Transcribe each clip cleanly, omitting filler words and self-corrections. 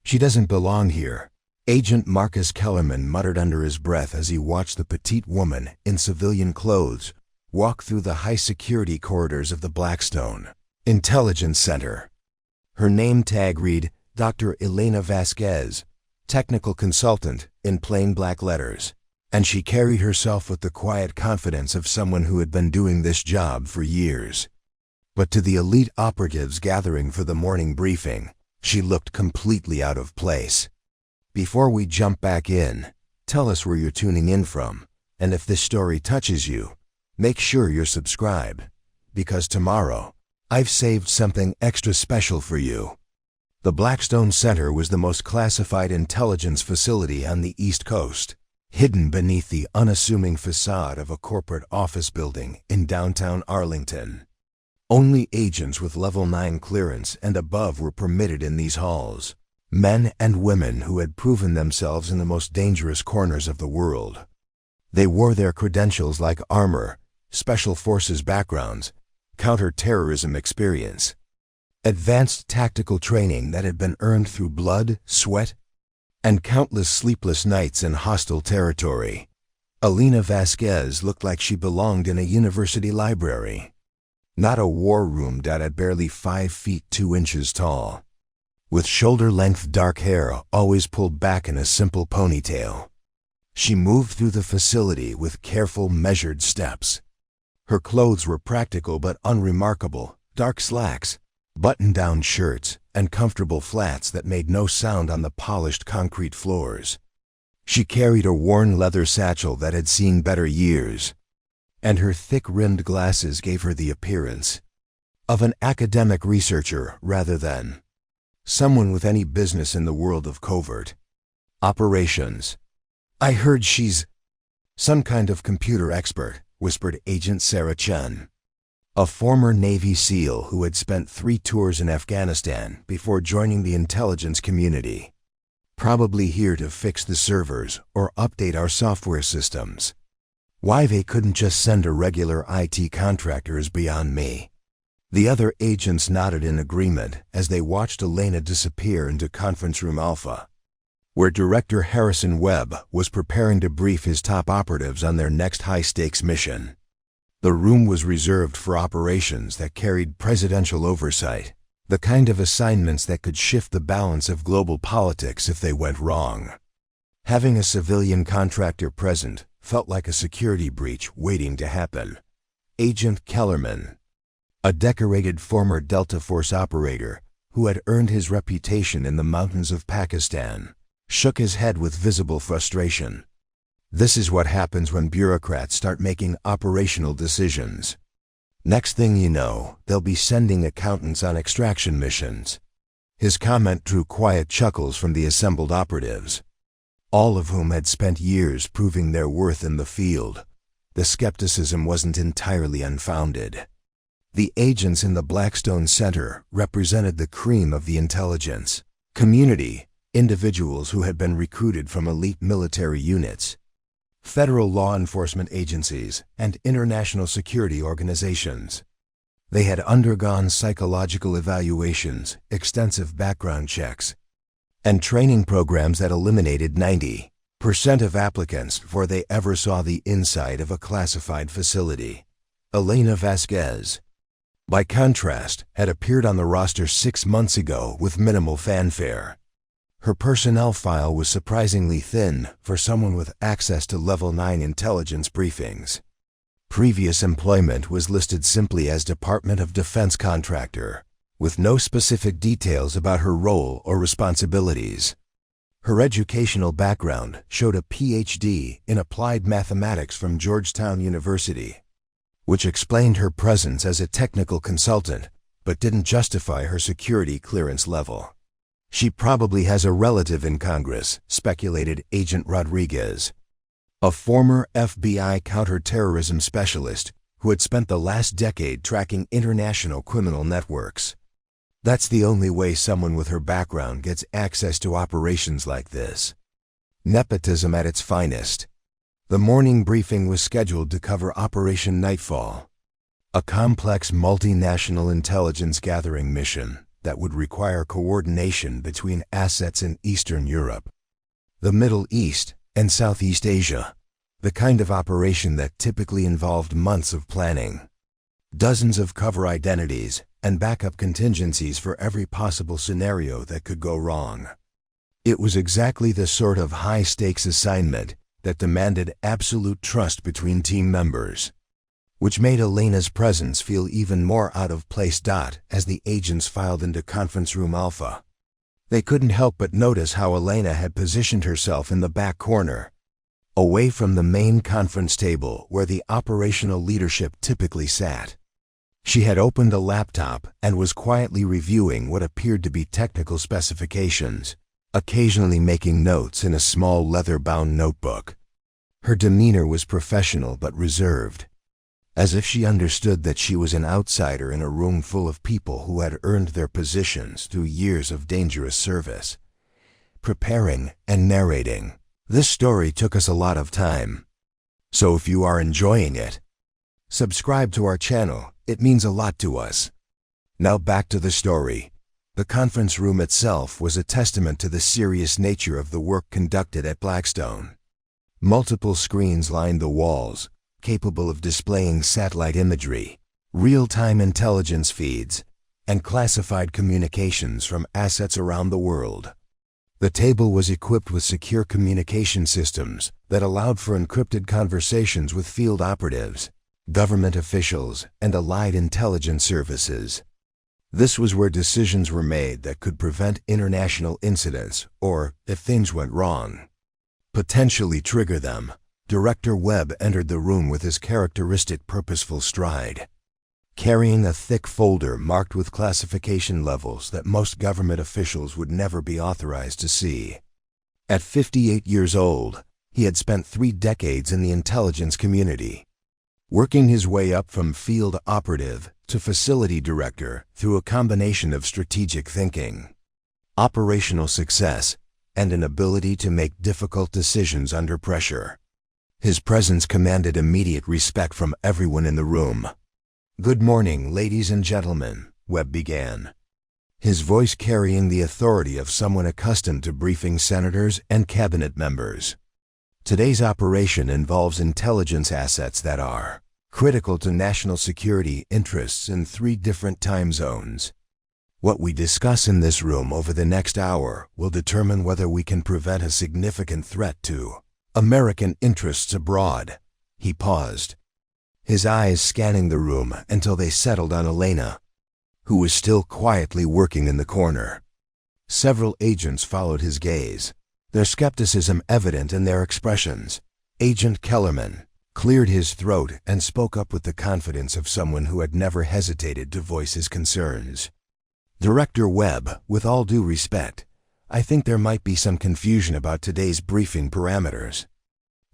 She doesn't belong here, Agent Marcus Kellerman muttered under his breath as he watched the petite woman in civilian clothes walk through the high-security corridors of the Blackstone Intelligence Center. Her name tag read Dr. Elena Vasquez, technical consultant, in plain black letters, and she carried herself with the quiet confidence of someone who had been doing this job for years. But to the elite operatives gathering for the morning briefing, she looked completely out of place. Before we jump back in, tell us where you're tuning in from, and if this story touches you, make sure you're subscribed, because tomorrow, I've saved something extra special for you. The Blackstone Center was the most classified intelligence facility on the East Coast, hidden beneath the unassuming facade of a corporate office building in downtown Arlington. Only agents with Level 9 clearance and above were permitted in these halls, men and women who had proven themselves in the most dangerous corners of the world. They wore their credentials like armor, special forces backgrounds, counter-terrorism experience, advanced tactical training that had been earned through blood, sweat, and countless sleepless nights in hostile territory. Elena Vasquez looked like she belonged in a university library, not a war room at barely 5 feet 2 inches tall, with shoulder-length dark hair always pulled back in a simple ponytail. She moved through the facility with careful, measured steps. Her clothes were practical but unremarkable, dark slacks, button-down shirts, and comfortable flats that made no sound on the polished concrete floors. She carried a worn leather satchel that had seen better years, and her thick-rimmed glasses gave her the appearance of an academic researcher rather than someone with any business in the world of covert operations. "I heard she's some kind of computer expert," whispered Agent Sarah Chen, a former Navy SEAL who had spent 3 tours in Afghanistan before joining the intelligence community. "Probably here to fix the servers or update our software systems. Why they couldn't just send a regular IT contractor is beyond me." The other agents nodded in agreement as they watched Elena disappear into Conference Room Alpha, where Director Harrison Webb was preparing to brief his top operatives on their next high-stakes mission. The room was reserved for operations that carried presidential oversight, the kind of assignments that could shift the balance of global politics if they went wrong. Having a civilian contractor present felt like a security breach waiting to happen. Agent Kellerman, a decorated former Delta Force operator who had earned his reputation in the mountains of Pakistan, shook his head with visible frustration. This is what happens when bureaucrats start making operational decisions. Next thing you know, they'll be sending accountants on extraction missions. His comment drew quiet chuckles from the assembled operatives, all of whom had spent years proving their worth in the field. The skepticism wasn't entirely unfounded. The agents in the Blackstone Center represented the cream of the intelligence community, individuals who had been recruited from elite military units, federal law enforcement agencies, and international security organizations. They had undergone psychological evaluations, extensive background checks, and training programs that eliminated 90% of applicants before they ever saw the inside of a classified facility. Elena Vasquez, by contrast, had appeared on the roster 6 months ago with minimal fanfare. Her personnel file was surprisingly thin for someone with access to Level 9 intelligence briefings. Previous employment was listed simply as Department of Defense contractor, with no specific details about her role or responsibilities. Her educational background showed a PhD in applied mathematics from Georgetown University, which explained her presence as a technical consultant, but didn't justify her security clearance level. "She probably has a relative in Congress," speculated Agent Rodriguez, a former FBI counter-terrorism specialist who had spent the last decade tracking international criminal networks. "That's the only way someone with her background gets access to operations like this. Nepotism at its finest." The morning briefing was scheduled to cover Operation Nightfall, a complex multinational intelligence gathering mission that would require coordination between assets in Eastern Europe, the Middle East, and Southeast Asia, the kind of operation that typically involved months of planning, dozens of cover identities, and backup contingencies for every possible scenario that could go wrong. It was exactly the sort of high-stakes assignment that demanded absolute trust between team members, which made Elena's presence feel even more out of place. As the agents filed into Conference Room Alpha, they couldn't help but notice how Elena had positioned herself in the back corner, away from the main conference table where the operational leadership typically sat. She had opened a laptop and was quietly reviewing what appeared to be technical specifications, occasionally making notes in a small leather-bound notebook. Her demeanor was professional but reserved, as if she understood that she was an outsider in a room full of people who had earned their positions through years of dangerous service. Preparing and narrating this story took us a lot of time. So if you are enjoying it, subscribe to our channel. It means a lot to us. Now back to the story. The conference room itself was a testament to the serious nature of the work conducted at Blackstone. Multiple screens lined the walls, capable of displaying satellite imagery, real-time intelligence feeds, and classified communications from assets around the world. The table was equipped with secure communication systems that allowed for encrypted conversations with field operatives, government officials, and allied intelligence services. This was where decisions were made that could prevent international incidents or, if things went wrong, potentially trigger them. Director Webb entered the room with his characteristic purposeful stride, carrying a thick folder marked with classification levels that most government officials would never be authorized to see. At 58 years old, he had spent 3 decades in the intelligence community, working his way up from field operative to facility director through a combination of strategic thinking, operational success, and an ability to make difficult decisions under pressure. His presence commanded immediate respect from everyone in the room. "Good morning, ladies and gentlemen," Webb began, his voice carrying the authority of someone accustomed to briefing senators and cabinet members. "Today's operation involves intelligence assets that are critical to national security interests in 3 different time zones. What we discuss in this room over the next hour will determine whether we can prevent a significant threat to American interests abroad." He paused, his eyes scanning the room until they settled on Elena, who was still quietly working in the corner. Several agents followed his gaze, their skepticism evident in their expressions. Agent Kellerman cleared his throat and spoke up with the confidence of someone who had never hesitated to voice his concerns. "Director Webb, with all due respect, I think there might be some confusion about today's briefing parameters.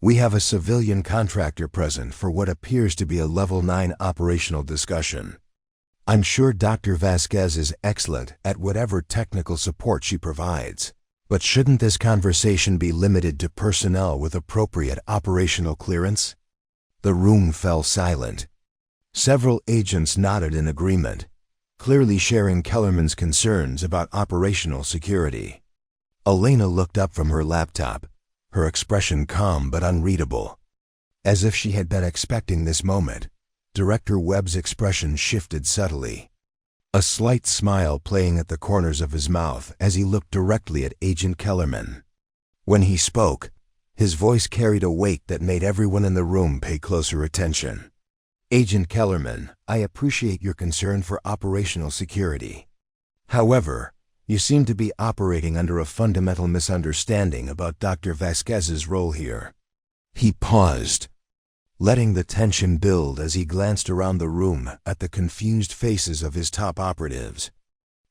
We have a civilian contractor present for what appears to be a Level 9 operational discussion. I'm sure Dr. Vasquez is excellent at whatever technical support she provides, but shouldn't this conversation be limited to personnel with appropriate operational clearance?" The room fell silent. Several agents nodded in agreement, clearly sharing Kellerman's concerns about operational security. Elena looked up from her laptop, her expression calm but unreadable. As if she had been expecting this moment, Director Webb's expression shifted subtly, a slight smile playing at the corners of his mouth as he looked directly at Agent Kellerman. When he spoke, his voice carried a weight that made everyone in the room pay closer attention. "Agent Kellerman, I appreciate your concern for operational security. However, you seem to be operating under a fundamental misunderstanding about Dr. Vasquez's role here." He paused, letting the tension build as he glanced around the room at the confused faces of his top operatives.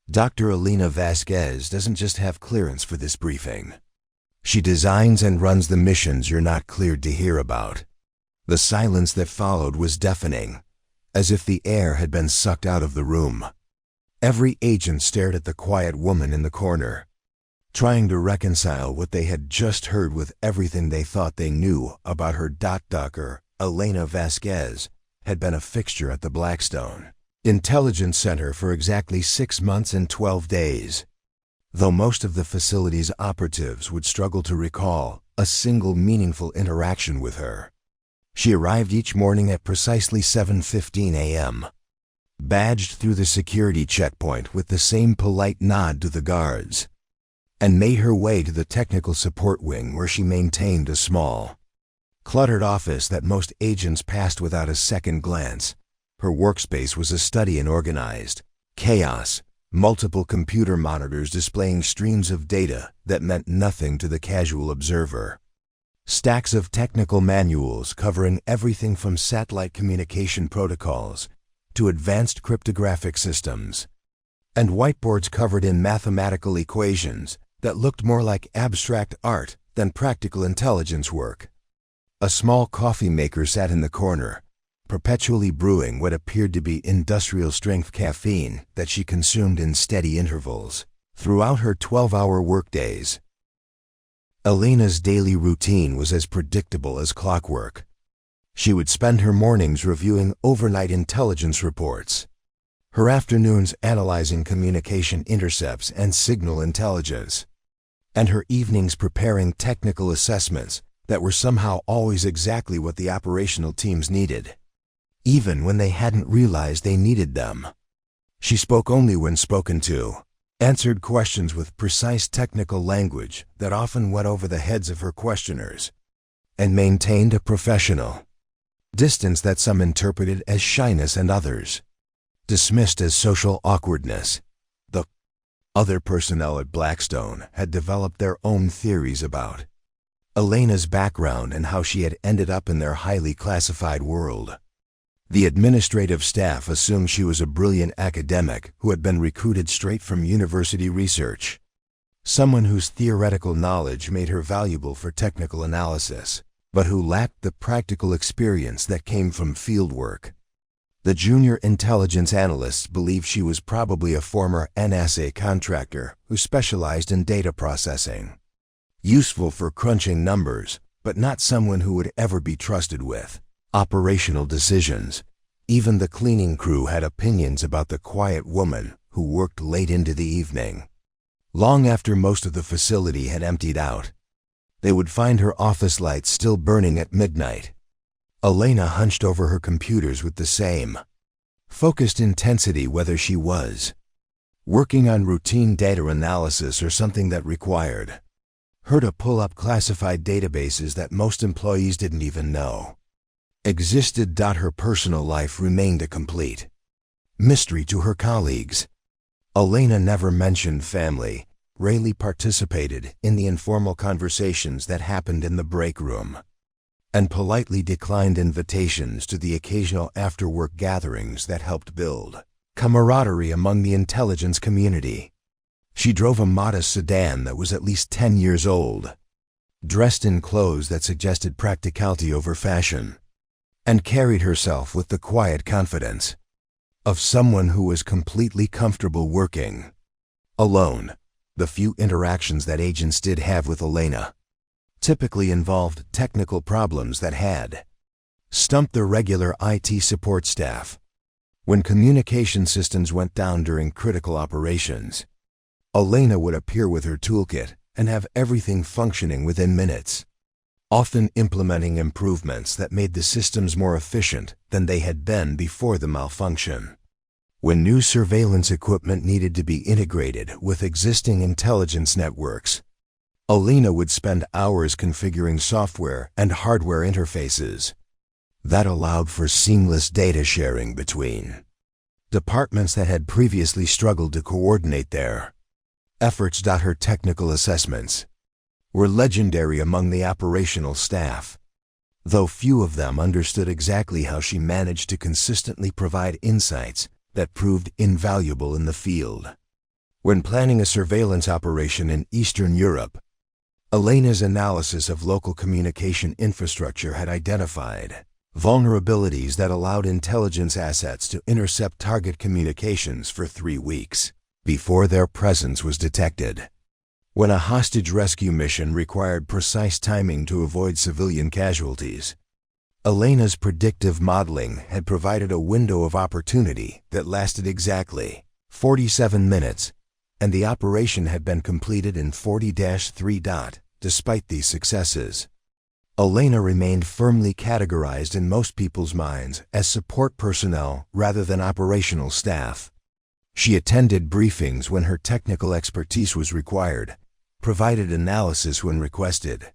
"Dr. Elena Vasquez doesn't just have clearance for this briefing. She designs and runs the missions you're not cleared to hear about." The silence that followed was deafening, as if the air had been sucked out of the room. Every agent stared at the quiet woman in the corner, trying to reconcile what they had just heard with everything they thought they knew about her. Dr. Elena Vasquez had been a fixture at the Blackstone, Intelligence Center for exactly 6 months and 12 days. Though most of the facility's operatives would struggle to recall a single meaningful interaction with her. She arrived each morning at precisely 7:15 a.m., badged through the security checkpoint with the same polite nod to the guards, and made her way to the technical support wing where she maintained a small, cluttered office that most agents passed without a second glance. Her workspace was a study in organized chaos, multiple computer monitors displaying streams of data that meant nothing to the casual observer. Stacks of technical manuals covering everything from satellite communication protocols to advanced cryptographic systems, and whiteboards covered in mathematical equations that looked more like abstract art than practical intelligence work. A small coffee maker sat in the corner, perpetually brewing what appeared to be industrial-strength caffeine that she consumed in steady intervals throughout her 12-hour workdays. Elena's daily routine was as predictable as clockwork. She would spend her mornings reviewing overnight intelligence reports, her afternoons analyzing communication intercepts and signal intelligence, and her evenings preparing technical assessments that were somehow always exactly what the operational teams needed, even when they hadn't realized they needed them. She spoke only when spoken to, answered questions with precise technical language that often went over the heads of her questioners, and maintained a professional distance that some interpreted as shyness and others dismissed as social awkwardness. The other personnel at Blackstone had developed their own theories about Elena's background and how she had ended up in their highly classified world. The administrative staff assumed she was a brilliant academic who had been recruited straight from university research, someone whose theoretical knowledge made her valuable for technical analysis, but who lacked the practical experience that came from fieldwork. The junior intelligence analysts believed she was probably a former NSA contractor who specialized in data processing, useful for crunching numbers, but not someone who would ever be trusted with operational decisions. Even the cleaning crew had opinions about the quiet woman who worked late into the evening. Long after most of the facility had emptied out, they would find her office lights still burning at midnight. Elena hunched over her computers with the same focused intensity whether she was working on routine data analysis or something that required her to pull up classified databases that most employees didn't even know existed. Her personal life remained a complete mystery to her colleagues. Elena never mentioned family, rarely participated in the informal conversations that happened in the break room, and politely declined invitations to the occasional after-work gatherings that helped build camaraderie among the intelligence community. She drove a modest sedan that was at least 10 years old, dressed in clothes that suggested practicality over fashion, and carried herself with the quiet confidence of someone who was completely comfortable working alone. The few interactions that agents did have with Elena typically involved technical problems that had stumped the regular IT support staff. When communication systems went down during critical operations, Elena would appear with her toolkit and have everything functioning within minutes, often implementing improvements that made the systems more efficient than they had been before the malfunction. When new surveillance equipment needed to be integrated with existing intelligence networks, Elena would spend hours configuring software and hardware interfaces that allowed for seamless data sharing between departments that had previously struggled to coordinate their efforts. Her technical assessments were legendary among the operational staff, though few of them understood exactly how she managed to consistently provide insights that proved invaluable in the field. When planning a surveillance operation in Eastern Europe, Elena's analysis of local communication infrastructure had identified vulnerabilities that allowed intelligence assets to intercept target communications for 3 weeks before their presence was detected. When a hostage rescue mission required precise timing to avoid civilian casualties, Elena's predictive modeling had provided a window of opportunity that lasted exactly 47 minutes, and the operation had been completed in 40-3. Despite these successes, Elena remained firmly categorized in most people's minds as support personnel rather than operational staff. She attended briefings when her technical expertise was required, provided analysis when requested,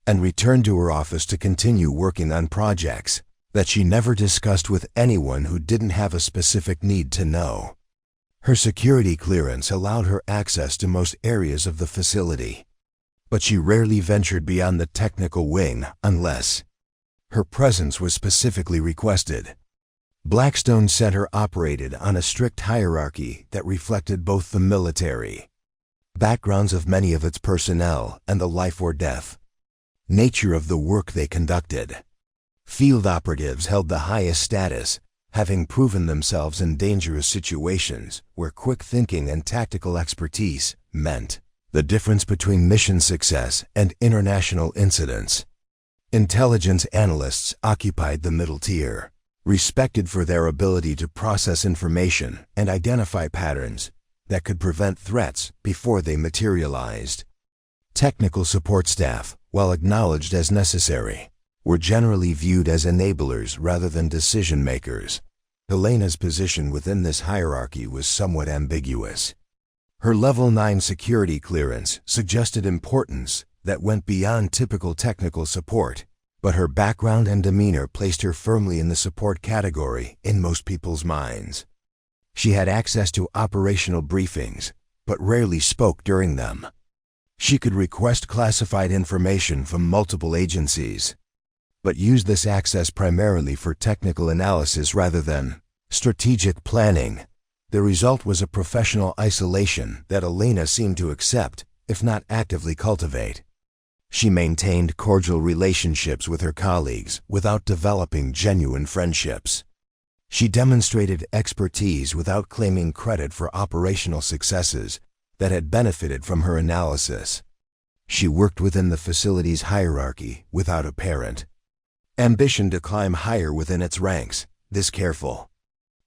and returned to her office to continue working on projects that she never discussed with anyone who didn't have a specific need to know. Her security clearance allowed her access to most areas of the facility, but she rarely ventured beyond the technical wing unless her presence was specifically requested. Blackstone Center operated on a strict hierarchy that reflected both the military backgrounds of many of its personnel and the life or death nature of the work they conducted. Field operatives held the highest status, having proven themselves in dangerous situations where quick thinking and tactical expertise meant the difference between mission success and international incidents. Intelligence analysts occupied the middle tier, respected for their ability to process information and identify patterns that could prevent threats before they materialized. Technical support staff, while acknowledged as necessary, were generally viewed as enablers rather than decision makers. Elena's position within this hierarchy was somewhat ambiguous. Her Level 9 security clearance suggested importance that went beyond typical technical support, but her background and demeanor placed her firmly in the support category in most people's minds. She had access to operational briefings, but rarely spoke during them. She could request classified information from multiple agencies, but used this access primarily for technical analysis rather than strategic planning. The result was a professional isolation that Elena seemed to accept, if not actively cultivate. She maintained cordial relationships with her colleagues without developing genuine friendships. She demonstrated expertise without claiming credit for operational successes that had benefited from her analysis. She worked within the facility's hierarchy without apparent ambition to climb higher within its ranks. This careful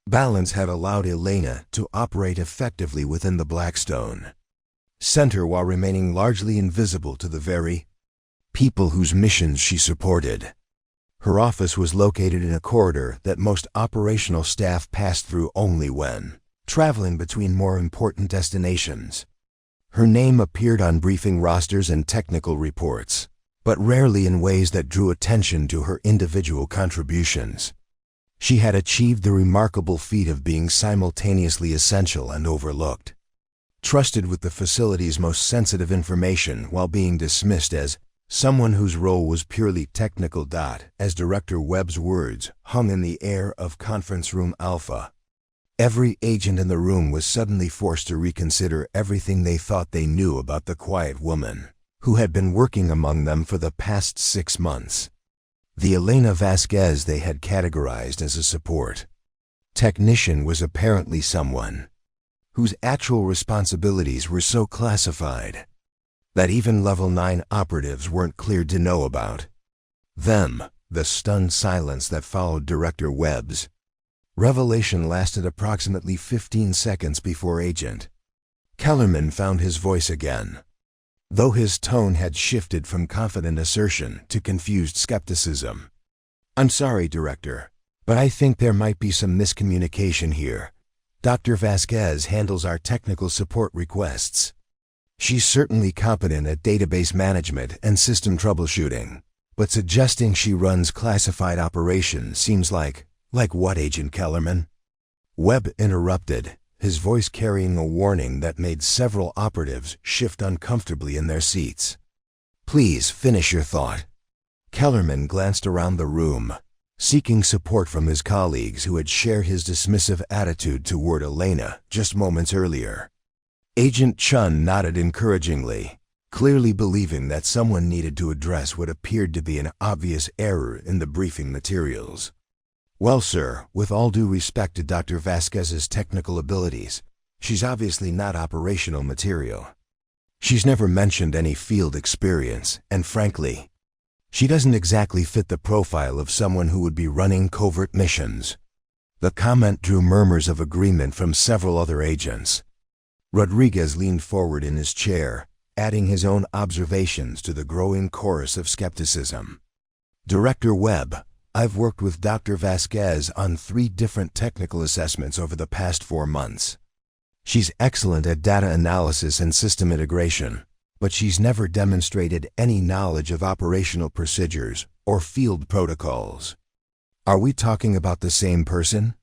balance had allowed Elena to operate effectively within the Blackstone Center while remaining largely invisible to the very people whose missions she supported. Her office was located in a corridor that most operational staff passed through only when traveling between more important destinations. Her name appeared on briefing rosters and technical reports, but rarely in ways that drew attention to her individual contributions. She had achieved the remarkable feat of being simultaneously essential and overlooked, trusted with the facility's most sensitive information while being dismissed as someone whose role was purely technical. As Director Webb's words hung in the air of Conference Room Alpha, every agent in the room was suddenly forced to reconsider everything they thought they knew about the quiet woman who had been working among them for the past 6 months. The Elena Vasquez they had categorized as a support technician was apparently someone whose actual responsibilities were so classified that even Level 9 operatives weren't cleared to know about them. The stunned silence that followed Director Webb's revelation lasted approximately 15 seconds before Agent Kellerman found his voice again, though his tone had shifted from confident assertion to confused skepticism. "I'm sorry, Director, but I think there might be some miscommunication here. Dr. Vasquez handles our technical support requests. She's certainly competent at database management and system troubleshooting, but suggesting she runs classified operations seems like what, Agent Kellerman?" Webb interrupted, his voice carrying a warning that made several operatives shift uncomfortably in their seats. "Please finish your thought." Kellerman glanced around the room, seeking support from his colleagues who had shared his dismissive attitude toward Elena just moments earlier. Agent Chun nodded encouragingly, clearly believing that someone needed to address what appeared to be an obvious error in the briefing materials. "Well, sir, with all due respect to Dr. Vasquez's technical abilities, she's obviously not operational material. She's never mentioned any field experience, and frankly, She doesn't exactly fit the profile of someone who would be running covert missions." The comment drew murmurs of agreement from several other agents. Rodriguez leaned forward in his chair, adding his own observations to the growing chorus of skepticism. "Director Webb, I've worked with Dr. Vasquez on 3 different technical assessments over the past 4 months. She's excellent at data analysis and system integration, but she's never demonstrated any knowledge of operational procedures or field protocols." "Are we talking about the same person?"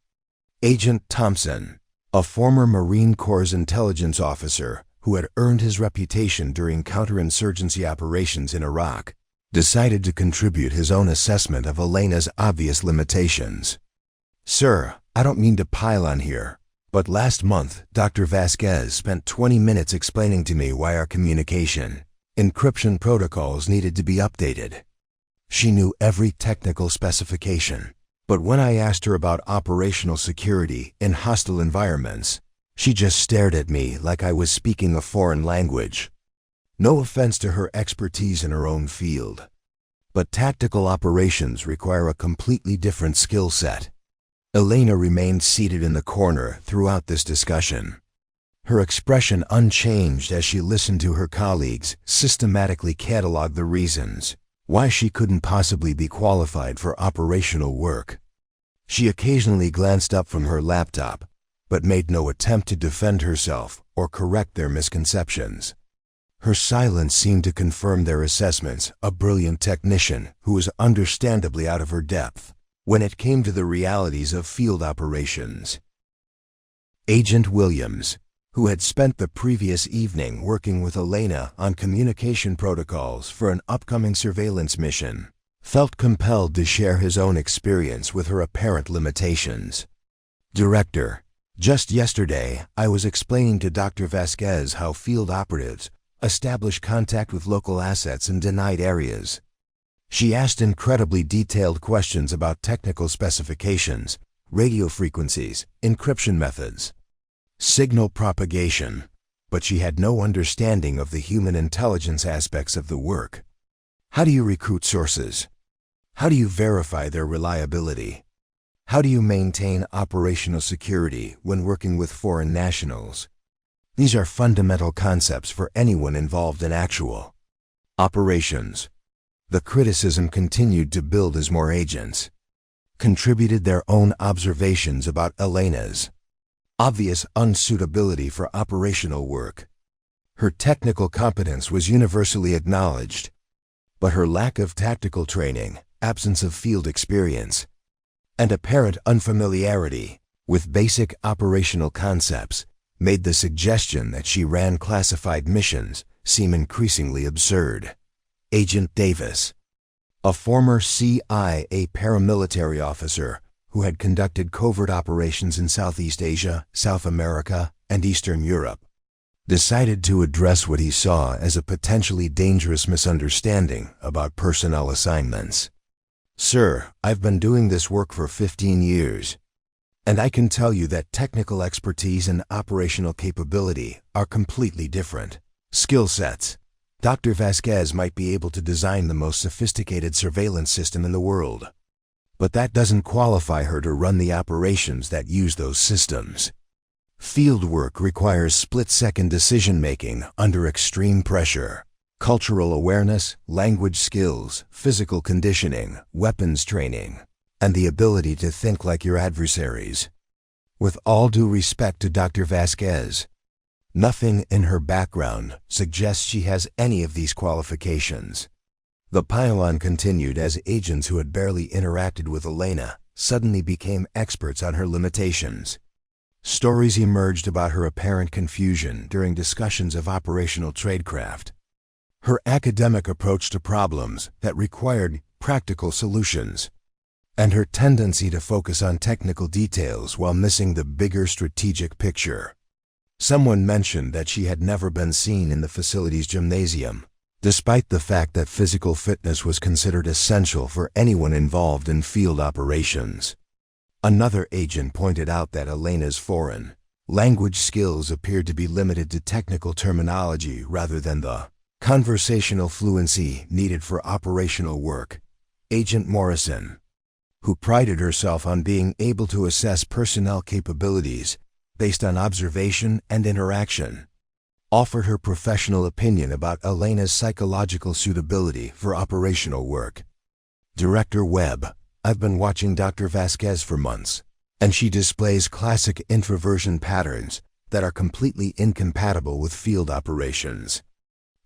Agent Thompson, a former Marine Corps intelligence officer who had earned his reputation during counterinsurgency operations in Iraq, decided to contribute his own assessment of Elena's obvious limitations. "Sir, I don't mean to pile on here, but last month Dr. Vasquez spent 20 minutes explaining to me why our communication encryption protocols needed to be updated. She knew every technical specification, but when I asked her about operational security in hostile environments, she just stared at me like I was speaking a foreign language. No offense to her expertise in her own field, but tactical operations require a completely different skill set." Elena remained seated in the corner throughout this discussion, her expression unchanged as she listened to her colleagues systematically catalog the reasons why she couldn't possibly be qualified for operational work. She occasionally glanced up from her laptop, but made no attempt to defend herself or correct their misconceptions. Her silence seemed to confirm their assessments, a brilliant technician who was understandably out of her depth when it came to the realities of field operations. Agent Williams, who had spent the previous evening working with Elena on communication protocols for an upcoming surveillance mission, felt compelled to share his own experience with her apparent limitations. "Director, just yesterday I was explaining to Dr. Vasquez how field operatives establish contact with local assets in denied areas. She asked incredibly detailed questions about technical specifications, radio frequencies, encryption methods, signal propagation, but she had no understanding of the human intelligence aspects of the work. How do you recruit sources? How do you verify their reliability? How do you maintain operational security when working with foreign nationals? These are fundamental concepts for anyone involved in actual operations." The criticism continued to build as more agents contributed their own observations about Elena's obvious unsuitability for operational work. Her technical competence was universally acknowledged, but her lack of tactical training, absence of field experience, and apparent unfamiliarity with basic operational concepts made the suggestion that she ran classified missions seem increasingly absurd. Agent Davis, a former CIA paramilitary officer who had conducted covert operations in Southeast Asia, South America, and Eastern Europe, decided to address what he saw as a potentially dangerous misunderstanding about personnel assignments. "Sir, I've been doing this work for 15 years, and I can tell you that technical expertise and operational capability are completely different skill sets. Dr. Vasquez might be able to design the most sophisticated surveillance system in the world, but that doesn't qualify her to run the operations that use those systems. Field work requires split-second decision-making under extreme pressure, cultural awareness, language skills, physical conditioning, weapons training, and the ability to think like your adversaries. With all due respect to Dr. Vasquez, nothing in her background suggests she has any of these qualifications." The pile-on continued as agents who had barely interacted with Elena suddenly became experts on her limitations. Stories emerged about her apparent confusion during discussions of operational tradecraft, her academic approach to problems that required practical solutions, and her tendency to focus on technical details while missing the bigger strategic picture. Someone mentioned that she had never been seen in the facility's gymnasium, despite the fact that physical fitness was considered essential for anyone involved in field operations. Another agent pointed out that Elena's foreign language skills appeared to be limited to technical terminology rather than the Conversational fluency needed for operational work. Agent Morrison, who prided herself on being able to assess personnel capabilities based on observation and interaction, offered her professional opinion about Elena's psychological suitability for operational work. Director Webb, I've been watching Dr. Vasquez for months, and she displays classic introversion patterns that are completely incompatible with field operations.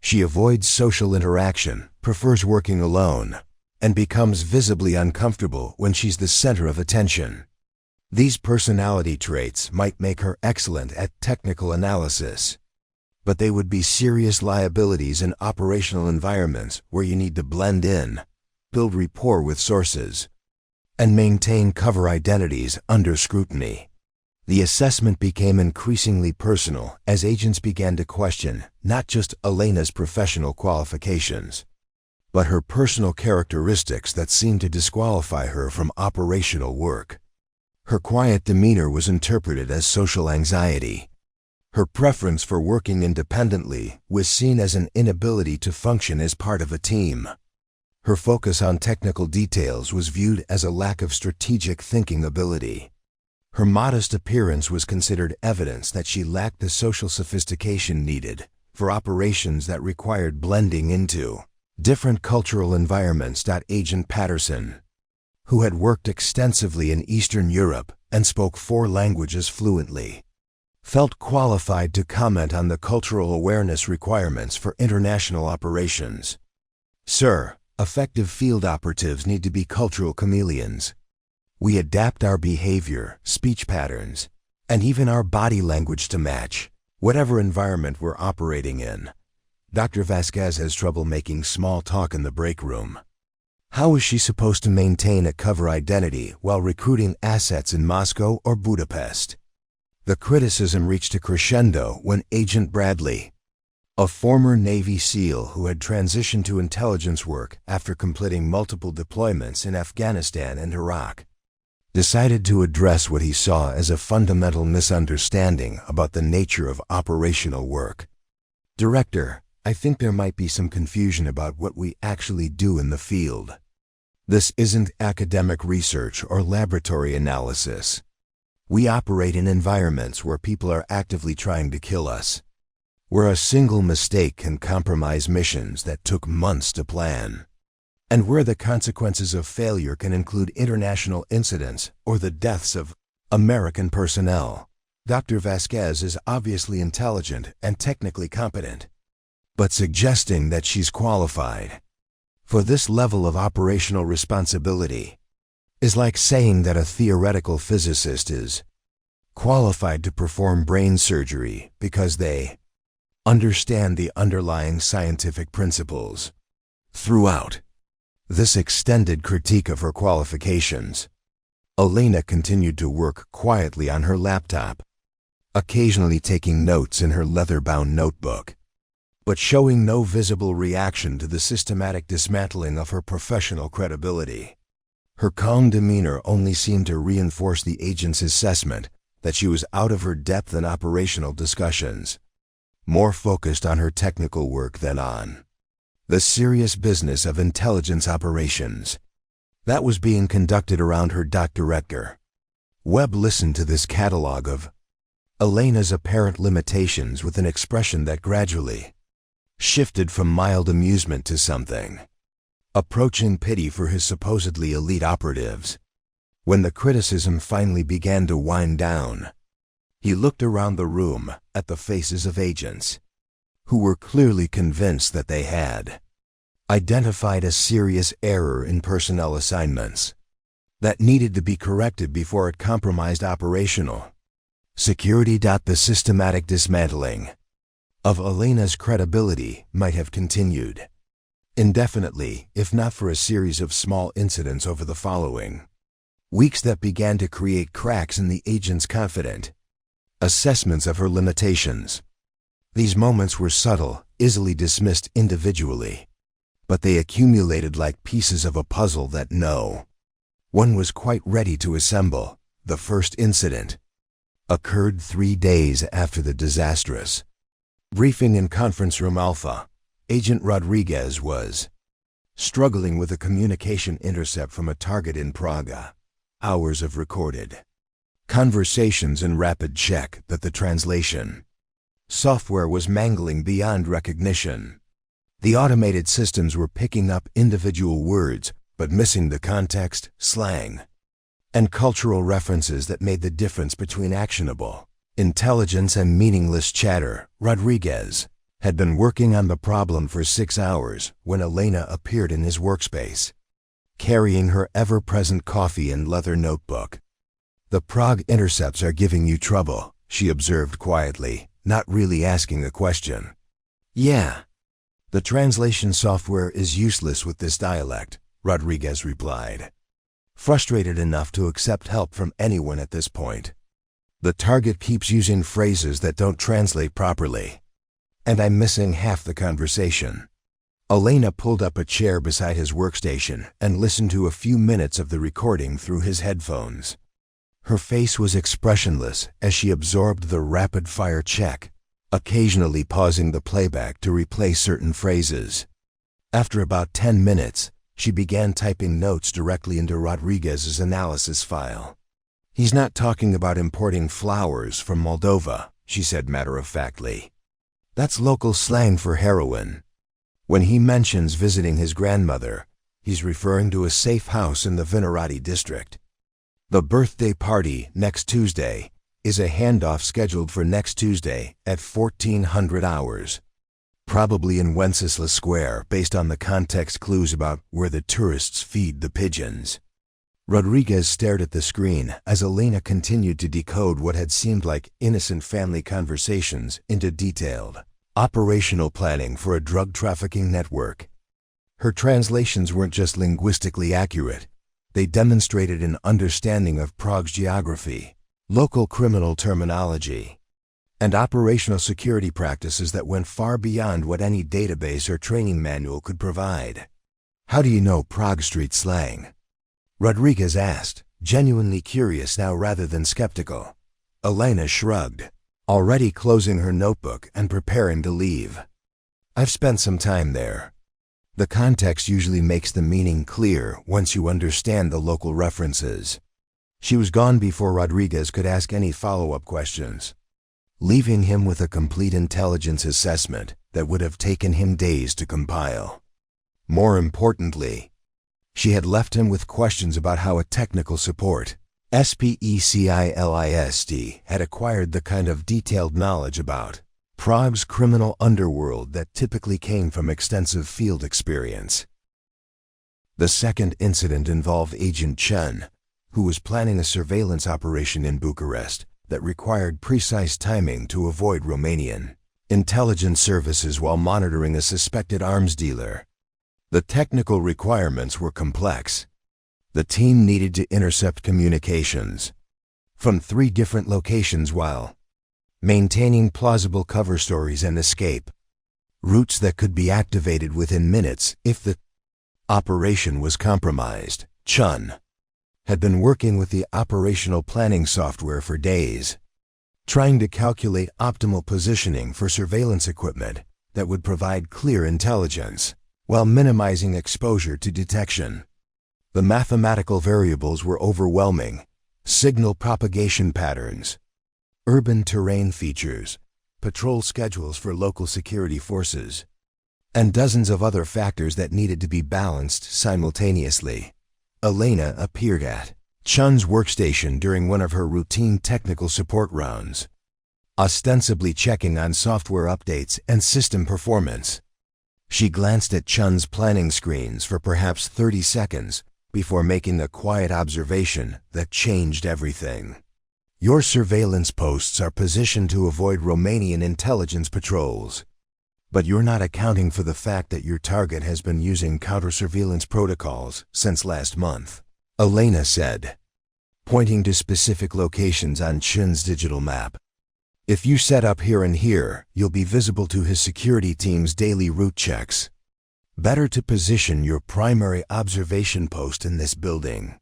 She avoids social interaction, prefers working alone, and becomes visibly uncomfortable when she's the center of attention. These personality traits might make her excellent at technical analysis, but they would be serious liabilities in operational environments where you need to blend in, build rapport with sources, and maintain cover identities under scrutiny. The assessment became increasingly personal as agents began to question not just Elena's professional qualifications, but her personal characteristics that seemed to disqualify her from operational work. Her quiet demeanor was interpreted as social anxiety. Her preference for working independently was seen as an inability to function as part of a team. Her focus on technical details was viewed as a lack of strategic thinking ability. Her modest appearance was considered evidence that she lacked the social sophistication needed for operations that required blending into different cultural environments. Agent Patterson, who had worked extensively in Eastern Europe and spoke 4 languages fluently, felt qualified to comment on the cultural awareness requirements for international operations. Sir, effective field operatives need to be cultural chameleons. We adapt our behavior, speech patterns, and even our body language to match whatever environment we're operating in. Dr. Vasquez has trouble making small talk in the break room. How is she supposed to maintain a cover identity while recruiting assets in Moscow or Budapest? The criticism reached a crescendo when Agent Bradley, a former Navy SEAL who had transitioned to intelligence work after completing multiple deployments in Afghanistan and Iraq, decided to address what he saw as a fundamental misunderstanding about the nature of operational work. Director, I think there might be some confusion about what we actually do in the field. This isn't academic research or laboratory analysis. We operate in environments where people are actively trying to kill us, where a single mistake can compromise missions that took months to plan, and where the consequences of failure can include international incidents or the deaths of American personnel. Dr. Vasquez is obviously intelligent and technically competent, but suggesting that she's qualified for this level of operational responsibility is like saying that a theoretical physicist is qualified to perform brain surgery because they understand the underlying scientific principles. Throughout this extended critique of her qualifications, Elena continued to work quietly on her laptop, occasionally taking notes in her leather-bound notebook, but showing no visible reaction to the systematic dismantling of her professional credibility. Her calm demeanor only seemed to reinforce the agent's assessment that she was out of her depth in operational discussions, more focused on her technical work than on the serious business of intelligence operations that was being conducted around her. Director Webb listened to this catalog of Elena's apparent limitations with an expression that gradually shifted from mild amusement to something approaching pity for his supposedly elite operatives. When the criticism finally began to wind down, he looked around the room at the faces of agents who were clearly convinced that they had identified a serious error in personnel assignments that needed to be corrected before it compromised operational security. The systematic dismantling of Elena's credibility might have continued indefinitely if not for a series of small incidents over the following weeks that began to create cracks in the agent's confident assessments of her limitations. These moments were subtle, easily dismissed individually, but they accumulated like pieces of a puzzle that no one was quite ready to assemble. The first incident occurred 3 days after the disastrous briefing in Conference Room Alpha. Agent Rodriguez was struggling with a communication intercept from a target in Praga. Hours of recorded conversations and rapid check that the translation software was mangling beyond recognition. The automated systems were picking up individual words, but missing the context, slang, and cultural references that made the difference between actionable intelligence and meaningless chatter. Rodriguez had been working on the problem for 6 hours when Elena appeared in his workspace, carrying her ever-present coffee and leather notebook. "The Prague intercepts are giving you trouble," she observed quietly, not really asking a question. "Yeah. The translation software is useless with this dialect," Rodriguez replied, frustrated enough to accept help from anyone at this point. "The target keeps using phrases that don't translate properly, and I'm missing half the conversation." Elena pulled up a chair beside his workstation and listened to a few minutes of the recording through his headphones. Her face was expressionless as she absorbed the rapid-fire check, occasionally pausing the playback to replay certain phrases. After about 10 minutes, she began typing notes directly into Rodriguez's analysis file. "He's not talking about importing flowers from Moldova," she said matter-of-factly. "That's local slang for heroin. When he mentions visiting his grandmother, he's referring to a safe house in the Vinarati district. The birthday party next Tuesday is a handoff scheduled for next Tuesday at 1400 hours, probably in Wenceslas Square based on the context clues about where the tourists feed the pigeons." Rodriguez stared at the screen as Elena continued to decode what had seemed like innocent family conversations into detailed operational planning for a drug trafficking network. Her translations weren't just linguistically accurate, they demonstrated an understanding of Prague's geography, local criminal terminology, and operational security practices that went far beyond what any database or training manual could provide. "How do you know Prague street slang?" Rodriguez asked, genuinely curious now rather than skeptical. Elena shrugged, already closing her notebook and preparing to leave. "I've spent some time there. The context usually makes the meaning clear once you understand the local references." She was gone before Rodriguez could ask any follow-up questions, leaving him with a complete intelligence assessment that would have taken him days to compile. More importantly, she had left him with questions about how a technical support specialist had acquired the kind of detailed knowledge about Prague's criminal underworld that typically came from extensive field experience. The second incident involved Agent Chun, who was planning a surveillance operation in Bucharest that required precise timing to avoid Romanian intelligence services while monitoring a suspected arms dealer. The technical requirements were complex. The team needed to intercept communications from 3 different locations while maintaining plausible cover stories and escape routes that could be activated within minutes if the operation was compromised. Chun had been working with the operational planning software for days, trying to calculate optimal positioning for surveillance equipment that would provide clear intelligence while minimizing exposure to detection. The mathematical variables were overwhelming: signal propagation patterns, urban terrain features, patrol schedules for local security forces, and dozens of other factors that needed to be balanced simultaneously. Elena appeared at Chun's workstation during one of her routine technical support rounds, ostensibly checking on software updates and system performance. She glanced at Chun's planning screens for perhaps 30 seconds before making a quiet observation that changed everything. "Your surveillance posts are positioned to avoid Romanian intelligence patrols, but you're not accounting for the fact that your target has been using counter-surveillance protocols since last month," Elena said, pointing to specific locations on Chun's digital map. "If you set up here and here, you'll be visible to his security team's daily route checks. Better to position your primary observation post in this building,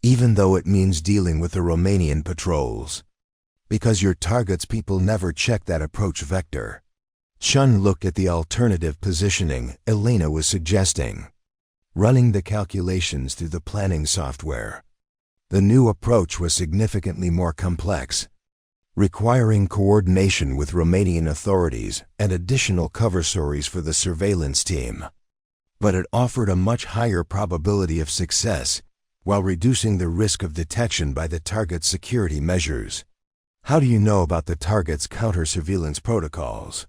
even though it means dealing with the Romanian patrols, because your target's people never check that approach vector." Chun looked at the alternative positioning Elena was suggesting, running the calculations through the planning software. The new approach was significantly more complex, requiring coordination with Romanian authorities and additional cover stories for the surveillance team. But it offered a much higher probability of success while reducing the risk of detection by the target's security measures. How do you know about the target's counter-surveillance protocols?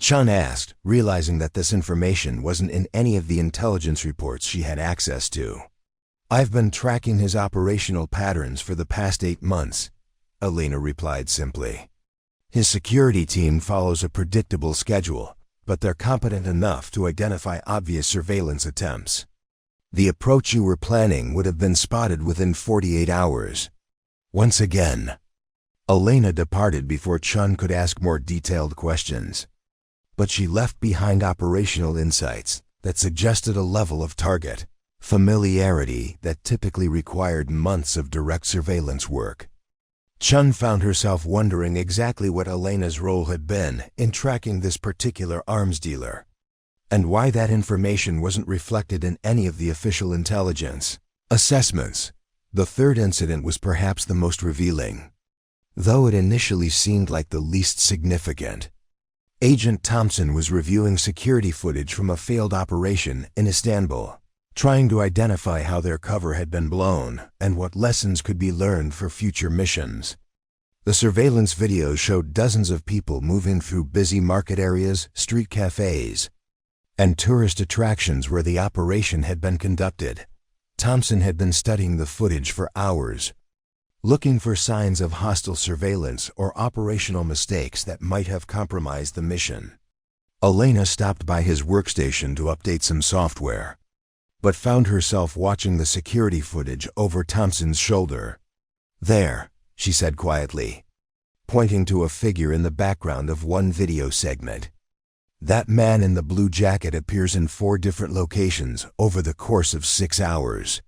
Chun asked, realizing that this information wasn't in any of the intelligence reports she had access to. I've been tracking his operational patterns for the past 8 months, Elena replied simply. His security team follows a predictable schedule, but they're competent enough to identify obvious surveillance attempts. The approach you were planning would have been spotted within 48 hours. Once again, Elena departed before Chun could ask more detailed questions. But she left behind operational insights that suggested a level of target familiarity that typically required months of direct surveillance work. Chun found herself wondering exactly what Elena's role had been in tracking this particular arms dealer, and why that information wasn't reflected in any of the official intelligence assessments. The third incident was perhaps the most revealing, though it initially seemed like the least significant. Agent Thompson was reviewing security footage from a failed operation in Istanbul, trying to identify how their cover had been blown and what lessons could be learned for future missions. The surveillance videos showed dozens of people moving through busy market areas, street cafes, and tourist attractions where the operation had been conducted. Thompson had been studying the footage for hours, looking for signs of hostile surveillance or operational mistakes that might have compromised the mission. Elena stopped by his workstation to update some software, but found herself watching the security footage over Thompson's shoulder. There, she said quietly, pointing to a figure in the background of one video segment. That man in the blue jacket appears in 4 different locations over the course of 6 hours.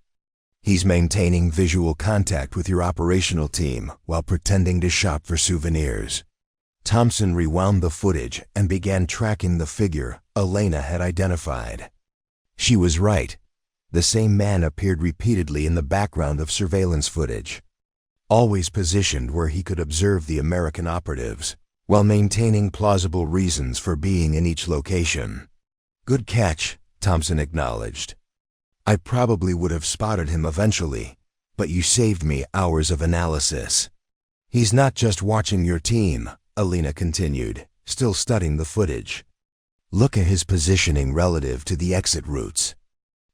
He's maintaining visual contact with your operational team while pretending to shop for souvenirs. Thompson rewound the footage and began tracking the figure Elena had identified. She was right. The same man appeared repeatedly in the background of surveillance footage, always positioned where he could observe the American operatives, while maintaining plausible reasons for being in each location. Good catch, Thompson acknowledged. I probably would have spotted him eventually, but you saved me hours of analysis. He's not just watching your team, Elena continued, still studying the footage. Look at his positioning relative to the exit routes.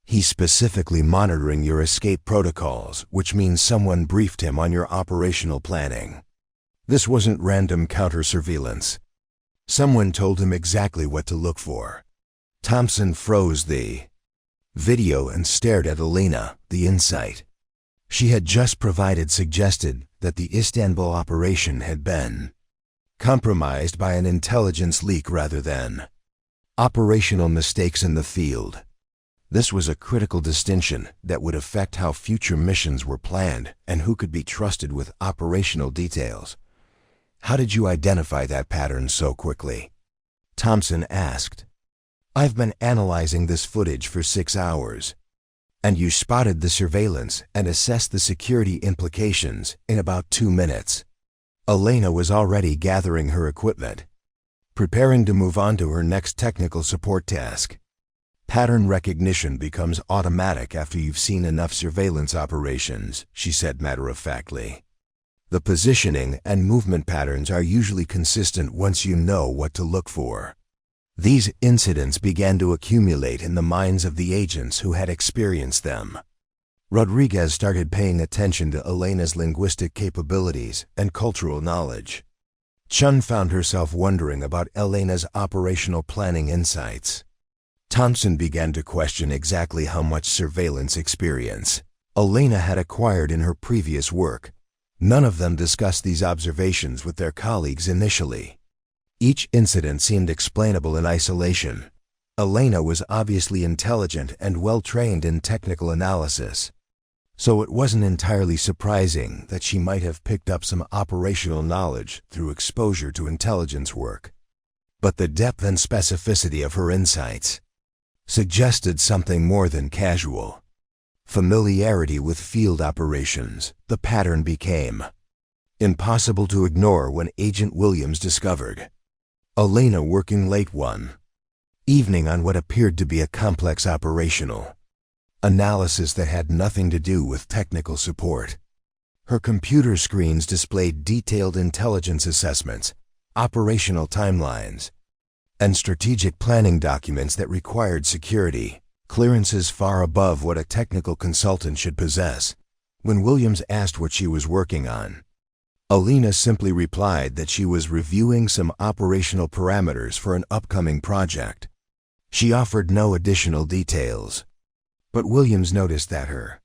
He's specifically monitoring your escape protocols, which means someone briefed him on your operational planning. This wasn't random counter-surveillance. Someone told him exactly what to look for. Thompson froze the video and stared at Elena. The insight she had just provided suggested that the Istanbul operation had been compromised by an intelligence leak rather than operational mistakes in the field. This was a critical distinction that would affect how future missions were planned and who could be trusted with operational details. How did you identify that pattern so quickly? Thompson asked. I've been analyzing this footage for 6 hours, and you spotted the surveillance and assessed the security implications in about 2 minutes. Elena was already gathering her equipment, preparing to move on to her next technical support task. Pattern recognition becomes automatic after you've seen enough surveillance operations, she said matter-of-factly. The positioning and movement patterns are usually consistent once you know what to look for. These incidents began to accumulate in the minds of the agents who had experienced them. Rodriguez started paying attention to Elena's linguistic capabilities and cultural knowledge. Chun found herself wondering about Elena's operational planning insights. Thompson began to question exactly how much surveillance experience Elena had acquired in her previous work. None of them discussed these observations with their colleagues initially. Each incident seemed explainable in isolation. Elena was obviously intelligent and well-trained in technical analysis, so it wasn't entirely surprising that she might have picked up some operational knowledge through exposure to intelligence work. But the depth and specificity of her insights suggested something more than casual familiarity with field operations. The pattern became impossible to ignore when Agent Williams discovered Elena working late one evening on what appeared to be a complex operational analysis that had nothing to do with technical support. Her computer screens displayed detailed intelligence assessments, operational timelines, and strategic planning documents that required security clearances far above what a technical consultant should possess. When Williams asked what she was working on, Elena simply replied that she was reviewing some operational parameters for an upcoming project. She offered no additional details, but Williams noticed that her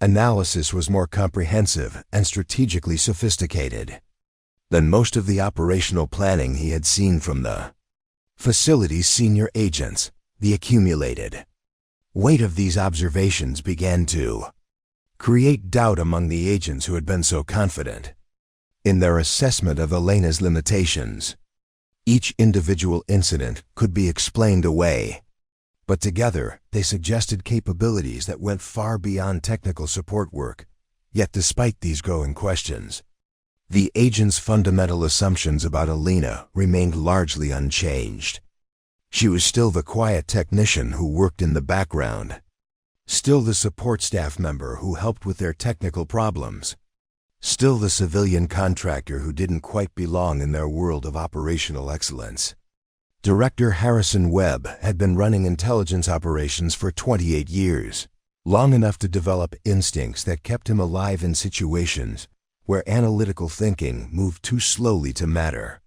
analysis was more comprehensive and strategically sophisticated than most of the operational planning he had seen from the facility's senior agents. The accumulated weight of these observations began to create doubt among the agents who had been so confident in their assessment of Elena's limitations. Each individual incident could be explained away, but together they suggested capabilities that went far beyond technical support work. Yet despite these growing questions, the agents' fundamental assumptions about Elena remained largely unchanged. She was still the quiet technician who worked in the background, still the support staff member who helped with their technical problems, still the civilian contractor who didn't quite belong in their world of operational excellence. Director Harrison Webb had been running intelligence operations for 28 years, long enough to develop instincts that kept him alive in situations where analytical thinking moved too slowly to matter.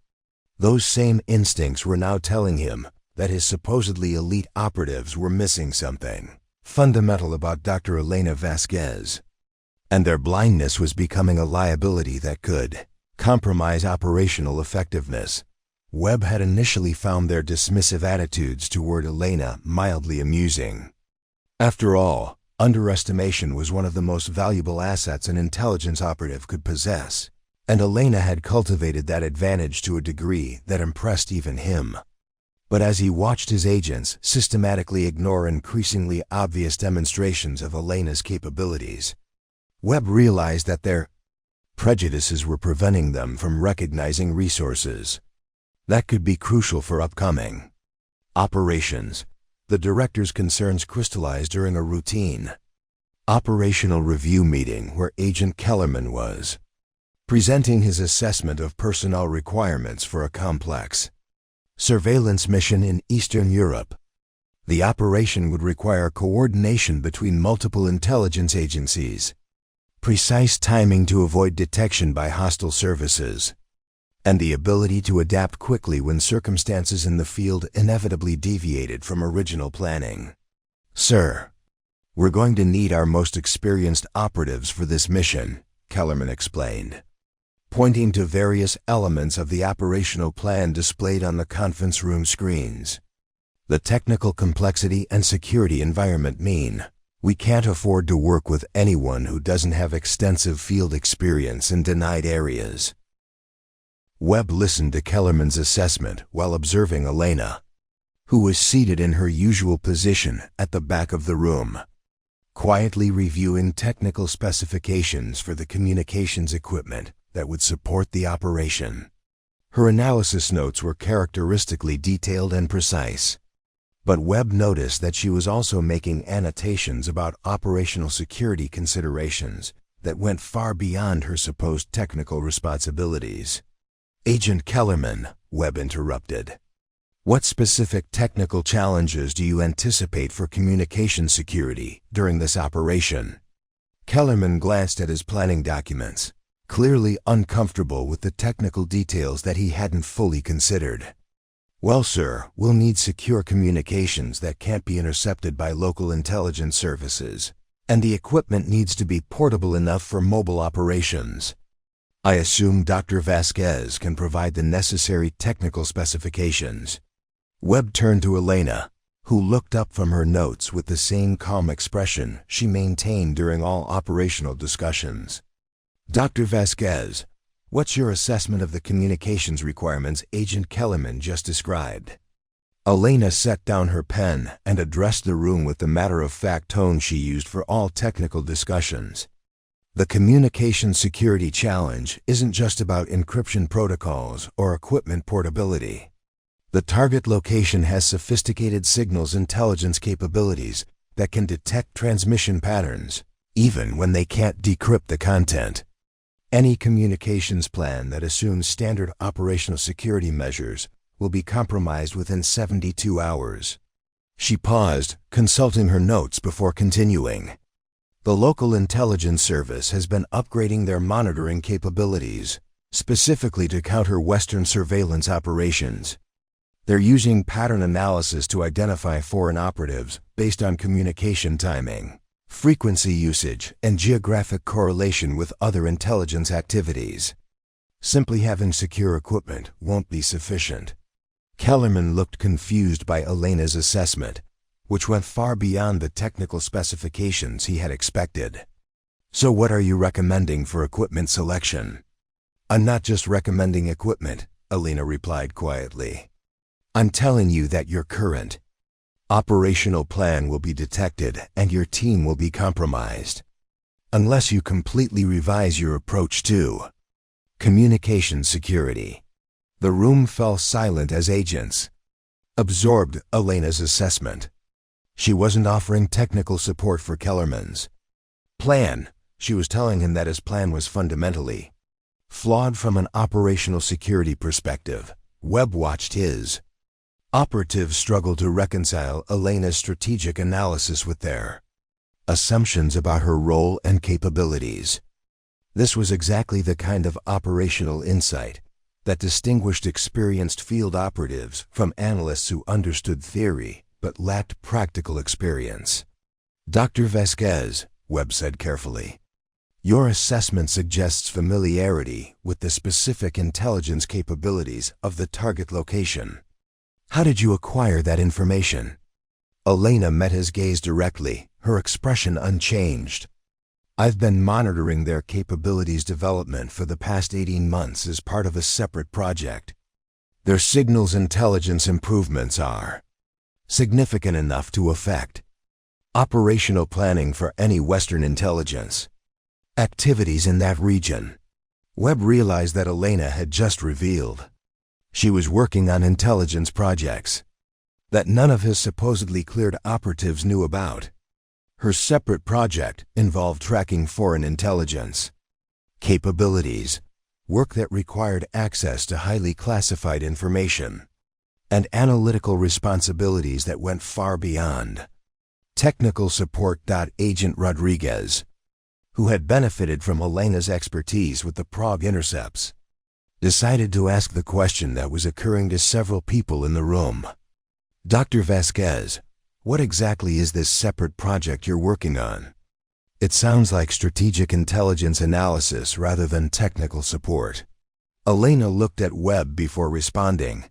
Those same instincts were now telling him that his supposedly elite operatives were missing something fundamental about Dr. Elena Vasquez, and their blindness was becoming a liability that could compromise operational effectiveness. Webb had initially found their dismissive attitudes toward Elena mildly amusing. After all, underestimation was one of the most valuable assets an intelligence operative could possess, and Elena had cultivated that advantage to a degree that impressed even him. But as he watched his agents systematically ignore increasingly obvious demonstrations of Elena's capabilities, Webb realized that their prejudices were preventing them from recognizing resources that could be crucial for upcoming operations. The director's concerns crystallized during a routine operational review meeting where Agent Kellerman was presenting his assessment of personnel requirements for a complex surveillance mission in Eastern Europe. The operation would require coordination between multiple intelligence agencies, precise timing to avoid detection by hostile services, and the ability to adapt quickly when circumstances in the field inevitably deviated from original planning. "Sir, we're going to need our most experienced operatives for this mission," Kellerman explained, pointing to various elements of the operational plan displayed on the conference room screens. "The technical complexity and security environment mean we can't afford to work with anyone who doesn't have extensive field experience in denied areas." Webb listened to Kellerman's assessment while observing Elena, who was seated in her usual position at the back of the room, quietly reviewing technical specifications for the communications equipment that would support the operation. Her analysis notes were characteristically detailed and precise, but Webb noticed that she was also making annotations about operational security considerations that went far beyond her supposed technical responsibilities. "Agent Kellerman," Webb interrupted, "what specific technical challenges do you anticipate for communication security during this operation?" Kellerman glanced at his planning documents, clearly uncomfortable with the technical details that he hadn't fully considered. "Well, sir, we'll need secure communications that can't be intercepted by local intelligence services, and the equipment needs to be portable enough for mobile operations. I assume Dr. Vasquez can provide the necessary technical specifications." Webb turned to Elena, who looked up from her notes with the same calm expression she maintained during all operational discussions. "Dr. Vasquez, What's your assessment of the communications requirements Agent Kellerman just described? Elena set down her pen and addressed the room with the matter-of-fact tone she used for all technical discussions. The communication security challenge isn't just about encryption protocols or equipment portability. The target location has sophisticated signals intelligence capabilities that can detect transmission patterns, even when they can't decrypt the content. Any communications plan that assumes standard operational security measures will be compromised within 72 hours. She paused, consulting her notes before continuing. The local intelligence service has been upgrading their monitoring capabilities, specifically to counter Western surveillance operations. They're using pattern analysis to identify foreign operatives based on communication timing, frequency usage, and geographic correlation with other intelligence activities. Simply having secure equipment won't be sufficient. Kellerman looked confused by Elena's assessment, which went far beyond the technical specifications he had expected. So what are you recommending for equipment selection? I'm not just recommending equipment, Elena replied quietly. I'm telling you that your current operational plan will be detected and your team will be compromised, unless you completely revise your approach to communication security. The room fell silent as agents absorbed Elena's assessment. She wasn't offering technical support for Kellerman's plan. She was telling him that his plan was fundamentally flawed from an operational security perspective. Webb watched his operatives struggle to reconcile Elena's strategic analysis with their assumptions about her role and capabilities. This was exactly the kind of operational insight that distinguished experienced field operatives from analysts who understood theory but lacked practical experience. Dr. Vasquez, Webb said carefully, your assessment suggests familiarity with the specific intelligence capabilities of the target location. How did you acquire that information? Elena met his gaze directly, her expression unchanged. I've been monitoring their capabilities development for the past 18 months as part of a separate project. Their signals intelligence improvements are significant enough to affect operational planning for any Western intelligence activities in that region. Webb realized that Elena had just revealed she was working on intelligence projects that none of his supposedly cleared operatives knew about. Her separate project involved tracking foreign intelligence capabilities, work that required access to highly classified information, and analytical responsibilities that went far beyond technical support. Agent Rodriguez, who had benefited from Elena's expertise with the Prague intercepts, decided to ask the question that was occurring to several people in the room. Dr. Vasquez, what exactly is this separate project you're working on? It sounds like strategic intelligence analysis rather than technical support. Elena looked at Webb before responding,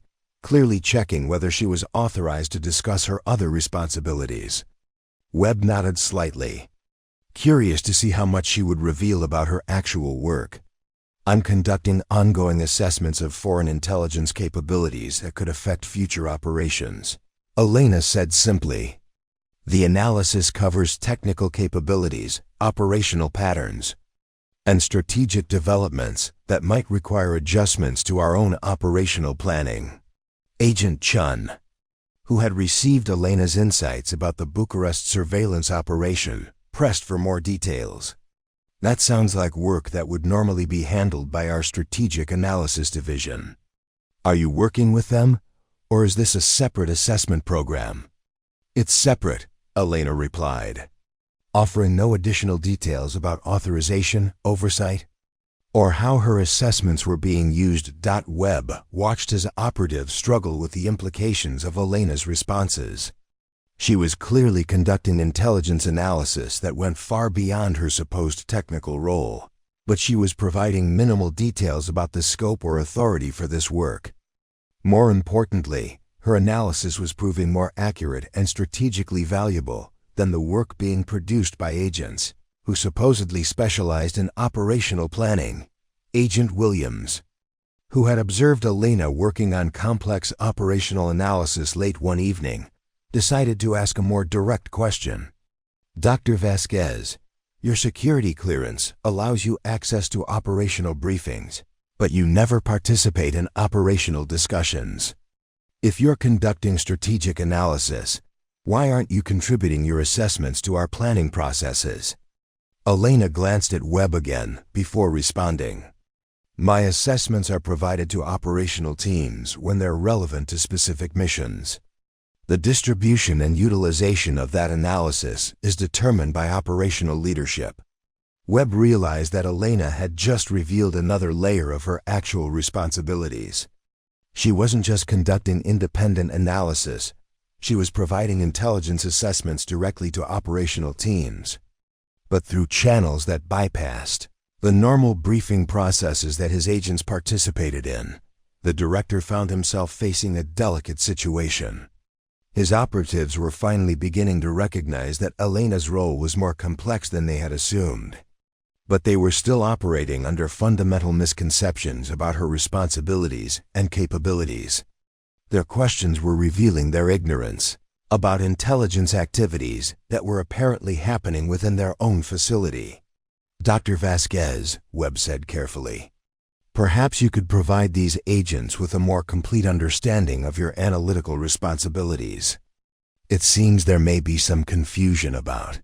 clearly checking whether she was authorized to discuss her other responsibilities. Webb nodded slightly, curious to see how much she would reveal about her actual work. I'm conducting ongoing assessments of foreign intelligence capabilities that could affect future operations, Elena said simply. The analysis covers technical capabilities, operational patterns, and strategic developments that might require adjustments to our own operational planning. Agent Chun, who had received Elena's insights about the Bucharest surveillance operation, pressed for more details. That sounds like work that would normally be handled by our strategic analysis division. Are you working with them, or is this a separate assessment program? It's separate, Elena replied, offering no additional details about authorization, oversight, or how her assessments were being used. Webb watched his operatives struggle with the implications of Elena's responses. She was clearly conducting intelligence analysis that went far beyond her supposed technical role, but she was providing minimal details about the scope or authority for this work. More importantly, her analysis was proving more accurate and strategically valuable than the work being produced by agents who supposedly specialized in operational planning. Agent Williams, who had observed Elena working on complex operational analysis late one evening, decided to ask a more direct question. "Dr. Vasquez, your security clearance allows you access to operational briefings, but you never participate in operational discussions. If you're conducting strategic analysis, why aren't you contributing your assessments to our planning processes?" Elena glanced at Webb again before responding. "My assessments are provided to operational teams when they're relevant to specific missions. The distribution and utilization of that analysis is determined by operational leadership." Webb realized that Elena had just revealed another layer of her actual responsibilities. She wasn't just conducting independent analysis, she was providing intelligence assessments directly to operational teams, but through channels that bypassed the normal briefing processes that his agents participated in. The director found himself facing a delicate situation. His operatives were finally beginning to recognize that Elena's role was more complex than they had assumed. But they were still operating under fundamental misconceptions about her responsibilities and capabilities. Their questions were revealing their ignorance about intelligence activities that were apparently happening within their own facility. "Dr. Vasquez," Webb said carefully, "perhaps you could provide these agents with a more complete understanding of your analytical responsibilities. It seems there may be some confusion about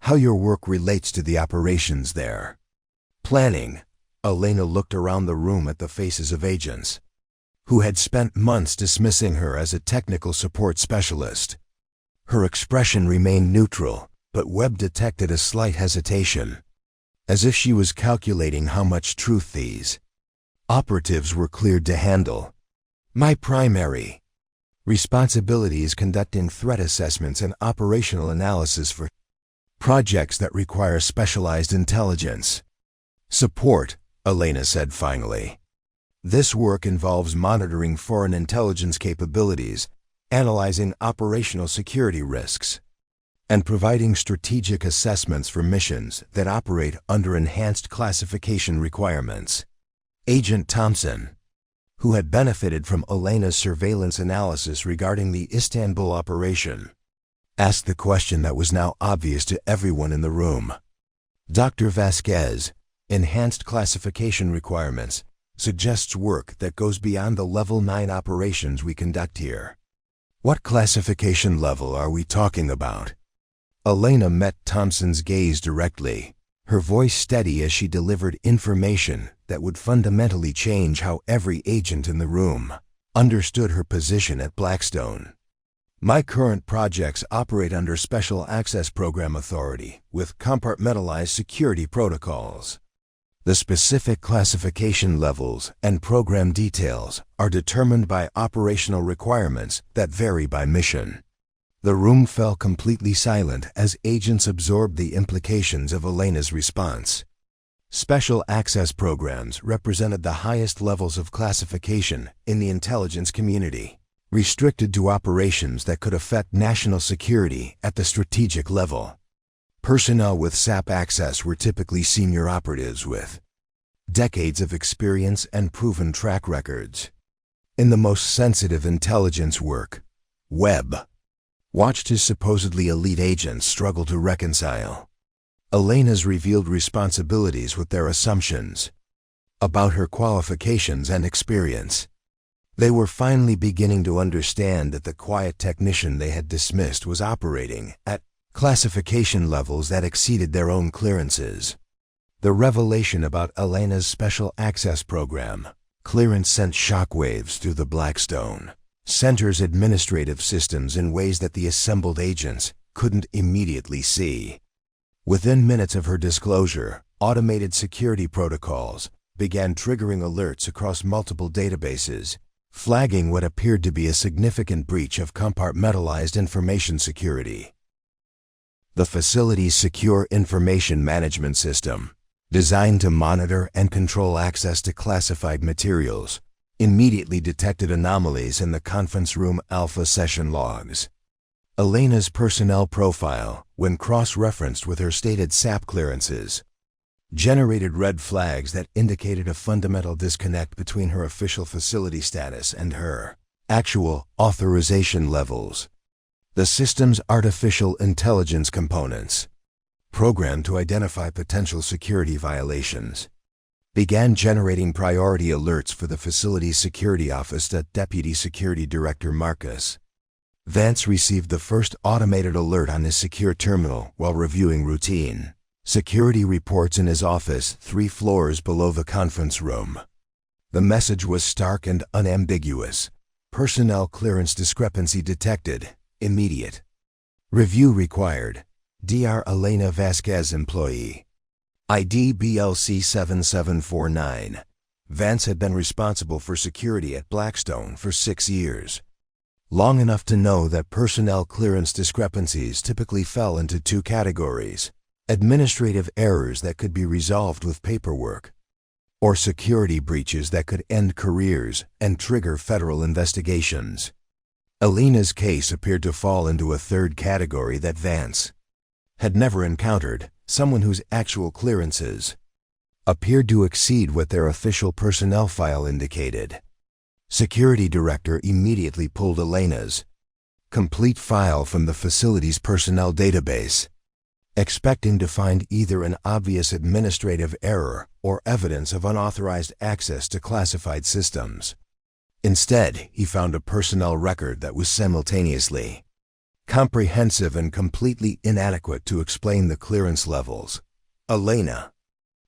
how your work relates to the operations there." Planning. Elena looked around the room at the faces of agents who had spent months dismissing her as a technical support specialist. Her expression remained neutral, but Webb detected a slight hesitation, as if she was calculating how much truth these operatives were cleared to handle. "My primary responsibility is conducting threat assessments and operational analysis for projects that require specialized intelligence support," Elena said finally. "This work involves monitoring foreign intelligence capabilities, analyzing operational security risks, and providing strategic assessments for missions that operate under enhanced classification requirements." Agent Thompson, who had benefited from Elena's surveillance analysis regarding the Istanbul operation, asked the question that was now obvious to everyone in the room. "Dr. Vasquez, enhanced classification requirements suggests work that goes beyond the Level 9 operations we conduct here. What classification level are we talking about?" Elena met Thompson's gaze directly, her voice steady as she delivered information that would fundamentally change how every agent in the room understood her position at Blackstone. "My current projects operate under Special Access Program Authority with compartmentalized security protocols. The specific classification levels and program details are determined by operational requirements that vary by mission." The room fell completely silent as agents absorbed the implications of Elena's response. Special access programs represented the highest levels of classification in the intelligence community, restricted to operations that could affect national security at the strategic level. Personnel with SAP access were typically senior operatives with decades of experience and proven track records. In the most sensitive intelligence work, Webb watched his supposedly elite agents struggle to reconcile Elena's revealed responsibilities with their assumptions about her qualifications and experience. They were finally beginning to understand that the quiet technician they had dismissed was operating at classification levels that exceeded their own clearances. The revelation about Elena's special access program clearance sent shockwaves through the Blackstone Center's administrative systems in ways that the assembled agents couldn't immediately see. Within minutes of her disclosure, automated security protocols began triggering alerts across multiple databases, flagging what appeared to be a significant breach of compartmentalized information security. The facility's secure information management system, designed to monitor and control access to classified materials, immediately detected anomalies in the conference room alpha session logs. Elena's personnel profile, when cross-referenced with her stated SAP clearances, generated red flags that indicated a fundamental disconnect between her official facility status and her actual authorization levels. The system's artificial intelligence components, programmed to identify potential security violations, began generating priority alerts for the facility's security office that Deputy Security Director Marcus Vance received the first automated alert on his secure terminal while reviewing routine security reports in his office 3 floors below the conference room. The message was stark and unambiguous. Personnel clearance discrepancy detected. Immediate review required. Dr. Elena Vasquez, employee. ID BLC 7749. Vance had been responsible for security at Blackstone for 6 years. Long enough to know that personnel clearance discrepancies typically fell into 2 categories: administrative errors that could be resolved with paperwork, or security breaches that could end careers and trigger federal investigations. Elena's case appeared to fall into a 3rd category that Vance had never encountered: someone whose actual clearances appeared to exceed what their official personnel file indicated. Security Director immediately pulled Elena's complete file from the facility's personnel database, expecting to find either an obvious administrative error or evidence of unauthorized access to classified systems. Instead, he found a personnel record that was simultaneously comprehensive and completely inadequate to explain the clearance levels Elena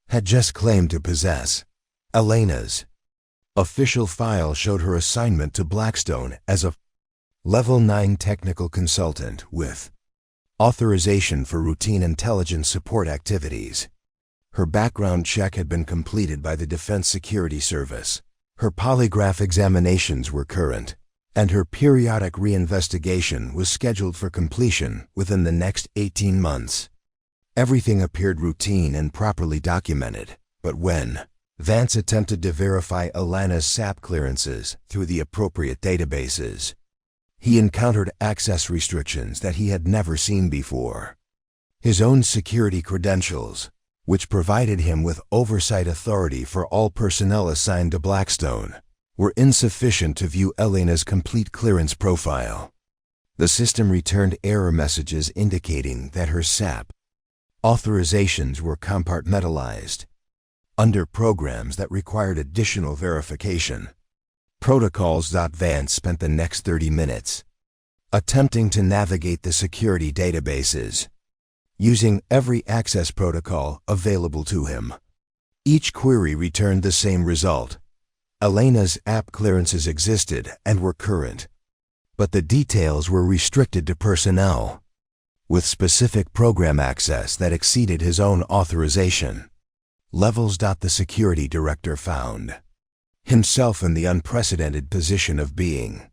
had just claimed to possess. Elena's official file showed her assignment to Blackstone as a Level 9 technical consultant with authorization for routine intelligence support activities. Her background check had been completed by the Defense Security Service. Her polygraph examinations were current, and her periodic reinvestigation was scheduled for completion within the next 18 months. Everything appeared routine and properly documented, but when Vance attempted to verify Elena's SAP clearances through the appropriate databases, he encountered access restrictions that he had never seen before. His own security credentials, which provided him with oversight authority for all personnel assigned to Blackstone, were insufficient to view Elena's complete clearance profile. The system returned error messages indicating that her SAP authorizations were compartmentalized under programs that required additional verification. Protocols. Vance spent the next 30 minutes attempting to navigate the security databases, using every access protocol available to him. Each query returned the same result. Elena's app clearances existed and were current, but the details were restricted to personnel with specific program access that exceeded his own authorization levels. The security director found himself in the unprecedented position of being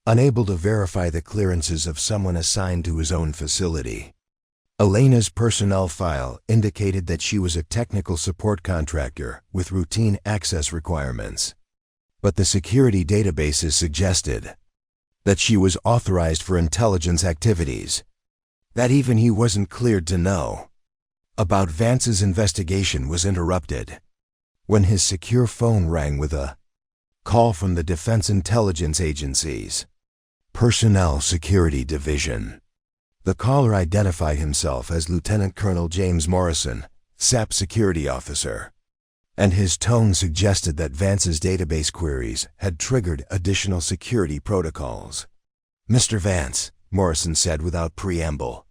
unable to verify the clearances of someone assigned to his own facility. Elena's personnel file indicated that she was a technical support contractor with routine access requirements, but the security databases suggested that she was authorized for intelligence activities that even he wasn't cleared to know about. Vance's investigation was interrupted when his secure phone rang with a call from the Defense Intelligence Agency's Personnel Security Division. The caller identified himself as Lieutenant Colonel James Morrison, SAP Security Officer, and his tone suggested that Vance's database queries had triggered additional security protocols. "Mr. Vance," Morrison said without preamble,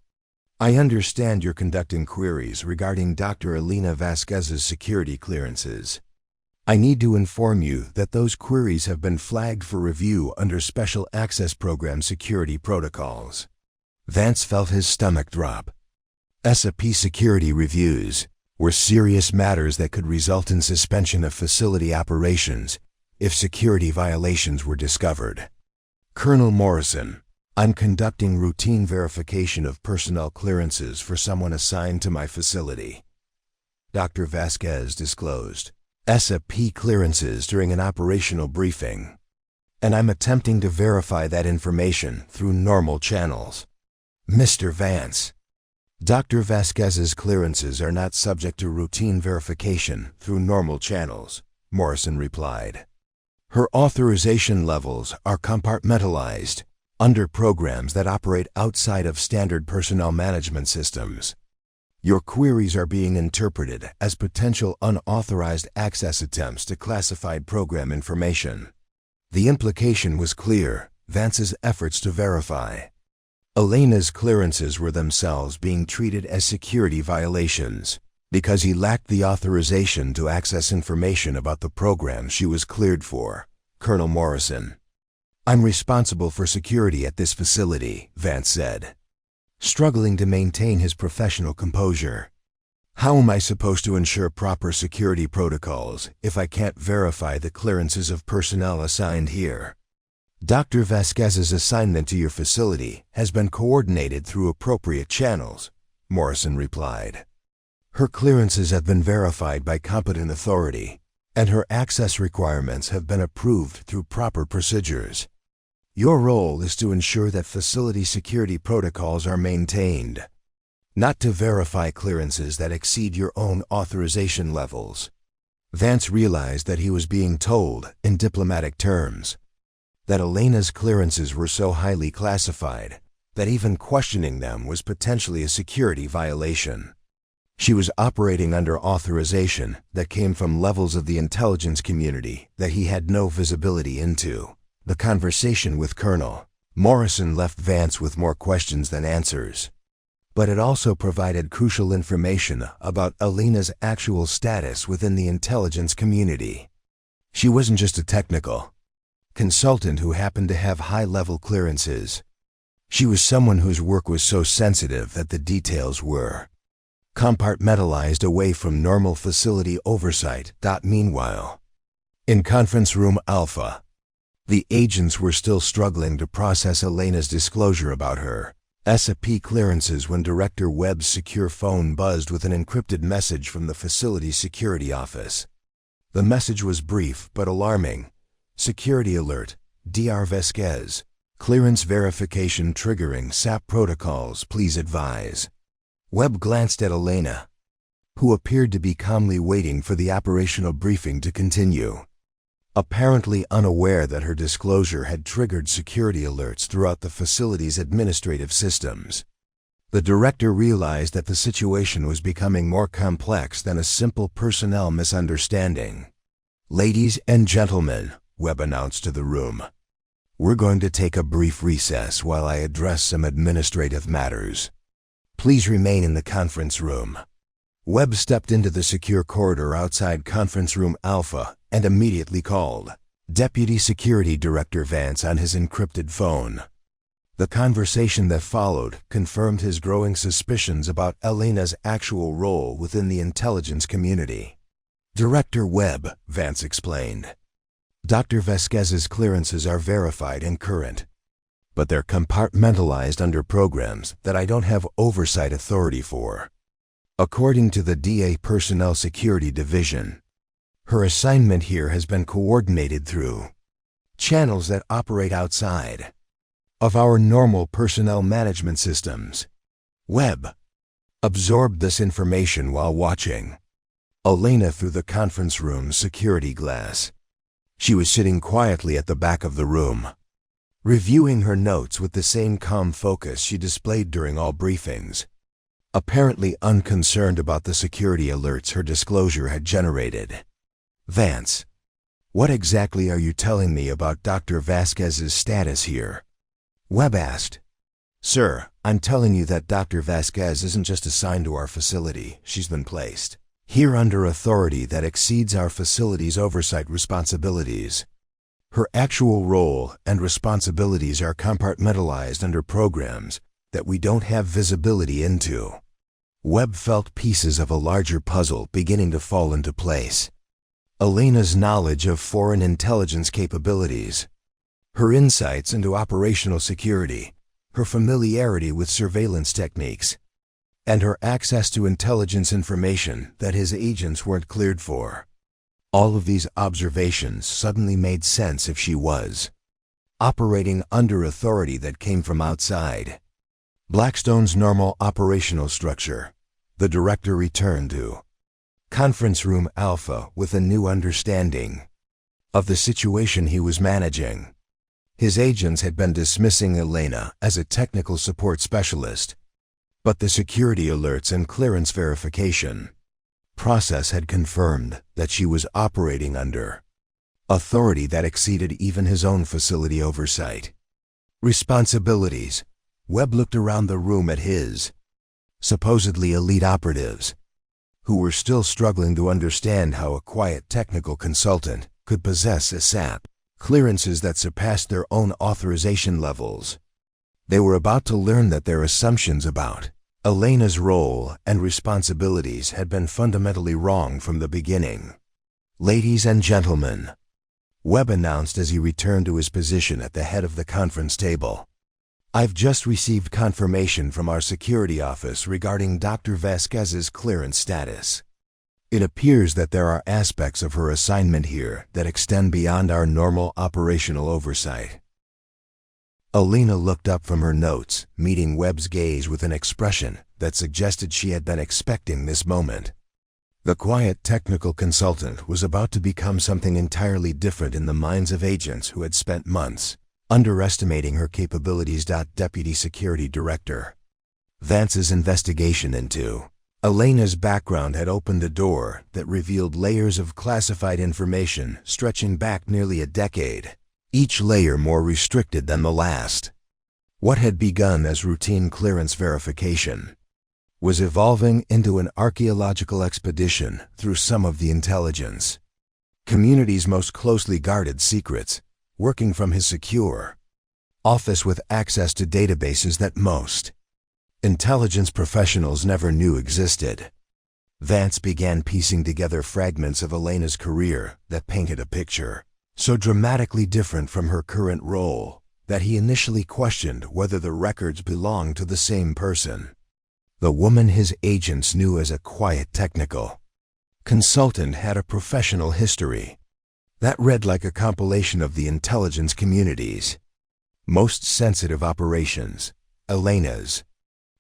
"I understand you're conducting queries regarding Dr. Elena Vasquez's security clearances. I need to inform you that those queries have been flagged for review under Special Access Program security protocols." Vance felt his stomach drop. SAP security reviews were serious matters that could result in suspension of facility operations if security violations were discovered. "Colonel Morrison, I'm conducting routine verification of personnel clearances for someone assigned to my facility," Dr. Vasquez disclosed SAP clearances during an operational briefing, "and I'm attempting to verify that information through normal channels." "Mr. Vance," Dr. Vasquez's clearances are not subject to routine verification through normal channels, Morrison replied. Her authorization levels are compartmentalized under programs that operate outside of standard personnel management systems. Your queries are being interpreted as potential unauthorized access attempts to classified program information. The implication was clear: Vance's efforts to verify Elena's clearances were themselves being treated as security violations because he lacked the authorization to access information about the program she was cleared for. Colonel Morrison: I'm responsible for security at this facility, Vance said, struggling to maintain his professional composure. How am I supposed to ensure proper security protocols if I can't verify the clearances of personnel assigned here? Dr. Vasquez's assignment to your facility has been coordinated through appropriate channels, Morrison replied. Her clearances have been verified by competent authority, and her access requirements have been approved through proper procedures. Your role is to ensure that facility security protocols are maintained, not to verify clearances that exceed your own authorization levels. Vance realized that he was being told, in diplomatic terms, that Elena's clearances were so highly classified that even questioning them was potentially a security violation. She was operating under authorization that came from levels of the intelligence community that he had no visibility into. The conversation with Colonel Morrison left Vance with more questions than answers, but it also provided crucial information about Elena's actual status within the intelligence community. She wasn't just a technical consultant who happened to have high-level clearances. She was someone whose work was so sensitive that the details were compartmentalized away from normal facility oversight. Meanwhile, in Conference Room Alpha, the agents were still struggling to process Elena's disclosure about her SAP clearances when Director Webb's secure phone buzzed with an encrypted message from the facility security office. The message was brief but alarming. Security alert, Dr. Vasquez. Clearance verification triggering SAP protocols, please advise. Webb glanced at Elena, who appeared to be calmly waiting for the operational briefing to continue, apparently unaware that her disclosure had triggered security alerts throughout the facility's administrative systems. The director realized that the situation was becoming more complex than a simple personnel misunderstanding. Ladies and gentlemen, Webb announced to the room, we're going to take a brief recess while I address some administrative matters. Please remain in the conference room. Webb stepped into the secure corridor outside Conference Room Alpha and immediately called Deputy Security Director Vance on his encrypted phone. The conversation that followed confirmed his growing suspicions about Elena's actual role within the intelligence community. Director Webb, Vance explained, Dr. Vasquez's clearances are verified and current, but they're compartmentalized under programs that I don't have oversight authority for. According to the DA Personnel Security Division, her assignment here has been coordinated through channels that operate outside of our normal personnel management systems. Webb absorbed this information while watching Elena through the conference room's security glass. She was sitting quietly at the back of the room, reviewing her notes with the same calm focus she displayed during all briefings, apparently unconcerned about the security alerts her disclosure had generated. Vance, what exactly are you telling me about Dr. Vasquez's status here? Webb asked. Sir, I'm telling you that Dr. Vasquez isn't just assigned to our facility. She's been placed here under authority that exceeds our facility's oversight responsibilities. Her actual role and responsibilities are compartmentalized under programs that we don't have visibility into. Webb felt pieces of a larger puzzle beginning to fall into place. Elena's knowledge of foreign intelligence capabilities, her insights into operational security, her familiarity with surveillance techniques, and her access to intelligence information that his agents weren't cleared for. All of these observations suddenly made sense if she was operating under authority that came from outside. Blackstone's normal operational structure. The director returned to Conference Room Alpha with a new understanding of the situation he was managing. His agents had been dismissing Elena as a technical support specialist, but the security alerts and clearance verification process had confirmed that she was operating under authority that exceeded even his own facility oversight. Responsibilities. Webb looked around the room at his supposedly elite operatives, who were still struggling to understand how a quiet technical consultant could possess ASAP clearances that surpassed their own authorization levels. They were about to learn that their assumptions about Elena's role and responsibilities had been fundamentally wrong from the beginning. "Ladies and gentlemen," Webb announced as he returned to his position at the head of the conference table, "I've just received confirmation from our security office regarding Dr. Vasquez's clearance status. It appears that there are aspects of her assignment here that extend beyond our normal operational oversight." Elena looked up from her notes, meeting Webb's gaze with an expression that suggested she had been expecting this moment. The quiet technical consultant was about to become something entirely different in the minds of agents who had spent months underestimating her capabilities. Deputy Security Director Vance's investigation into Elena's background had opened a door that revealed layers of classified information stretching back nearly a decade, each layer more restricted than the last. What had begun as routine clearance verification was evolving into an archaeological expedition through some of the intelligence community's most closely guarded secrets, working from his secure office with access to databases that most intelligence professionals never knew existed. Vance began piecing together fragments of Elena's career that painted a picture so dramatically different from her current role that he initially questioned whether the records belonged to the same person. The woman his agents knew as a quiet technical consultant had a professional history that read like a compilation of the intelligence community's most sensitive operations. Elena's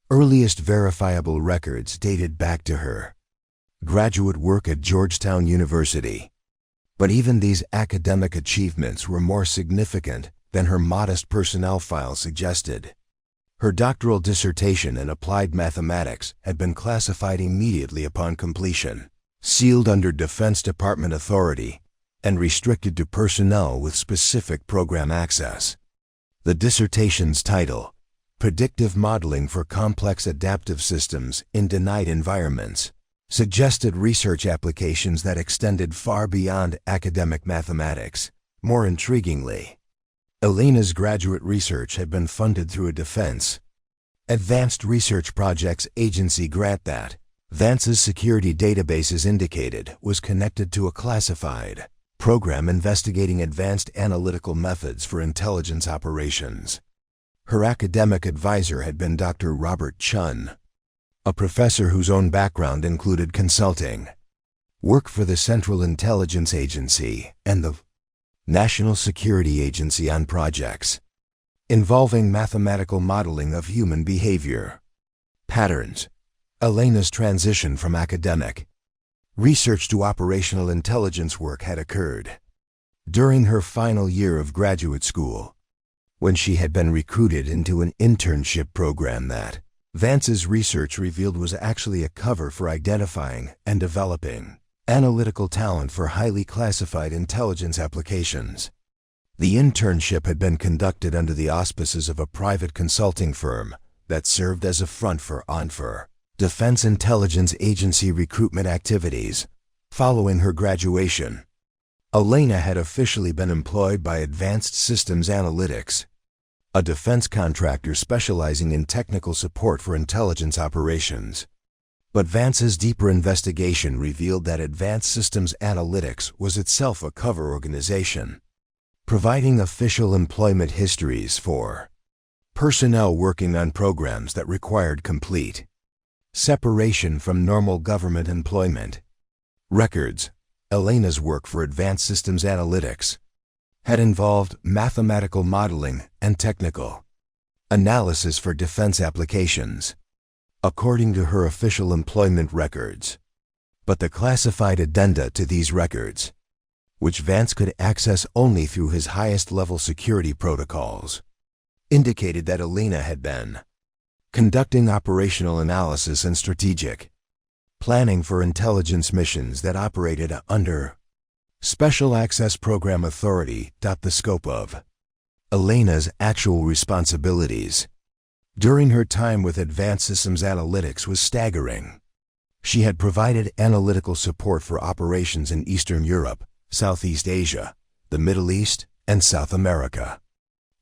earliest verifiable records dated back to her graduate work at Georgetown University. But even these academic achievements were more significant than her modest personnel file suggested. Her doctoral dissertation in applied mathematics had been classified immediately upon completion, sealed under Defense Department authority, and restricted to personnel with specific program access. The dissertation's title, Predictive Modeling for Complex Adaptive Systems in Denied Environments, suggested research applications that extended far beyond academic mathematics. More intriguingly, Elena's graduate research had been funded through a Defense Advanced Research Projects Agency grant that, Vance's security databases indicated, was connected to a classified program investigating advanced analytical methods for intelligence operations. Her academic advisor had been Dr. Robert Chun, a professor whose own background included consulting work for the Central Intelligence Agency and the National Security Agency on projects involving mathematical modeling of human behavior patterns. Elena's transition from academic research to operational intelligence work had occurred during her final year of graduate school, when she had been recruited into an internship program that Vance's research revealed was actually a cover for identifying and developing analytical talent for highly classified intelligence applications. The internship had been conducted under the auspices of a private consulting firm that served as a front for Defense Intelligence Agency recruitment activities. Following her graduation, Elena had officially been employed by Advanced Systems Analytics, a defense contractor specializing in technical support for intelligence operations. But Vance's deeper investigation revealed that Advanced Systems Analytics was itself a cover organization, providing official employment histories for personnel working on programs that required complete separation from normal government employment. Records. Elena's work for Advanced Systems Analytics had involved mathematical modeling and technical analysis for defense applications, according to her official employment records. But the classified addenda to these records, which Vance could access only through his highest-level security protocols, indicated that Elena had been conducting operational analysis and strategic planning for intelligence missions that operated under Special Access Program Authority. The scope of Elena's actual responsibilities during her time with Advanced Systems Analytics was staggering. She had provided analytical support for operations in Eastern Europe, Southeast Asia, the Middle East, and South America.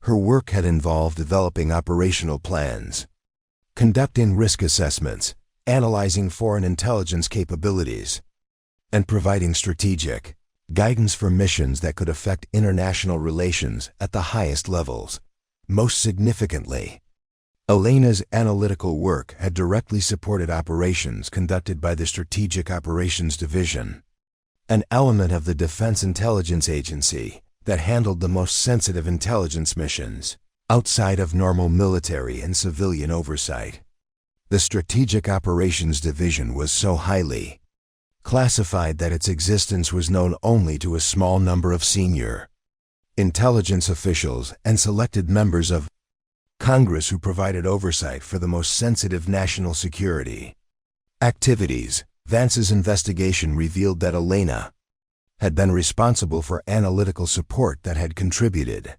Her work had involved developing operational plans, conducting risk assessments, analyzing foreign intelligence capabilities, and providing strategic guidance for missions that could affect international relations at the highest levels. Most significantly, Elena's analytical work had directly supported operations conducted by the Strategic Operations Division, an element of the Defense Intelligence Agency that handled the most sensitive intelligence missions outside of normal military and civilian oversight. The Strategic Operations Division was so highly classified that its existence was known only to a small number of senior intelligence officials and selected members of Congress who provided oversight for the most sensitive national security activities. Vance's investigation revealed that Elena had been responsible for analytical support that had contributed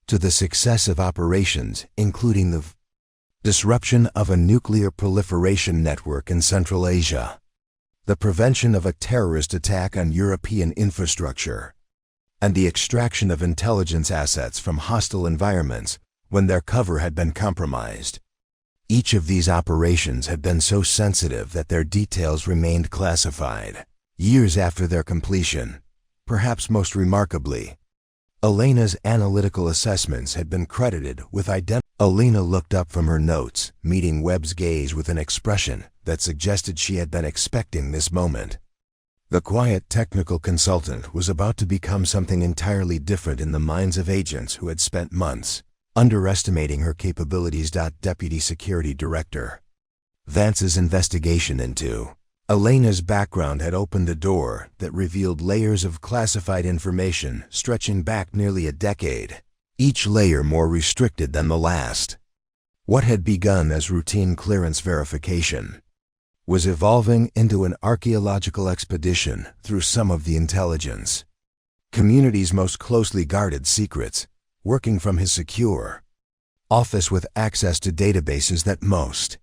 to the success of operations, including the disruption of a nuclear proliferation network in Central Asia, the prevention of a terrorist attack on European infrastructure, and the extraction of intelligence assets from hostile environments when their cover had been compromised. Each of these operations had been so sensitive that their details remained classified years after their completion. Perhaps most remarkably, Elena's analytical assessments had been credited with Elena looked up from her notes, meeting Webb's gaze with an expression that suggested she had been expecting this moment. The quiet technical consultant was about to become something entirely different in the minds of agents who had spent months underestimating her capabilities. Deputy Security Director Vance's investigation into Elena's background had opened a door that revealed layers of classified information stretching back nearly a decade, each layer more restricted than the last. What had begun as routine clearance verification was evolving into an archaeological expedition through some of the intelligence community's most closely guarded secrets, working from his secure office with access to databases that most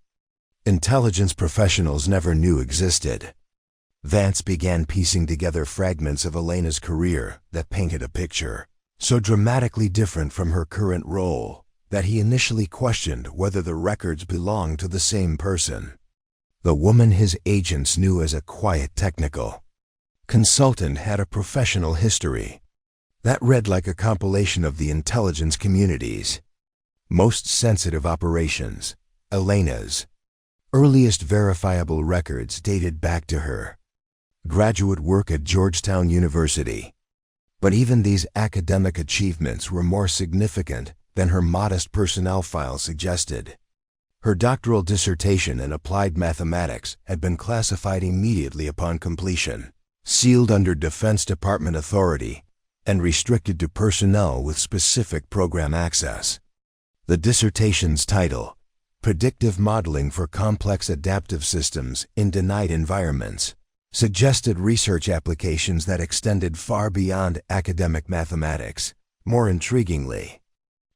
intelligence professionals never knew existed. Vance began piecing together fragments of Elena's career that painted a picture so dramatically different from her current role that he initially questioned whether the records belonged to the same person. The woman his agents knew as a quiet technical consultant had a professional history that read like a compilation of the intelligence community's most sensitive operations. Elena's earliest verifiable records dated back to her graduate work at Georgetown University. But even these academic achievements were more significant than her modest personnel file suggested. Her doctoral dissertation in applied mathematics had been classified immediately upon completion, sealed under Defense Department authority, and restricted to personnel with specific program access. The dissertation's title, Predictive Modeling for Complex Adaptive Systems in Denied Environments, suggested research applications that extended far beyond academic mathematics. More intriguingly,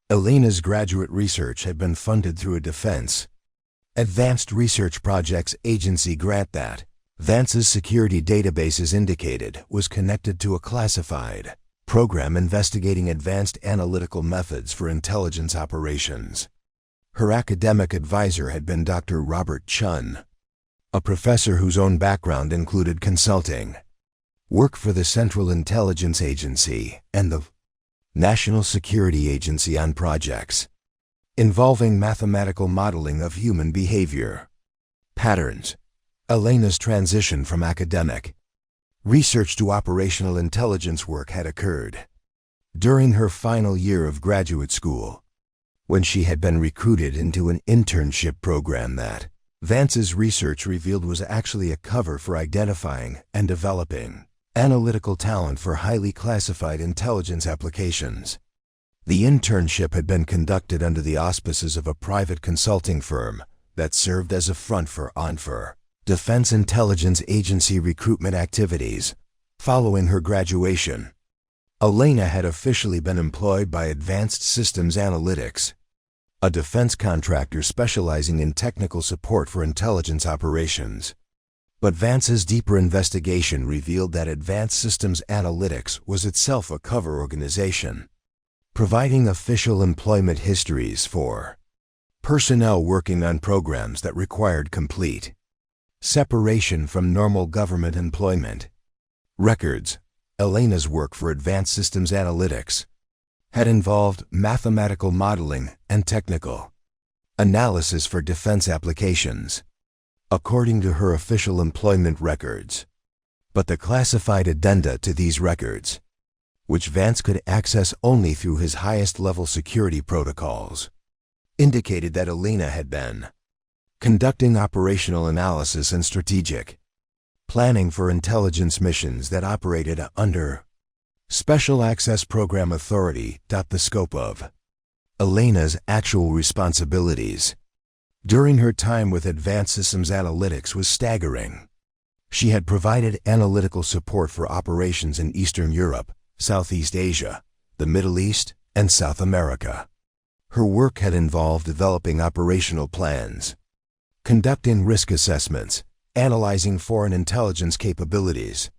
Elena's graduate research had been funded through a Defense Advanced Research Projects Agency grant that Vance's security databases indicated was connected to a classified program investigating advanced analytical methods for intelligence operations. Her academic advisor had been Dr. Robert Chun, a professor whose own background included consulting work for the Central Intelligence Agency and the National Security Agency on projects involving mathematical modeling of human behavior patterns. Elena's transition from academic research to operational intelligence work had occurred during her final year of graduate school. when she had been recruited into an internship program that Vance's research revealed was actually a cover for identifying and developing analytical talent for highly classified intelligence applications. The internship had been conducted under the auspices of a private consulting firm that served as a front for Defense Intelligence Agency recruitment activities. Following her graduation, Elena had officially been employed by Advanced Systems Analytics, a defense contractor specializing in technical support for intelligence operations. But Vance's deeper investigation revealed that Advanced Systems Analytics was itself a cover organization, providing official employment histories for personnel working on programs that required complete separation from normal government employment. Records. Elena's work for Advanced Systems Analytics had involved mathematical modeling and technical analysis for defense applications, according to her official employment records. But the classified addenda to these records, which Vance could access only through his highest-level security protocols, indicated that Elena had been conducting operational analysis and strategic planning for intelligence missions that operated under Special Access Program Authority. The scope of Elena's actual responsibilities during her time with Advanced Systems Analytics was staggering. She had provided analytical support for operations in Eastern Europe, Southeast Asia, the Middle East, and South America. Her work had involved developing operational plans, conducting risk assessments, analyzing foreign intelligence capabilities,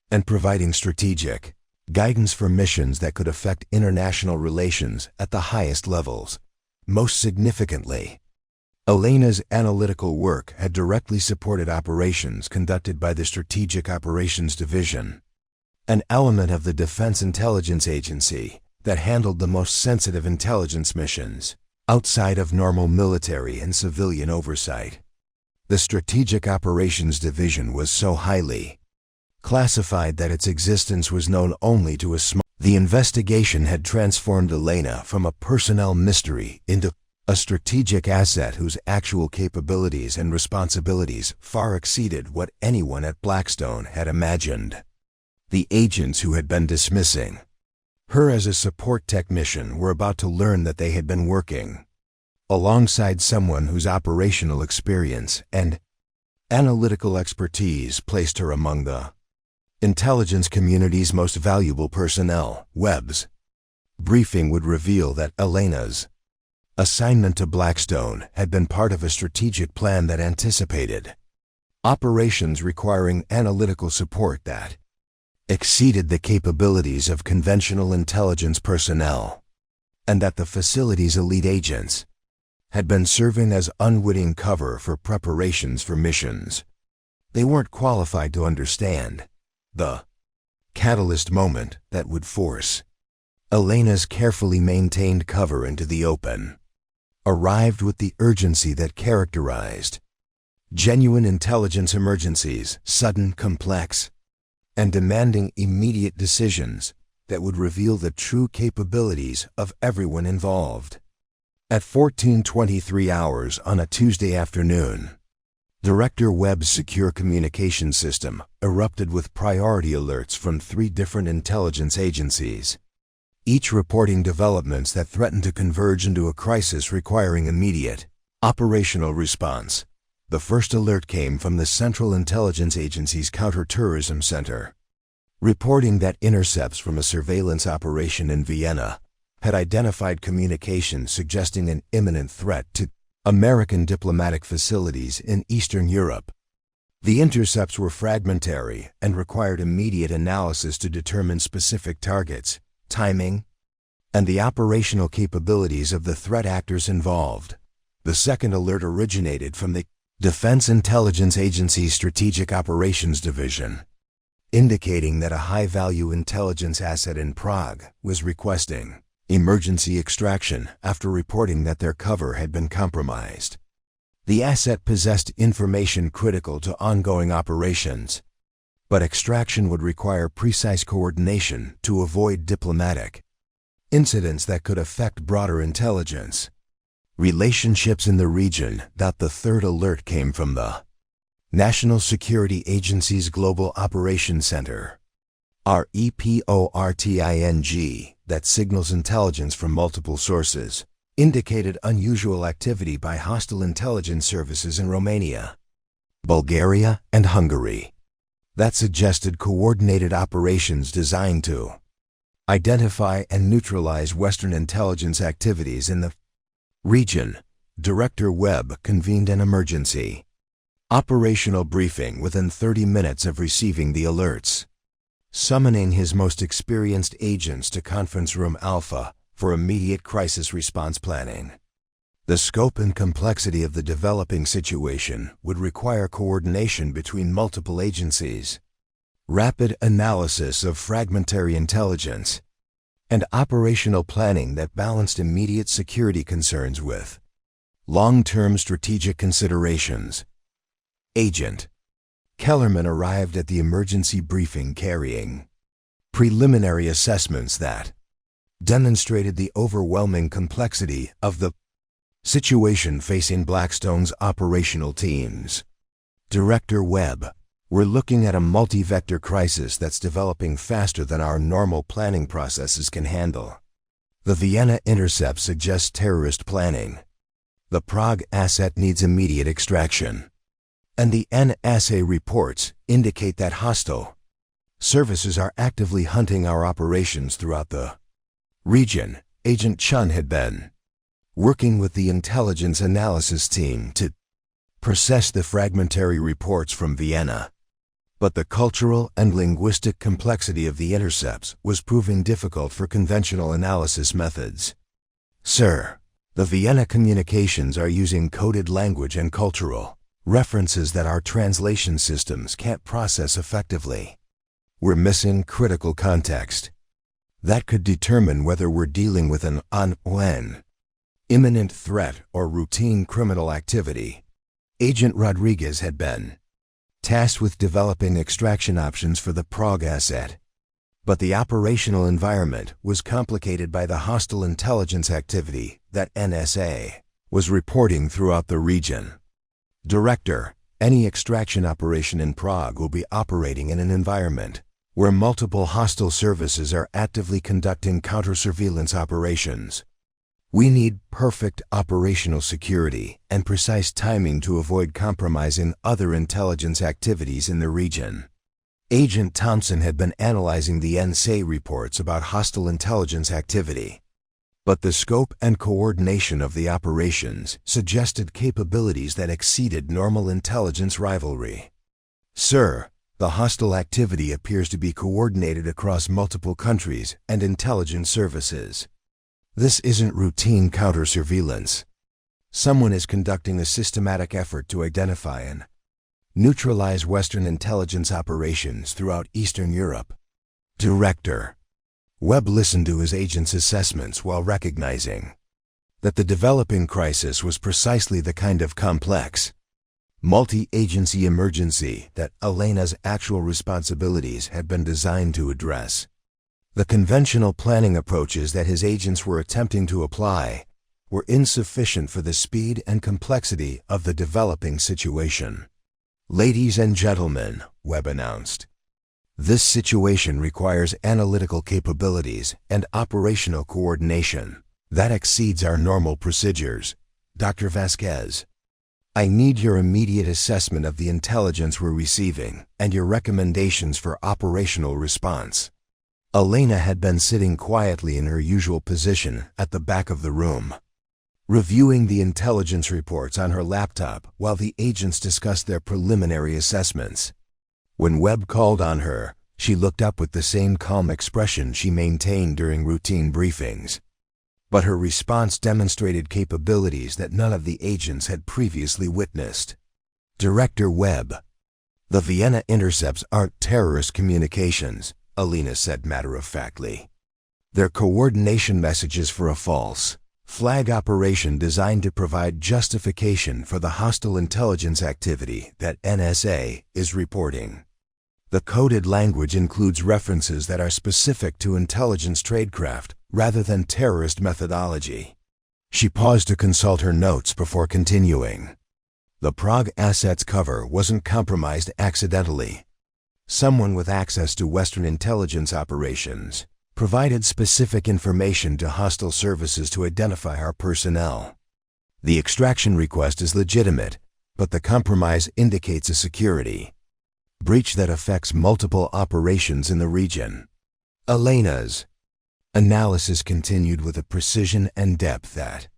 and providing strategic guidance for missions that could affect international relations at the highest levels. Most significantly, Elena's analytical work had directly supported operations conducted by the Strategic Operations Division, an element of the Defense Intelligence Agency that handled the most sensitive intelligence missions outside of normal military and civilian oversight. The Strategic Operations Division was so highly classified that its existence was known only to a small. The investigation had transformed Elena from a personnel mystery into a strategic asset whose actual capabilities and responsibilities far exceeded what anyone at Blackstone had imagined. The agents who had been dismissing her as a support technician were about to learn that they had been working alongside someone whose operational experience and analytical expertise placed her among the intelligence community's most valuable personnel. Webb's briefing would reveal that Elena's assignment to Blackstone had been part of a strategic plan that anticipated operations requiring analytical support that exceeded the capabilities of conventional intelligence personnel, and that the facility's elite agents had been serving as unwitting cover for preparations for missions. They weren't qualified to understand the catalyst moment that would force Elena's carefully maintained cover into the open arrived with the urgency that characterized genuine intelligence emergencies, sudden, complex, and demanding immediate decisions that would reveal the true capabilities of everyone involved. At 14:23 hours on a Tuesday afternoon, Director Webb's secure communication system erupted with priority alerts from 3 different intelligence agencies, each reporting developments that threatened to converge into a crisis requiring immediate operational response. The first alert came from the Central Intelligence Agency's Counter-Terrorism Center, reporting that intercepts from a surveillance operation in Vienna had identified communications suggesting an imminent threat to American diplomatic facilities in Eastern Europe. The intercepts were fragmentary and required immediate analysis to determine specific targets, timing, and the operational capabilities of the threat actors involved. The second alert originated from the Defense Intelligence Agency's Strategic Operations Division, indicating that a high-value intelligence asset in Prague was requesting emergency extraction after reporting that their cover had been compromised. The asset possessed information critical to ongoing operations, but extraction would require precise coordination to avoid diplomatic incidents that could affect broader intelligence. Relationships in the region. The third alert came from the National Security Agency's Global Operations Center, REPORTING, that signals intelligence from multiple sources, indicated unusual activity by hostile intelligence services in Romania, Bulgaria, and Hungary. That suggested coordinated operations designed to identify and neutralize Western intelligence activities in the region. Director Webb convened an emergency operational briefing within 30 minutes of receiving the alerts, summoning his most experienced agents to Conference Room Alpha for immediate crisis response planning. The scope and complexity of the developing situation would require coordination between multiple agencies, rapid analysis of fragmentary intelligence, and operational planning that balanced immediate security concerns with long-term strategic considerations. Agent Kellerman arrived at the emergency briefing carrying preliminary assessments that demonstrated the overwhelming complexity of the situation facing Blackstone's operational teams. Director Webb, we're looking at a multi-vector crisis that's developing faster than our normal planning processes can handle. The Vienna intercept suggests terrorist planning. The Prague asset needs immediate extraction. And the NSA reports indicate that hostile services are actively hunting our operations throughout the region. Agent Chun had been working with the intelligence analysis team to process the fragmentary reports from Vienna. But the cultural and linguistic complexity of the intercepts was proving difficult for conventional analysis methods. Sir, the Vienna communications are using coded language and cultural references that our translation systems can't process effectively. We're missing critical context that could determine whether we're dealing with an imminent threat or routine criminal activity. Agent Rodriguez had been tasked with developing extraction options for the Prague asset, but the operational environment was complicated by the hostile intelligence activity that NSA was reporting throughout the region. Director, any extraction operation in Prague will be operating in an environment where multiple hostile services are actively conducting counter-surveillance operations. We need perfect operational security and precise timing to avoid compromising other intelligence activities in the region. Agent Thompson had been analyzing the NSA reports about hostile intelligence activity, but the scope and coordination of the operations suggested capabilities that exceeded normal intelligence rivalry. Sir, the hostile activity appears to be coordinated across multiple countries and intelligence services. This isn't routine counter-surveillance. Someone is conducting a systematic effort to identify and neutralize Western intelligence operations throughout Eastern Europe. Director Webb listened to his agent's assessments while recognizing that the developing crisis was precisely the kind of complex, multi-agency emergency that Elena's actual responsibilities had been designed to address. The conventional planning approaches that his agents were attempting to apply were insufficient for the speed and complexity of the developing situation. Ladies and gentlemen, Webb announced, this situation requires analytical capabilities and operational coordination that exceeds our normal procedures. Dr. Vasquez, I need your immediate assessment of the intelligence we're receiving and your recommendations for operational response. Elena had been sitting quietly in her usual position at the back of the room, reviewing the intelligence reports on her laptop while the agents discussed their preliminary assessments. When Webb called on her, she looked up with the same calm expression she maintained during routine briefings. But her response demonstrated capabilities that none of the agents had previously witnessed. Director Webb, the Vienna intercepts aren't terrorist communications, Elena said matter-of-factly. They're coordination messages for a false flag operation designed to provide justification for the hostile intelligence activity that NSA is reporting. The coded language includes references that are specific to intelligence tradecraft rather than terrorist methodology. She paused to consult her notes before continuing. The Prague assets cover wasn't compromised accidentally. Someone with access to Western intelligence operations provided specific information to hostile services to identify our personnel. The extraction request is legitimate, but the compromise indicates a security breach that affects multiple operations in the region. Elena's analysis continued with a precision and depth that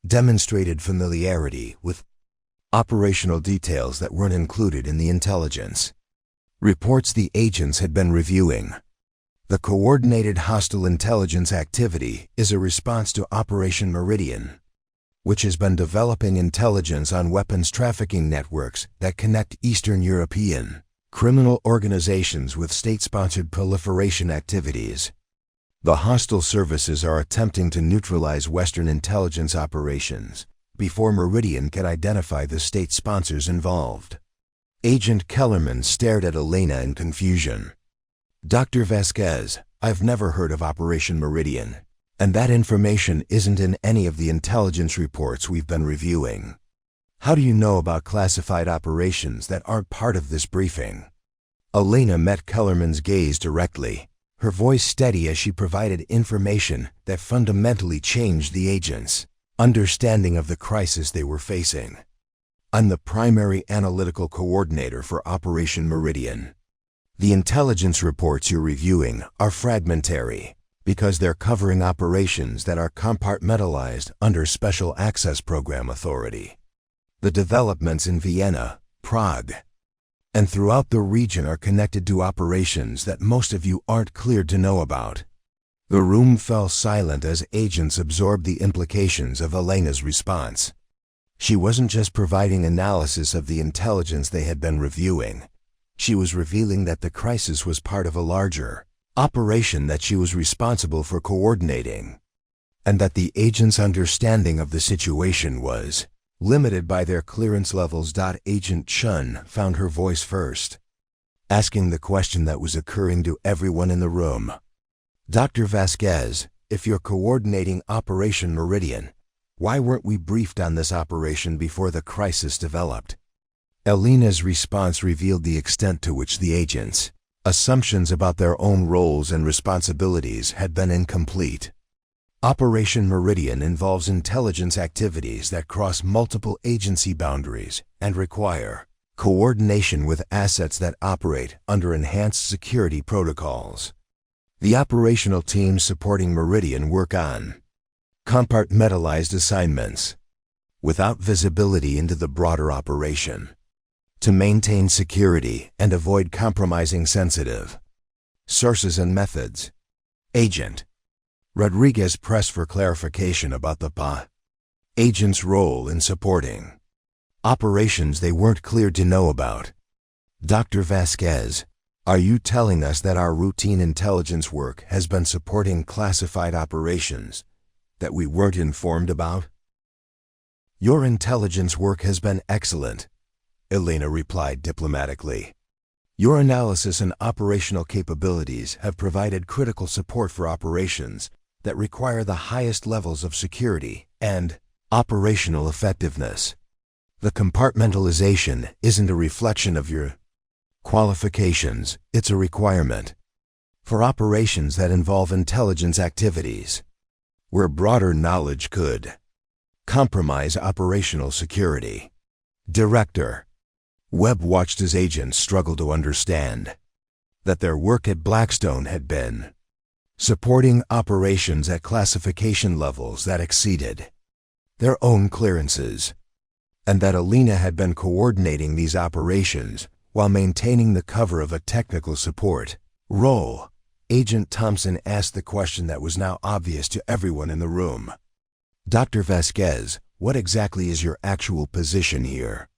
demonstrated familiarity with operational details that weren't included in the intelligence reports the agents had been reviewing. The coordinated hostile intelligence activity is a response to Operation Meridian, which has been developing intelligence on weapons trafficking networks that connect Eastern European criminal organizations with state-sponsored proliferation activities. The hostile services are attempting to neutralize Western intelligence operations before Meridian can identify the state sponsors involved. Agent Kellerman stared at Elena in confusion. Dr. Vasquez, I've never heard of Operation Meridian, and that information isn't in any of the intelligence reports we've been reviewing. How do you know about classified operations that aren't part of this briefing? Elena met Kellerman's gaze directly, her voice steady as she provided information that fundamentally changed the agents' understanding of the crisis they were facing. I'm the primary analytical coordinator for Operation Meridian. The intelligence reports you're reviewing are fragmentary because they're covering operations that are compartmentalized under Special Access Program authority. The developments in Vienna, Prague, and throughout the region are connected to operations that most of you aren't cleared to know about. The room fell silent as agents absorbed the implications of Elena's response. She wasn't just providing analysis of the intelligence they had been reviewing. She was revealing that the crisis was part of a larger operation that she was responsible for coordinating, and that the agent's understanding of the situation was limited by their clearance levels. Agent Chun found her voice first, asking the question that was occurring to everyone in the room. Dr. Vasquez, if you're coordinating Operation Meridian, why weren't we briefed on this operation before the crisis developed? Elena's response revealed the extent to which the agents' assumptions about their own roles and responsibilities had been incomplete. Operation Meridian involves intelligence activities that cross multiple agency boundaries and require coordination with assets that operate under enhanced security protocols. The operational teams supporting Meridian work on compartmentalized assignments without visibility into the broader operation to maintain security and avoid compromising sensitive sources and methods. Agent Rodriguez pressed for clarification about the agent's role in supporting operations they weren't cleared to know about. Dr. Vasquez, are you telling us that our routine intelligence work has been supporting classified operations that we weren't informed about? Your intelligence work has been excellent, Elena replied diplomatically. Your analysis and operational capabilities have provided critical support for operations that require the highest levels of security and operational effectiveness. The compartmentalization isn't a reflection of your qualifications, it's a requirement for operations that involve intelligence activities where broader knowledge could compromise operational security. Director Webb watched his agents struggle to understand that their work at Blackstone had been supporting operations at classification levels that exceeded their own clearances, and that Elena had been coordinating these operations while maintaining the cover of a technical support role. Agent Thompson asked the question that was now obvious to everyone in the room. Dr. Vasquez, what exactly is your actual position here?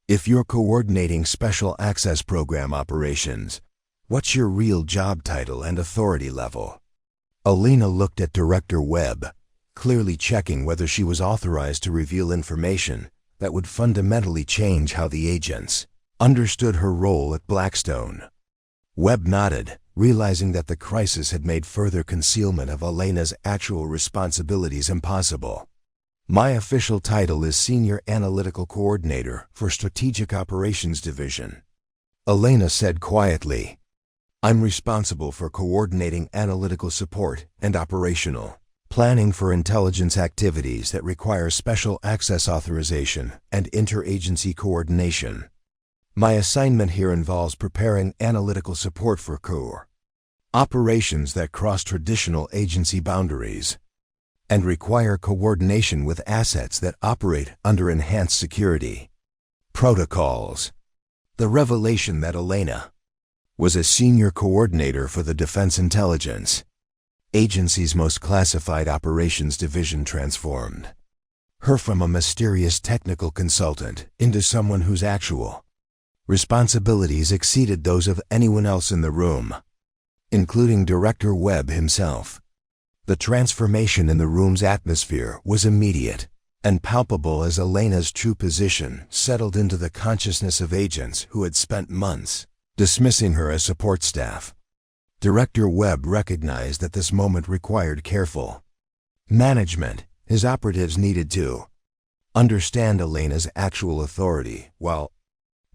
If you're coordinating Special Access Program operations, what's your real job title and authority level? Elena looked at Director Webb, clearly checking whether she was authorized to reveal information that would fundamentally change how the agents understood her role at Blackstone. Webb nodded, realizing that the crisis had made further concealment of Elena's actual responsibilities impossible. "My official title is Senior Analytical Coordinator for Strategic Operations Division," Elena said quietly. "I'm responsible for coordinating analytical support and operational planning for intelligence activities that require special access authorization and interagency coordination. My assignment here involves preparing analytical support for operations that cross traditional agency boundaries and require coordination with assets that operate under enhanced security protocols." The revelation that Elena was a senior coordinator for the Defense Intelligence Agency's most classified operations division transformed her from a mysterious technical consultant into someone whose actual responsibilities exceeded those of anyone else in the room, including Director Webb himself. The transformation in the room's atmosphere was immediate and palpable as Elena's true position settled into the consciousness of agents who had spent months dismissing her as support staff. Director Webb recognized that this moment required careful management. His operatives needed to understand Elena's actual authority while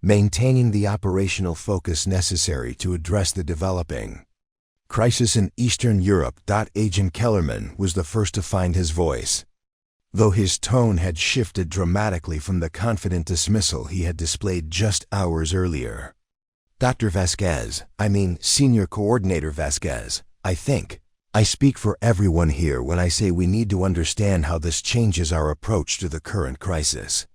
maintaining the operational focus necessary to address the developing crisis in Eastern Europe. Agent Kellerman was the first to find his voice, though his tone had shifted dramatically from the confident dismissal he had displayed just hours earlier. "Dr. Vasquez, Senior Coordinator Vasquez, I think I speak for everyone here when I say we need to understand how this changes our approach to the current crisis.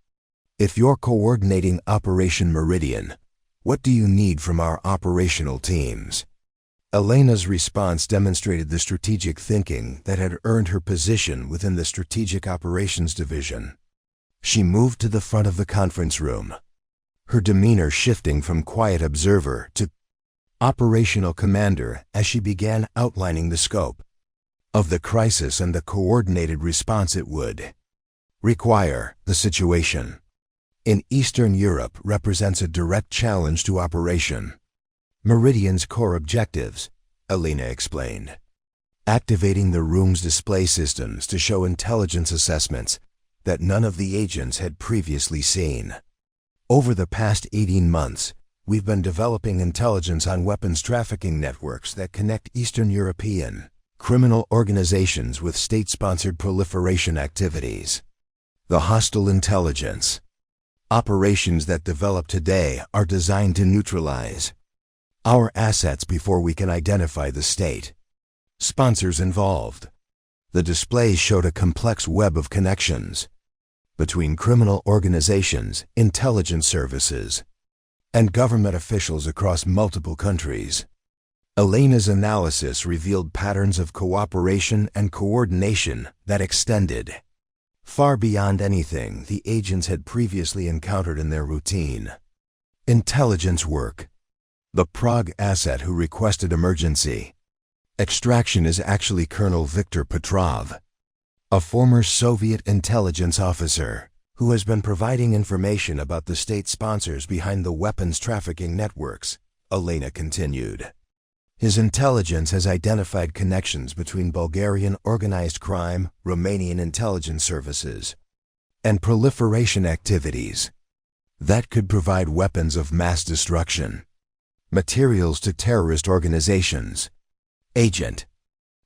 If you're coordinating Operation Meridian, what do you need from our operational teams?" Elena's response demonstrated the strategic thinking that had earned her position within the Strategic Operations Division. She moved to the front of the conference room, her demeanor shifting from quiet observer to operational commander as she began outlining the scope of the crisis and the coordinated response it would require. "The situation in Eastern Europe represents a direct challenge to Operation Meridian's core objectives," Elena explained, activating the room's display systems to show intelligence assessments that none of the agents had previously seen. "Over the past 18 months, we've been developing intelligence on weapons trafficking networks that connect Eastern European criminal organizations with state-sponsored proliferation activities. The hostile intelligence operations that develop today are designed to neutralize our assets before we can identify the state sponsors involved." The displays showed a complex web of connections between criminal organizations, intelligence services, and government officials across multiple countries. Elena's analysis revealed patterns of cooperation and coordination that extended far beyond anything the agents had previously encountered in their routine intelligence work. The Prague asset who requested emergency extraction is actually Colonel Viktor Petrov, a former Soviet intelligence officer who has been providing information about the state sponsors behind the weapons trafficking networks, Elena continued. His intelligence has identified connections between Bulgarian organized crime, Romanian intelligence services, and proliferation activities that could provide weapons of mass destruction materials to terrorist organizations. Agent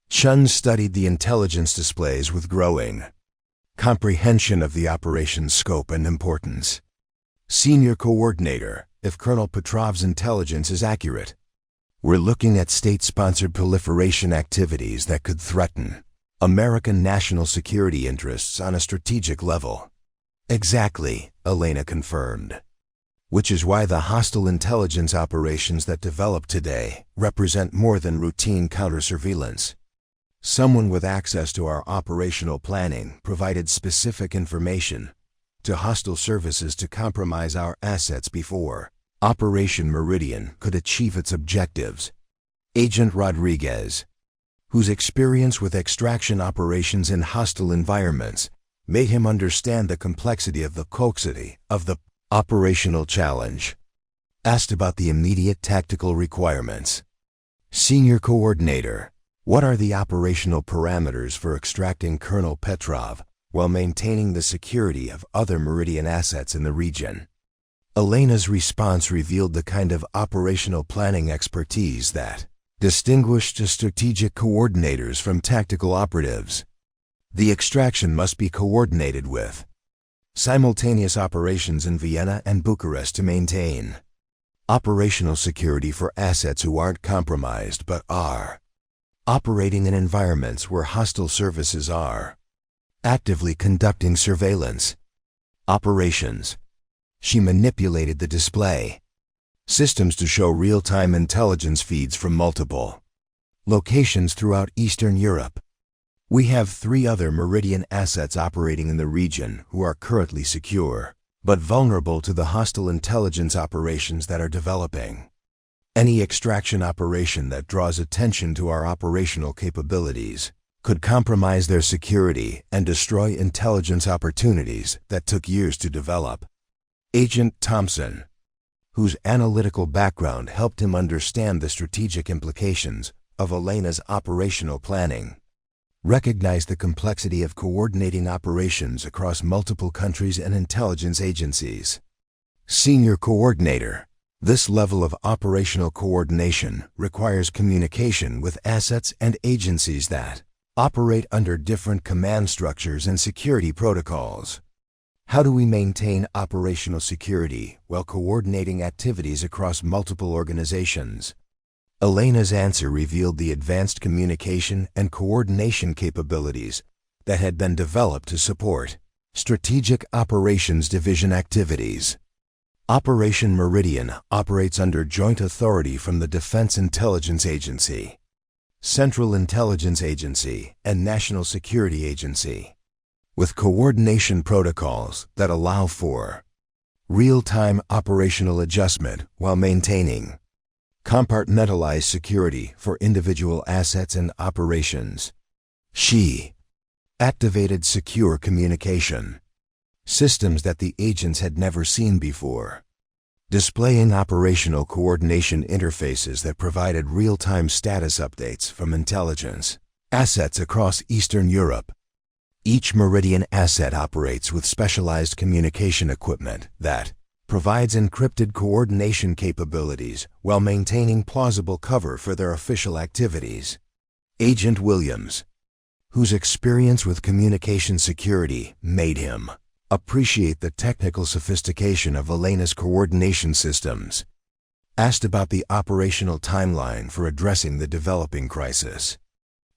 Chun studied the intelligence displays with growing comprehension of the operation's scope and importance. "Senior Coordinator, if Colonel Petrov's intelligence is accurate, we're looking at state-sponsored proliferation activities that could threaten American national security interests on a strategic level." "Exactly," Elena confirmed. "Which is why the hostile intelligence operations that develop today represent more than routine counter-surveillance. Someone with access to our operational planning provided specific information to hostile services to compromise our assets before Operation Meridian could achieve its objectives." Agent Rodriguez, whose experience with extraction operations in hostile environments made him understand the complexity of the operational challenge, asked about the immediate tactical requirements. Senior Coordinator. What are the operational parameters for extracting Colonel Petrov while maintaining the security of other Meridian assets in the region? Elena's response revealed the kind of operational planning expertise that distinguished the strategic coordinators from tactical operatives. The extraction must be coordinated with simultaneous operations in Vienna and Bucharest to maintain operational security for assets who aren't compromised but are operating in environments where hostile services are actively conducting surveillance operations. She manipulated the display systems to show real-time intelligence feeds from multiple locations throughout Eastern Europe. We have 3 other Meridian assets operating in the region who are currently secure, but vulnerable to the hostile intelligence operations that are developing. Any extraction operation that draws attention to our operational capabilities could compromise their security and destroy intelligence opportunities that took years to develop. Agent Thompson, whose analytical background helped him understand the strategic implications of Elena's operational planning, recognized the complexity of coordinating operations across multiple countries and intelligence agencies. Senior Coordinator. This level of operational coordination requires communication with assets and agencies that operate under different command structures and security protocols. How do we maintain operational security while coordinating activities across multiple organizations? Elena's answer revealed the advanced communication and coordination capabilities that had been developed to support Strategic Operations Division activities. Operation Meridian operates under joint authority from the Defense Intelligence Agency, Central Intelligence Agency, and National Security Agency, with coordination protocols that allow for real-time operational adjustment while maintaining compartmentalized security for individual assets and operations. She activated secure communication systems that the agents had never seen before, displaying operational coordination interfaces that provided real-time status updates from intelligence assets across Eastern Europe. Each Meridian asset operates with specialized communication equipment that provides encrypted coordination capabilities while maintaining plausible cover for their official activities. Agent Williams, whose experience with communication security made him appreciate the technical sophistication of Elena's coordination systems, asked about the operational timeline for addressing the developing crisis.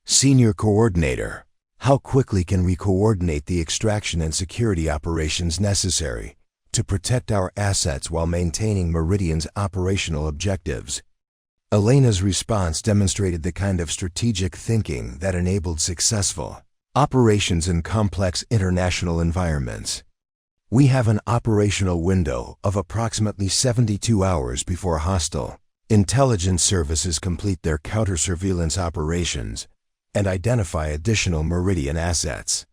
Senior Coordinator. How quickly can we coordinate the extraction and security operations necessary to protect our assets while maintaining Meridian's operational objectives? Elena's response demonstrated the kind of strategic thinking that enabled successful operations in complex international environments. We have an operational window of approximately 72 hours before hostile intelligence services complete their counter-surveillance operations and identify additional Meridian assets.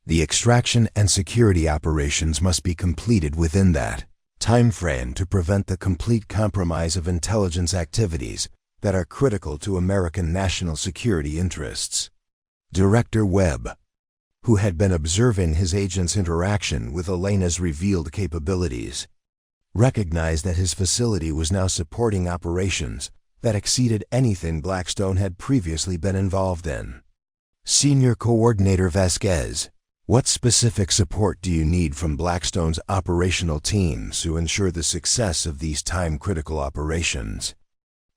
The extraction and security operations must be completed within that time frame to prevent the complete compromise of intelligence activities that are critical to American national security interests. Director Webb, who had been observing his agent's interaction with Elena's revealed capabilities, recognized that his facility was now supporting operations that exceeded anything Blackstone had previously been involved in. Senior Coordinator Vasquez. What specific support do you need from Blackstone's operational teams to ensure the success of these time-critical operations?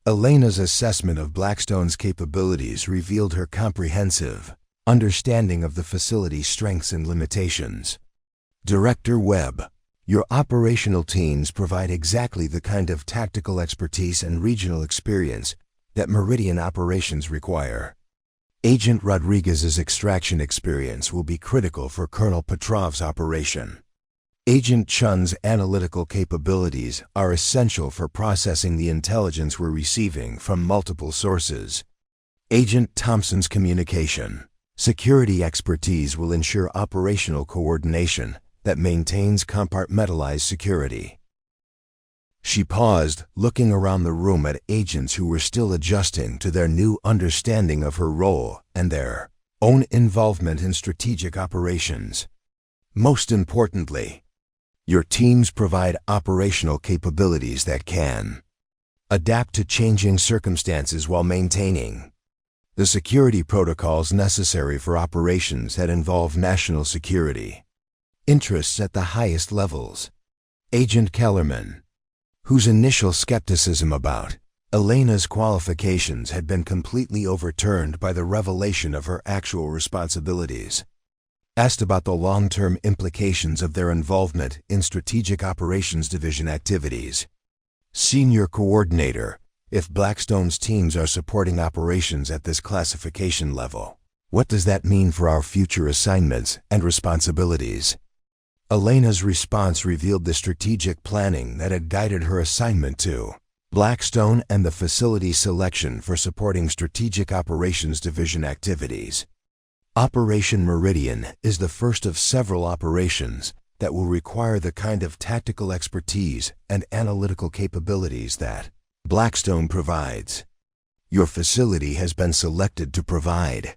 Elena's assessment of Blackstone's capabilities revealed her comprehensive understanding of the facility's strengths and limitations. Director Webb. Your operational teams provide exactly the kind of tactical expertise and regional experience that Meridian operations require. Agent Rodriguez's extraction experience will be critical for Colonel Petrov's operation. Agent Chun's analytical capabilities are essential for processing the intelligence we're receiving from multiple sources. Agent Thompson's communication security expertise will ensure operational coordination that maintains compartmentalized security. She paused, looking around the room at agents who were still adjusting to their new understanding of her role and their own involvement in strategic operations. Most importantly, your teams provide operational capabilities that can adapt to changing circumstances while maintaining the security protocols necessary for operations that involve national security interests at the highest levels. Agent Kellerman, whose initial skepticism about Elena's qualifications had been completely overturned by the revelation of her actual responsibilities, asked about the long-term implications of their involvement in Strategic Operations Division activities. Senior Coordinator, if Blackstone's teams are supporting operations at this classification level, what does that mean for our future assignments and responsibilities? Elena's response revealed the strategic planning that had guided her assignment to Blackstone and the facility selection for supporting Strategic Operations Division activities. Operation Meridian is the first of several operations that will require the kind of tactical expertise and analytical capabilities that Blackstone provides. Your facility has been selected to provide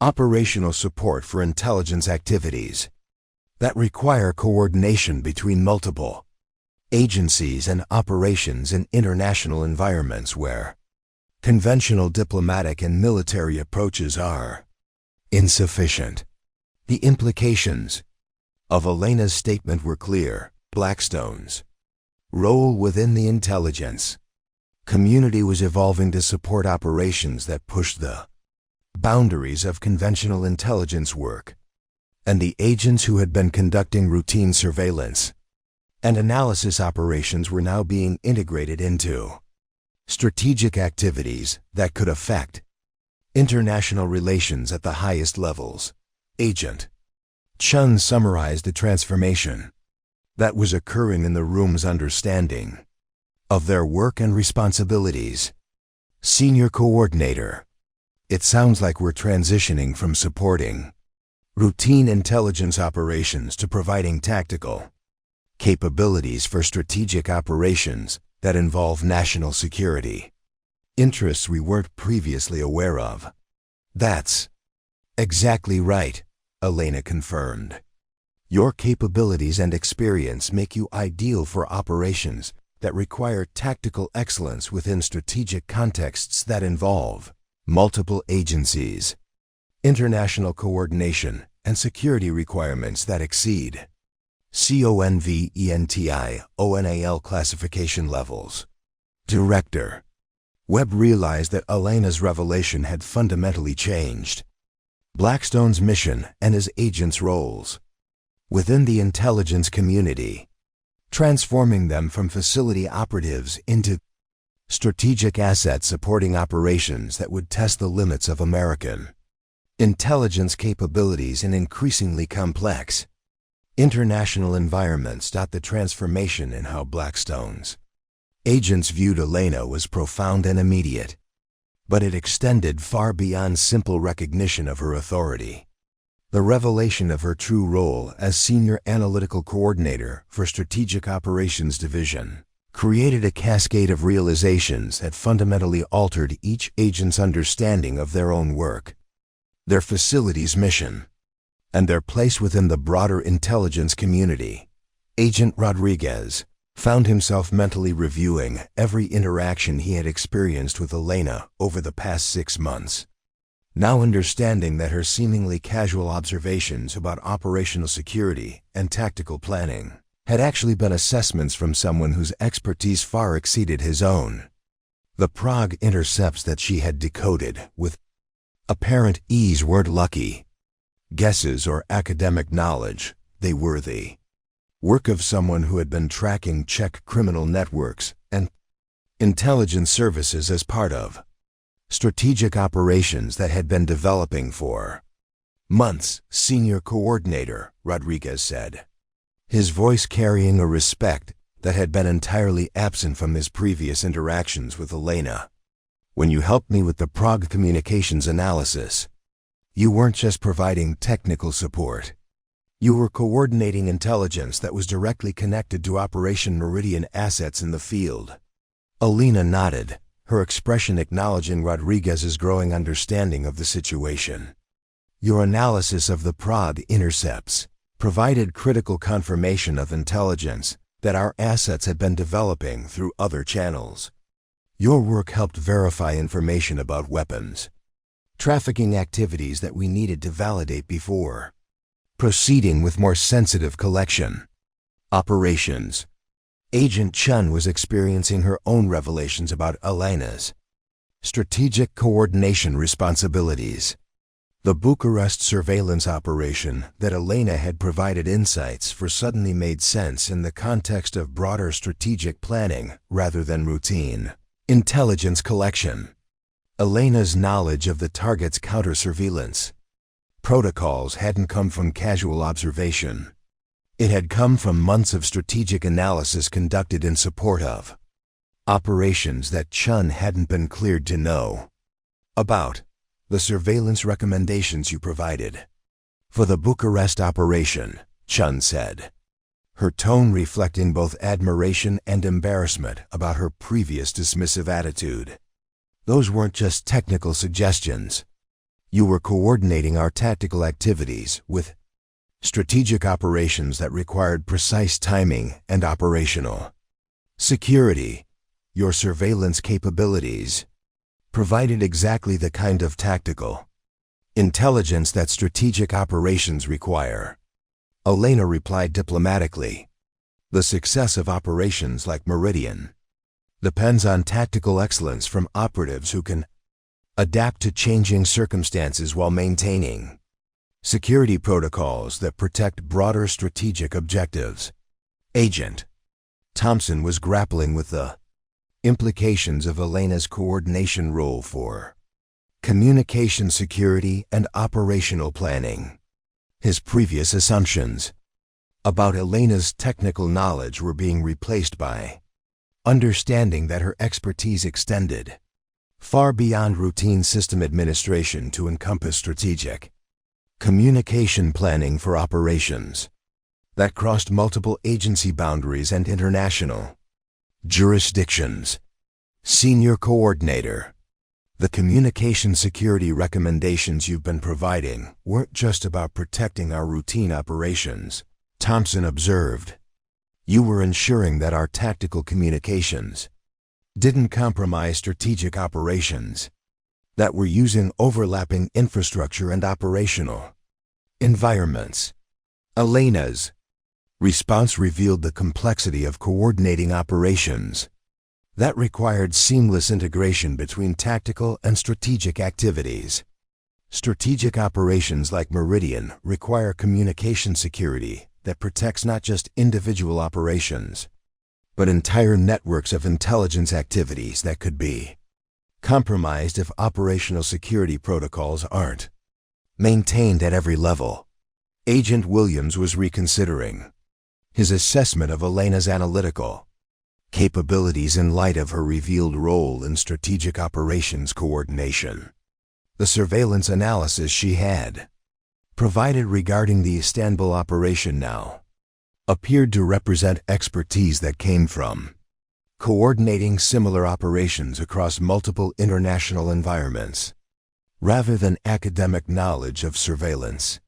operational support for intelligence activities that require coordination between multiple agencies and operations in international environments where conventional diplomatic and military approaches are insufficient. The implications of Elena's statement were clear. Blackstone's role within the intelligence community was evolving to support operations that pushed the boundaries of conventional intelligence work, and the agents who had been conducting routine surveillance and analysis operations were now being integrated into strategic activities that could affect international relations at the highest levels. Agent Chun summarized the transformation that was occurring in the room's understanding of their work and responsibilities. Senior Coordinator, it sounds like we're transitioning from supporting routine intelligence operations to providing tactical capabilities for strategic operations that involve national security interests we weren't previously aware of. That's exactly right, Elena confirmed. Your capabilities and experience make you ideal for operations that require tactical excellence within strategic contexts that involve multiple agencies, international coordination, and security requirements that exceed CONVENTIONAL classification levels. Director Webb realized that Elena's revelation had fundamentally changed Blackstone's mission and his agents' roles within the intelligence community, transforming them from facility operatives into strategic assets supporting operations that would test the limits of American intelligence capabilities in increasingly complex international environments. The transformation in how Blackstone's agents viewed Elena was profound and immediate, but it extended far beyond simple recognition of her authority. The revelation of her true role as Senior Analytical Coordinator for Strategic Operations Division created a cascade of realizations that fundamentally altered each agent's understanding of their own work, their facility's mission, and their place within the broader intelligence community. Agent Rodriguez found himself mentally reviewing every interaction he had experienced with Elena over the past 6 months, now understanding that her seemingly casual observations about operational security and tactical planning had actually been assessments from someone whose expertise far exceeded his own. The Prague intercepts that she had decoded with apparent ease weren't lucky guesses or academic knowledge. They were the work of someone who had been tracking Czech criminal networks and intelligence services as part of strategic operations that had been developing for months. Senior Coordinator, Rodriguez said, his voice carrying a respect that had been entirely absent from his previous interactions with Elena. When you helped me with the Prague communications analysis, you weren't just providing technical support. You were coordinating intelligence that was directly connected to Operation Meridian assets in the field. Elena nodded, her expression acknowledging Rodriguez's growing understanding of the situation. Your analysis of the prod intercepts provided critical confirmation of intelligence that our assets had been developing through other channels. Your work helped verify information about weapons, trafficking activities that we needed to validate before proceeding with more sensitive collection operations. Agent Chun was experiencing her own revelations about Elena's strategic coordination responsibilities. The Bucharest surveillance operation that Elena had provided insights for suddenly made sense in the context of broader strategic planning rather than routine intelligence collection. Elena's knowledge of the target's counter-surveillance protocols hadn't come from casual observation. It had come from months of strategic analysis conducted in support of operations that Chun hadn't been cleared to know about. The surveillance recommendations you provided for the Bucharest operation, Chun said, her tone reflecting both admiration and embarrassment about her previous dismissive attitude. Those weren't just technical suggestions. You were coordinating our tactical activities with strategic operations that required precise timing and operational security. Your surveillance capabilities provided exactly the kind of tactical intelligence that strategic operations require. Elena replied diplomatically. The success of operations like Meridian depends on tactical excellence from operatives who can adapt to changing circumstances while maintaining security protocols that protect broader strategic objectives. Agent Thompson was grappling with the implications of Elena's coordination role for communication security and operational planning. His previous assumptions about Elena's technical knowledge were being replaced by understanding that her expertise extended far beyond routine system administration to encompass strategic communication planning for operations that crossed multiple agency boundaries and international jurisdictions. Senior Coordinator, the communication security recommendations you've been providing weren't just about protecting our routine operations, Thompson observed. You were ensuring that our tactical communications didn't compromise strategic operations, that we're using overlapping infrastructure and operational environments. Elena's response revealed the complexity of coordinating operations that required seamless integration between tactical and strategic activities. Strategic operations like Meridian require communication security that protects not just individual operations, but entire networks of intelligence activities that could be compromised if operational security protocols aren't maintained at every level. Agent Williams was reconsidering his assessment of Elena's analytical capabilities in light of her revealed role in strategic operations coordination. The surveillance analysis she had provided regarding the Istanbul operation now appeared to represent expertise that came from coordinating similar operations across multiple international environments, rather than academic knowledge of surveillance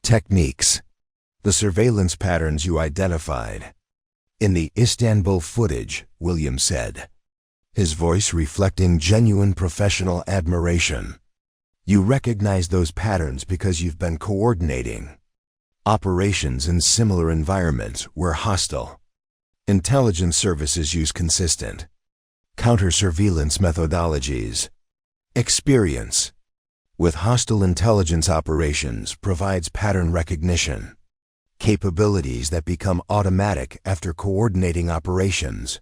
techniques. The surveillance patterns you identified in the Istanbul footage, Williams said, his voice reflecting genuine professional admiration. You recognize those patterns because you've been coordinating operations in similar environments where hostile intelligence services use consistent counter-surveillance methodologies. Experience with hostile intelligence operations provides pattern recognition capabilities that become automatic after coordinating operations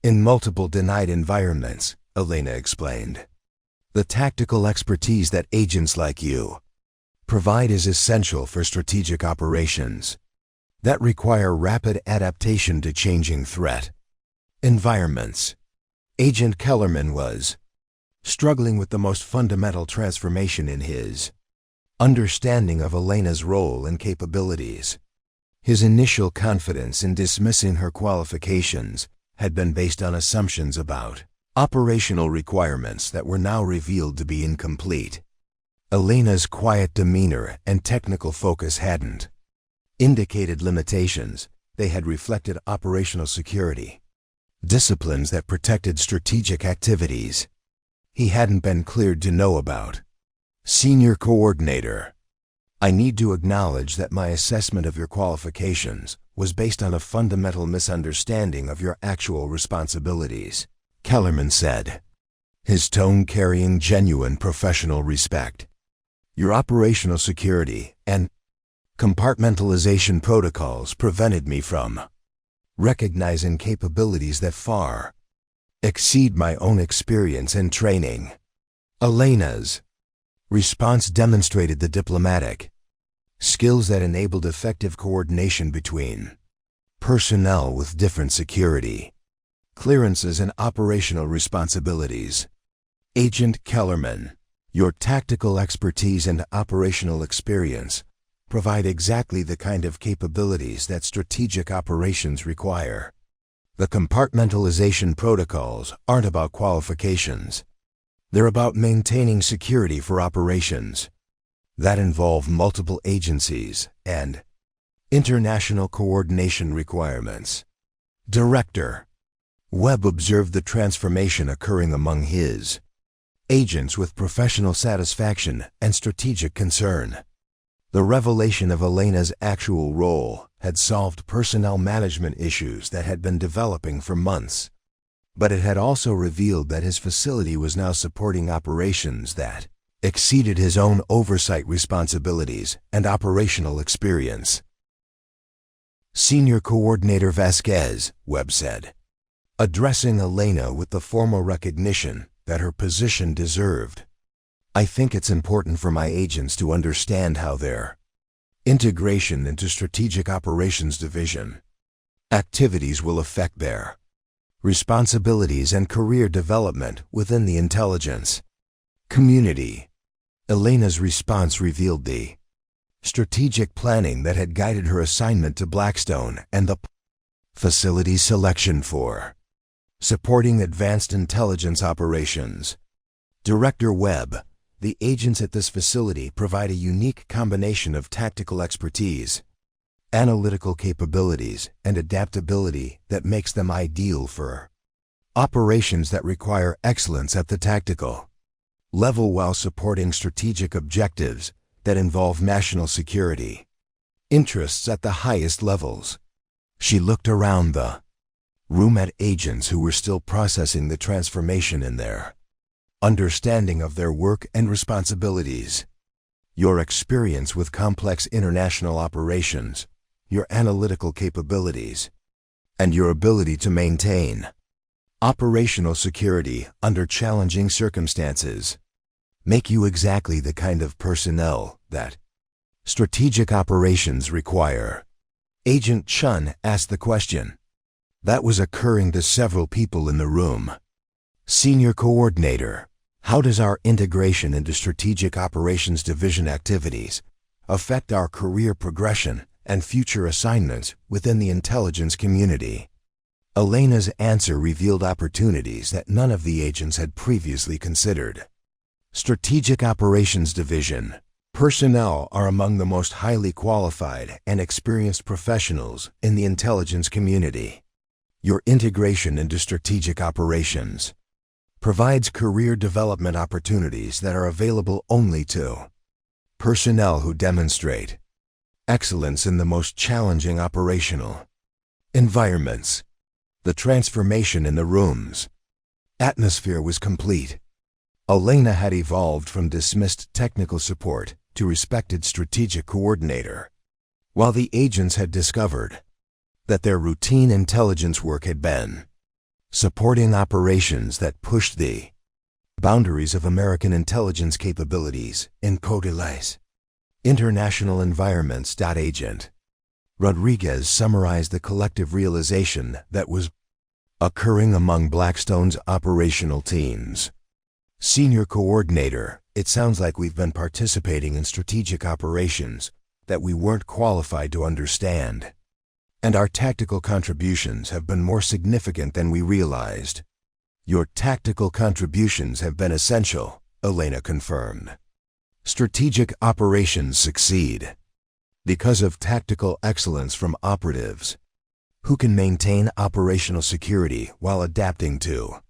in multiple denied environments, Elena explained. The tactical expertise that agents like you provide is essential for strategic operations that require rapid adaptation to changing threat environments. Agent Kellerman was struggling with the most fundamental transformation in his understanding of Elena's role and capabilities. His initial confidence in dismissing her qualifications had been based on assumptions about operational requirements that were now revealed to be incomplete. Elena's quiet demeanor and technical focus hadn't indicated limitations. They had reflected operational security, disciplines that protected strategic activities. He hadn't been cleared to know about. Senior Coordinator, I need to acknowledge that my assessment of your qualifications was based on a fundamental misunderstanding of your actual responsibilities, Kellerman said, his tone carrying genuine professional respect. Your operational security and compartmentalization protocols prevented me from recognizing capabilities that far exceed my own experience and training. Elena's response demonstrated the diplomatic skills that enabled effective coordination between personnel with different security clearances and operational responsibilities. Agent Kellerman, your tactical expertise and operational experience provide exactly the kind of capabilities that strategic operations require. The compartmentalization protocols aren't about qualifications. They're about maintaining security for operations that involve multiple agencies and international coordination requirements. Director Webb observed the transformation occurring among his agents with professional satisfaction and strategic concern. The revelation of Elena's actual role had solved personnel management issues that had been developing for months, but it had also revealed that his facility was now supporting operations that exceeded his own oversight responsibilities and operational experience. Senior Coordinator Vasquez, Webb said, addressing Elena with the formal recognition that her position deserved. I think it's important for my agents to understand how their integration into Strategic Operations Division activities will affect their responsibilities and career development within the intelligence community. Elena's response revealed the strategic planning that had guided her assignment to Blackstone and the facility selection for supporting advanced intelligence operations. Director Webb, the agents at this facility provide a unique combination of tactical expertise, analytical capabilities, and adaptability that makes them ideal for operations that require excellence at the tactical level while supporting strategic objectives that involve national security interests at the highest levels. She looked around the room at agents who were still processing the transformation in their understanding of their work and responsibilities. Your experience with complex international operations, your analytical capabilities, and your ability to maintain operational security under challenging circumstances make you exactly the kind of personnel that strategic operations require. Agent Chun asked the question that was occurring to several people in the room. Senior Coordinator, how does our integration into Strategic Operations Division activities affect our career progression and future assignments within the intelligence community? Elena's answer revealed opportunities that none of the agents had previously considered. Strategic Operations Division personnel are among the most highly qualified and experienced professionals in the intelligence community. Your integration into strategic operations provides career development opportunities that are available only to personnel who demonstrate excellence in the most challenging operational environments. The transformation in the room's atmosphere was complete. Elena had evolved from dismissed technical support to respected strategic coordinator, while the agents had discovered that their routine intelligence work had been supporting operations that pushed the boundaries of American intelligence capabilities in Codilis. International environments. Agent Rodriguez summarized the collective realization that was occurring among Blackstone's operational teams. Senior Coordinator, It sounds like we've been participating in strategic operations that we weren't qualified to understand. And our tactical contributions have been more significant than we realized. Your tactical contributions have been essential, Elena confirmed. Strategic operations succeed because of tactical excellence from operatives who can maintain operational security while adapting to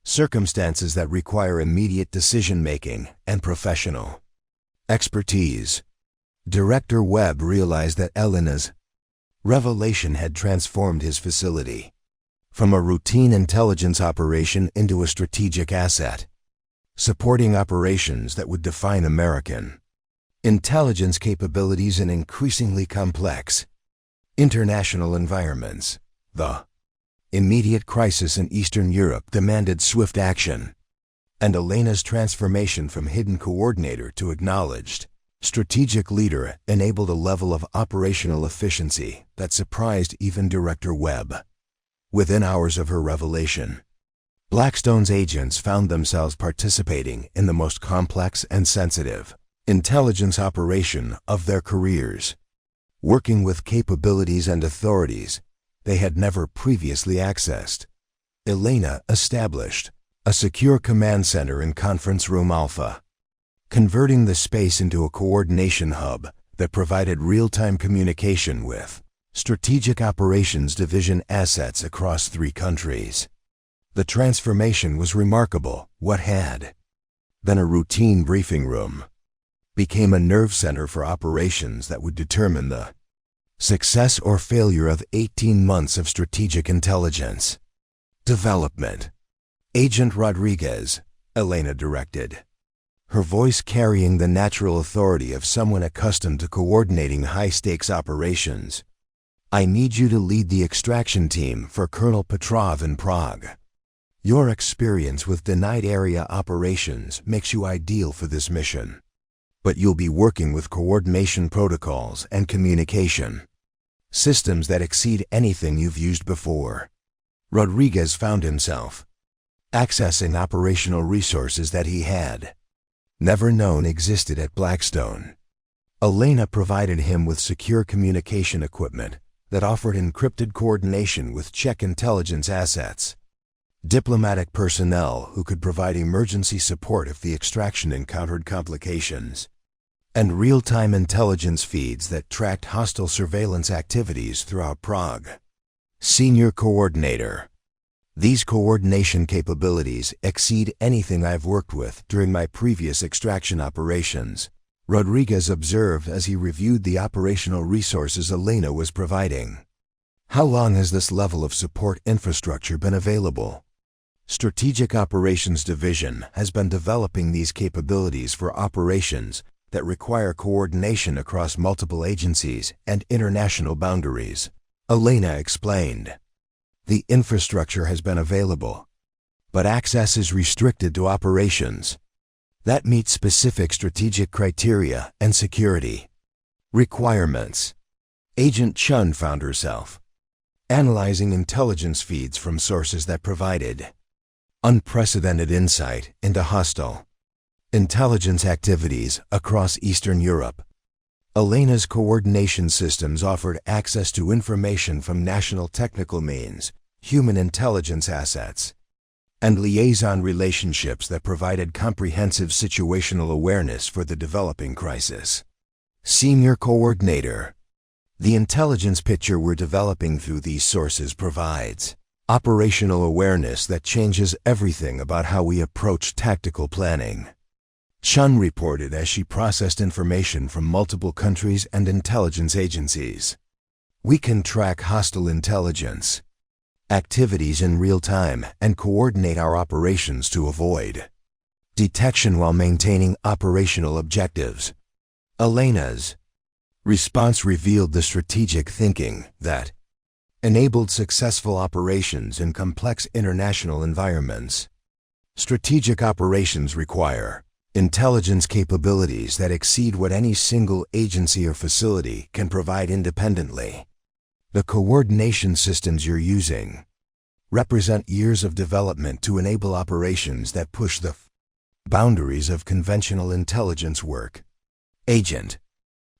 circumstances that require immediate decision-making and professional expertise. Director Webb realized that Elena's revelation had transformed his facility from a routine intelligence operation into a strategic asset, supporting operations that would define American intelligence capabilities in increasingly complex international environments. The immediate crisis in Eastern Europe demanded swift action, and Elena's transformation from hidden coordinator to acknowledged strategic leader enabled a level of operational efficiency that surprised even Director Webb. Within hours of her revelation, Blackstone's agents found themselves participating in the most complex and sensitive intelligence operation of their careers, working with capabilities and authorities they had never previously accessed. Elena established a secure command center in Conference Room Alpha, converting the space into a coordination hub that provided real-time communication with Strategic Operations Division assets across 3 countries. The transformation was remarkable. What had been a routine briefing room became a nerve center for operations that would determine the success or failure of 18 months of strategic intelligence development. Agent Rodriguez, Elena directed, her voice carrying the natural authority of someone accustomed to coordinating high-stakes operations. I need you to lead the extraction team for Colonel Petrov in Prague. Your experience with denied area operations makes you ideal for this mission, but you'll be working with coordination protocols and communication systems that exceed anything you've used before. Rodriguez found himself accessing operational resources that he had never known existed at Blackstone. Elena provided him with secure communication equipment that offered encrypted coordination with Czech intelligence assets, diplomatic personnel who could provide emergency support if the extraction encountered complications, and real-time intelligence feeds that tracked hostile surveillance activities throughout Prague. Senior Coordinator. These coordination capabilities exceed anything I've worked with during my previous extraction operations, Rodriguez observed as he reviewed the operational resources Elena was providing. How long has this level of support infrastructure been available? Strategic Operations Division has been developing these capabilities for operations that require coordination across multiple agencies and international boundaries, Elena explained. The infrastructure has been available, but access is restricted to operations that meet specific strategic criteria and security requirements. Agent Chun found herself analyzing intelligence feeds from sources that provided unprecedented insight into hostile intelligence activities across Eastern Europe. Elena's coordination systems offered access to information from national technical means, human intelligence assets, and liaison relationships that provided comprehensive situational awareness for the developing crisis. Senior Coordinator. The intelligence picture we're developing through these sources provides operational awareness that changes everything about how we approach tactical planning, Chun reported as she processed information from multiple countries and intelligence agencies. We can track hostile intelligence activities in real time and coordinate our operations to avoid detection while maintaining operational objectives. Elena's response revealed the strategic thinking that enabled successful operations in complex international environments. Strategic operations require intelligence capabilities that exceed what any single agency or facility can provide independently. The coordination systems you're using represent years of development to enable operations that push the Boundaries of conventional intelligence work. Agent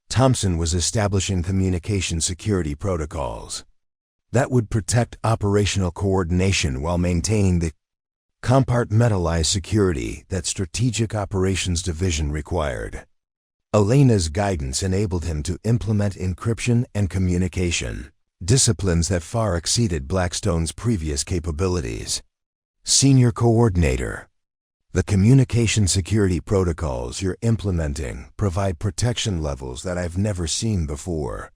Thompson was establishing communication security protocols that would protect operational coordination while maintaining the compartmentalized security that Strategic Operations Division required. Elena's guidance enabled him to implement encryption and communication, disciplines that far exceeded Blackstone's previous capabilities. Senior Coordinator The communication security protocols you're implementing provide protection levels that I've never seen before,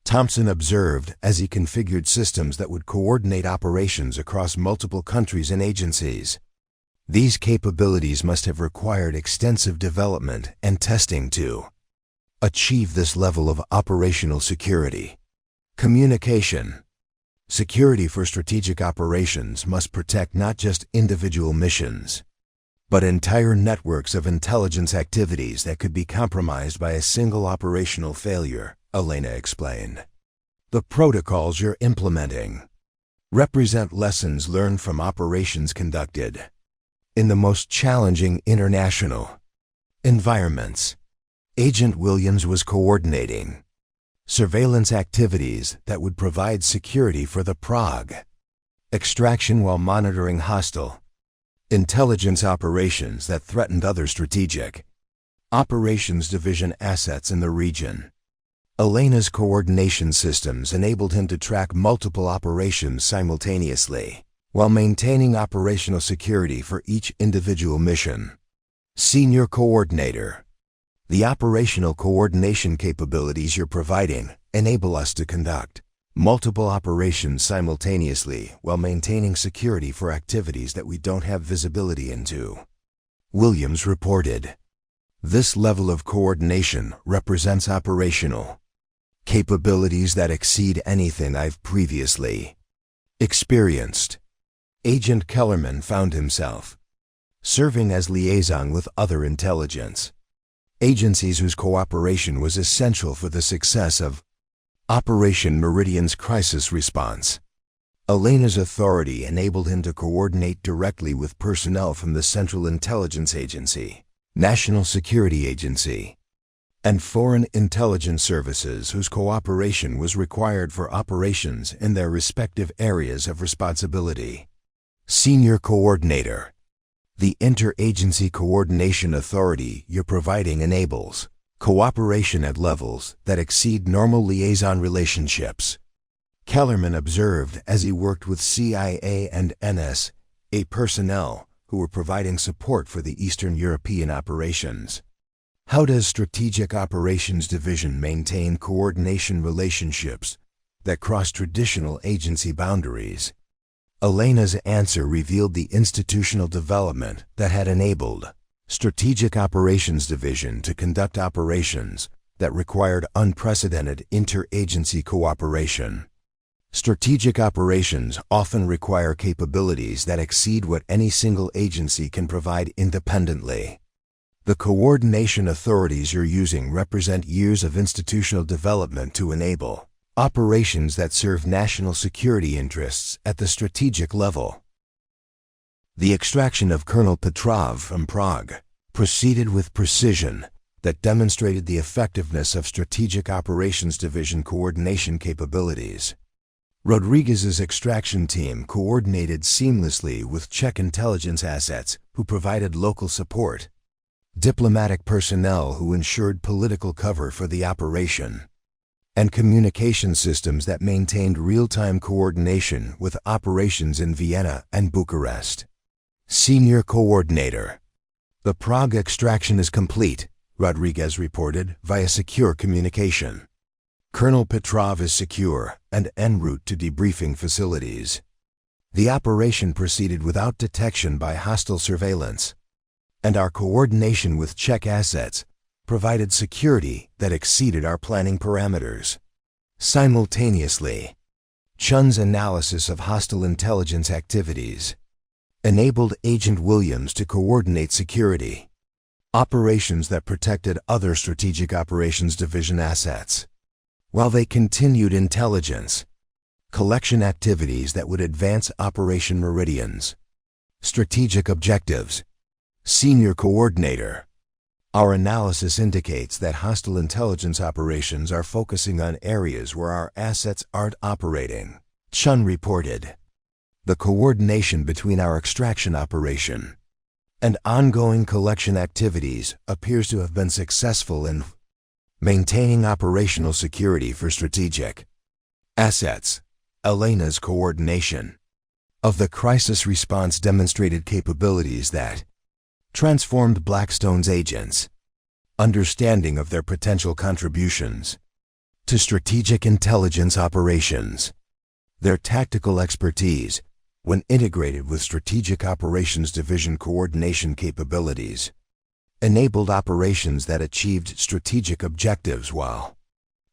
Thompson observed as he configured systems that would coordinate operations across multiple countries and agencies. These capabilities must have required extensive development and testing to achieve this level of operational security. Communication Security for strategic operations must protect not just individual missions, but entire networks of intelligence activities that could be compromised by a single operational failure, Elena explained. The protocols you're implementing represent lessons learned from operations conducted in the most challenging international environments. Agent Williams was coordinating surveillance activities that would provide security for the Prague extraction while monitoring hostile intelligence operations that threatened other strategic operations division assets in the region. Elena's coordination systems enabled him to track multiple operations simultaneously, while maintaining operational security for each individual mission. Senior Coordinator The operational coordination capabilities you're providing enable us to conduct multiple operations simultaneously while maintaining security for activities that we don't have visibility into, Williams reported. This level of coordination represents operational capabilities that exceed anything I've previously experienced. Agent Kellerman found himself serving as liaison with other intelligence agencies whose cooperation was essential for the success of Operation Meridian's crisis response. Elena's authority enabled him to coordinate directly with personnel from the Central Intelligence Agency, National Security Agency, and Foreign Intelligence Services whose cooperation was required for operations in their respective areas of responsibility. Senior Coordinator The interagency coordination authority you're providing enables cooperation at levels that exceed normal liaison relationships, Kellerman observed as he worked with CIA and NSA personnel who were providing support for the Eastern European operations. How does Strategic Operations Division maintain coordination relationships that cross traditional agency boundaries? Elena's answer revealed the institutional development that had enabled Strategic Operations Division to conduct operations that required unprecedented interagency cooperation. Strategic operations often require capabilities that exceed what any single agency can provide independently. The coordination authorities you're using represent years of institutional development to enable operations that serve national security interests at the strategic level. The extraction of Colonel Petrov from Prague proceeded with precision that demonstrated the effectiveness of Strategic Operations Division coordination capabilities. Rodriguez's extraction team coordinated seamlessly with Czech intelligence assets who provided local support, diplomatic personnel who ensured political cover for the operation, and communication systems that maintained real-time coordination with operations in Vienna and Bucharest. Senior Coordinator The Prague extraction is complete, Rodriguez reported via secure communication. Colonel Petrov is secure and en route to debriefing facilities. The operation proceeded without detection by hostile surveillance, and our coordination with Czech assets provided security that exceeded our planning parameters. Simultaneously, Chun's analysis of hostile intelligence activities enabled Agent Williams to coordinate security operations that protected other Strategic Operations Division assets, while they continued intelligence collection activities that would advance Operation Meridian's strategic objectives. Senior Coordinator. Our analysis indicates that hostile intelligence operations are focusing on areas where our assets aren't operating. Chun reported. The coordination between our extraction operation and ongoing collection activities appears to have been successful in maintaining operational security for strategic assets. Elena's coordination of the crisis response demonstrated capabilities that transformed Blackstone's agents' understanding of their potential contributions to strategic intelligence operations. Their tactical expertise, when integrated with Strategic Operations Division coordination capabilities, enabled operations that achieved strategic objectives while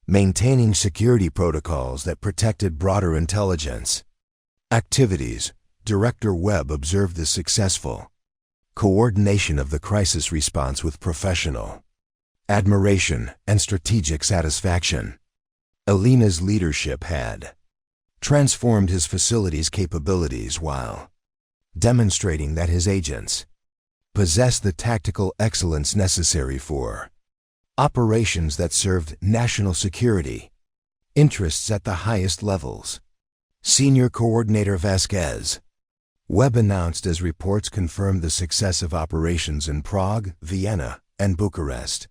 maintaining security protocols that protected broader intelligence activities. Director Webb observed the successful coordination of the crisis response with professional admiration and strategic satisfaction. Elena's leadership had transformed his facility's capabilities while demonstrating that his agents possessed the tactical excellence necessary for operations that served national security interests at the highest levels. Senior Coordinator Vasquez. Webb announced as reports confirmed the success of operations in Prague, Vienna, and Bucharest.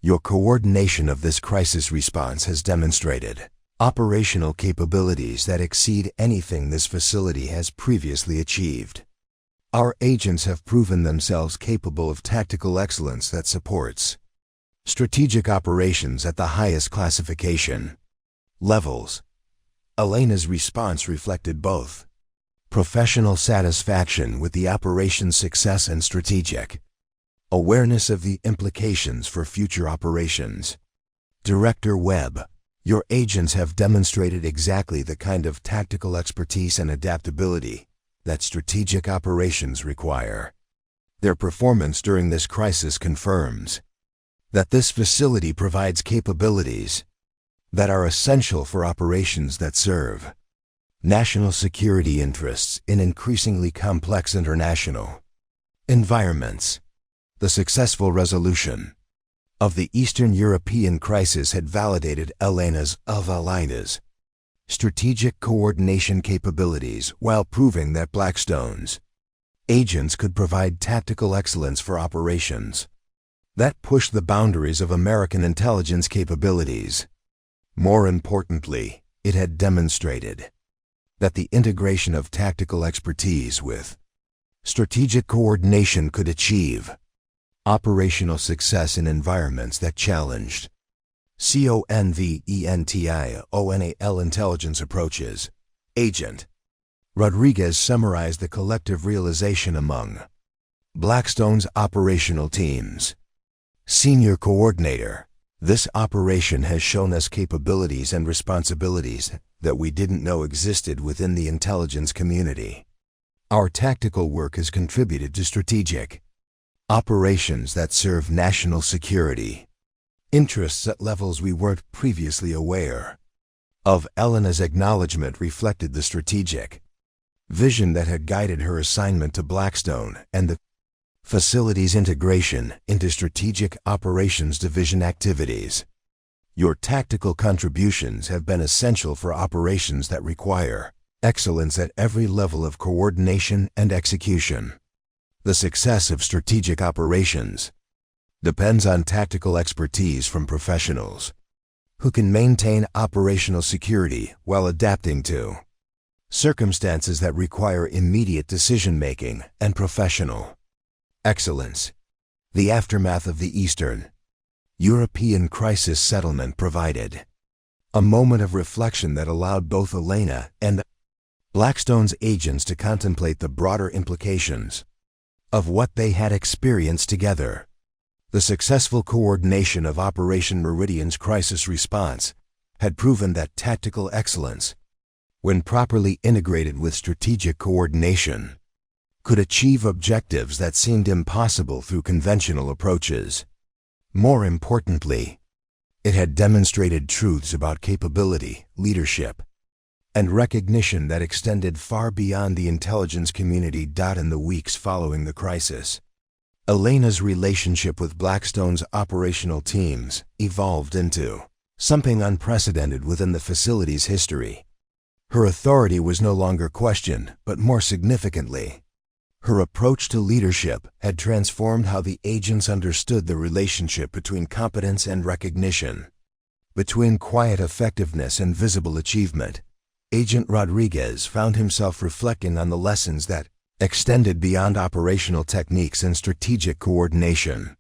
Your coordination of this crisis response has demonstrated operational capabilities that exceed anything this facility has previously achieved. Our agents have proven themselves capable of tactical excellence that supports strategic operations at the highest classification levels. Elena's response reflected both professional satisfaction with the operation's success and strategic awareness of the implications for future operations. Director Webb. Your agents have demonstrated exactly the kind of tactical expertise and adaptability that strategic operations require. Their performance during this crisis confirms that this facility provides capabilities that are essential for operations that serve national security interests in increasingly complex international environments. The successful resolution of the Eastern European crisis had validated Elena's strategic coordination capabilities while proving that Blackstone's agents could provide tactical excellence for operations that pushed the boundaries of American intelligence capabilities. More importantly, it had demonstrated that the integration of tactical expertise with strategic coordination could achieve operational success in environments that challenged conventional intelligence approaches. Agent Rodriguez summarized the collective realization among Blackstone's operational teams. Senior Coordinator. This operation has shown us capabilities and responsibilities that we didn't know existed within the intelligence community. Our tactical work has contributed to strategic operations that serve national security interests at levels we weren't previously aware of. Elena's acknowledgement reflected the strategic vision that had guided her assignment to Blackstone and the facility's integration into Strategic Operations Division activities. Your tactical contributions have been essential for operations that require excellence at every level of coordination and execution. The success of strategic operations depends on tactical expertise from professionals who can maintain operational security while adapting to circumstances that require immediate decision-making and professional excellence. The aftermath of the Eastern European crisis settlement provided a moment of reflection that allowed both Elena and Blackstone's agents to contemplate the broader implications of what they had experienced together. The successful coordination of Operation Meridian's crisis response had proven that tactical excellence, when properly integrated with strategic coordination, could achieve objectives that seemed impossible through conventional approaches. More importantly, it had demonstrated truths about capability, leadership, and recognition that extended far beyond the intelligence community. In the weeks following the crisis, Elena's relationship with Blackstone's operational teams evolved into something unprecedented within the facility's history. Her authority was no longer questioned, but more significantly, her approach to leadership had transformed how the agents understood the relationship between competence and recognition, between quiet effectiveness and visible achievement. Agent Rodriguez found himself reflecting on the lessons that extended beyond operational techniques and strategic coordination.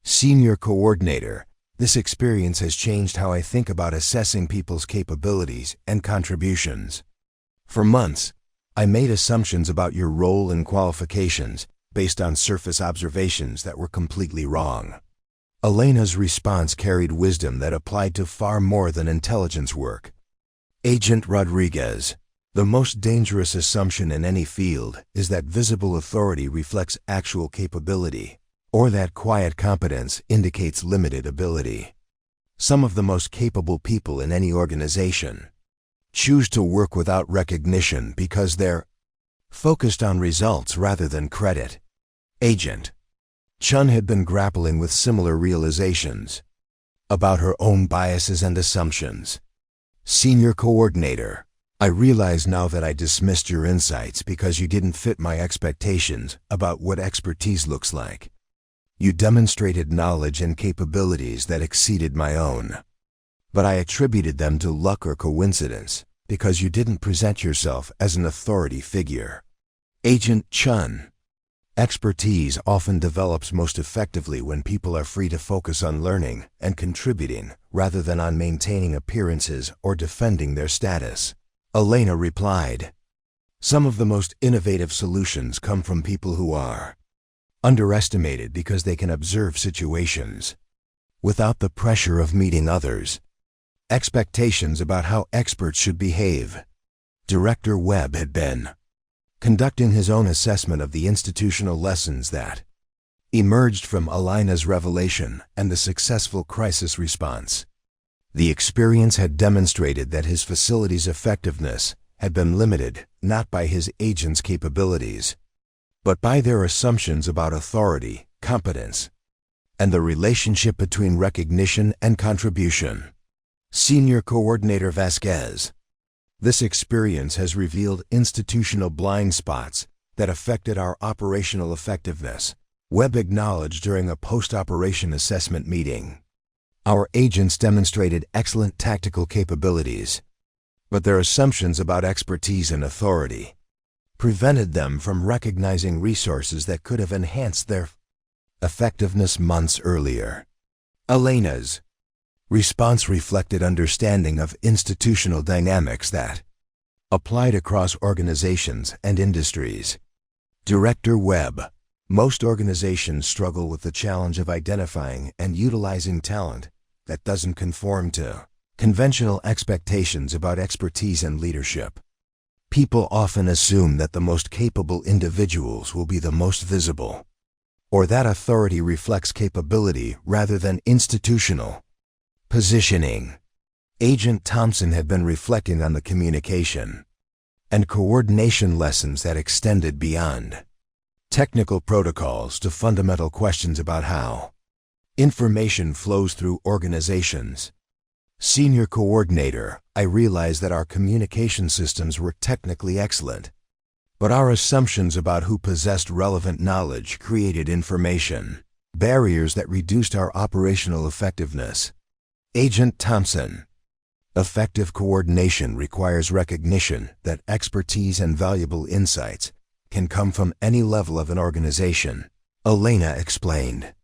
Senior Coordinator, this experience has changed how I think about assessing people's capabilities and contributions. For months, I made assumptions about your role and qualifications based on surface observations that were completely wrong. Elena's response carried wisdom that applied to far more than intelligence work. Agent Rodriguez, the most dangerous assumption in any field is that visible authority reflects actual capability, or that quiet competence indicates limited ability. Some of the most capable people in any organization choose to work without recognition because they're focused on results rather than credit. Agent Chun had been grappling with similar realizations about her own biases and assumptions. Senior Coordinator, I realize now that I dismissed your insights because you didn't fit my expectations about what expertise looks like. You demonstrated knowledge and capabilities that exceeded my own, but I attributed them to luck or coincidence because you didn't present yourself as an authority figure. Agent Chun, expertise often develops most effectively when people are free to focus on learning and contributing rather than on maintaining appearances or defending their status. Elena replied, some of the most innovative solutions come from people who are underestimated because they can observe situations without the pressure of meeting others. Expectations about how experts should behave. Director Webb had been conducting his own assessment of the institutional lessons that emerged from Elena's revelation and the successful crisis response. The experience had demonstrated that his facility's effectiveness had been limited not by his agents' capabilities, but by their assumptions about authority, competence, and the relationship between recognition and contribution. Senior Coordinator Vasquez, this experience has revealed institutional blind spots that affected our operational effectiveness. Webb acknowledged during a post-operation assessment meeting. Our agents demonstrated excellent tactical capabilities, but their assumptions about expertise and authority prevented them from recognizing resources that could have enhanced their effectiveness months earlier. Elena's response reflected understanding of institutional dynamics that applied across organizations and industries. Director Webb, most organizations struggle with the challenge of identifying and utilizing talent that doesn't conform to conventional expectations about expertise and leadership. People often assume that the most capable individuals will be the most visible, or that authority reflects capability rather than institutional positioning. Agent Thompson had been reflecting on the communication and coordination lessons that extended beyond technical protocols to fundamental questions about how information flows through organizations. Senior Coordinator, I realized that our communication systems were technically excellent, but our assumptions about who possessed relevant knowledge created information barriers that reduced our operational effectiveness. Agent Thompson, effective coordination requires recognition that expertise and valuable insights can come from any level of an organization. Elena explained,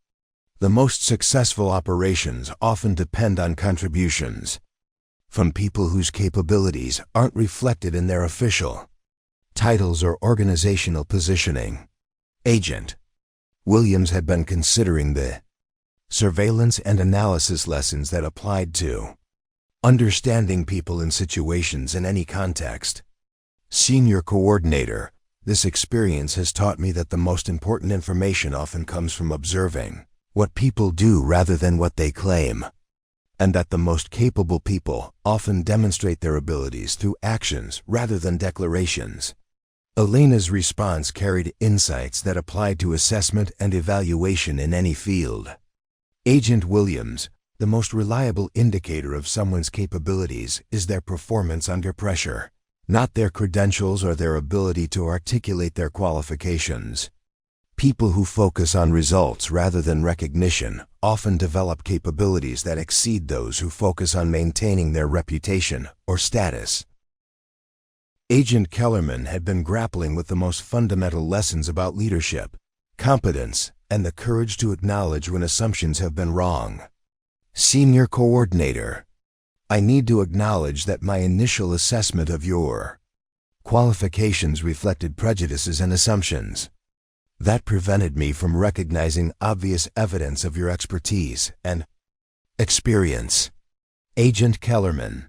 the most successful operations often depend on contributions from people whose capabilities aren't reflected in their official titles or organizational positioning. Agent Williams had been considering the surveillance and analysis lessons that applied to understanding people in situations in any context. Senior Coordinator, this experience has taught me that the most important information often comes from observing what people do rather than what they claim, and that the most capable people often demonstrate their abilities through actions rather than declarations. Elena's response carried insights that applied to assessment and evaluation in any field. Agent Williams, the most reliable indicator of someone's capabilities is their performance under pressure, not their credentials or their ability to articulate their qualifications. People who focus on results rather than recognition often develop capabilities that exceed those who focus on maintaining their reputation or status. Agent Kellerman had been grappling with the most fundamental lessons about leadership, competence, and the courage to acknowledge when assumptions have been wrong. Senior Coordinator, I need to acknowledge that my initial assessment of your qualifications reflected prejudices and assumptions. That prevented me from recognizing obvious evidence of your expertise and experience. Agent Kellerman,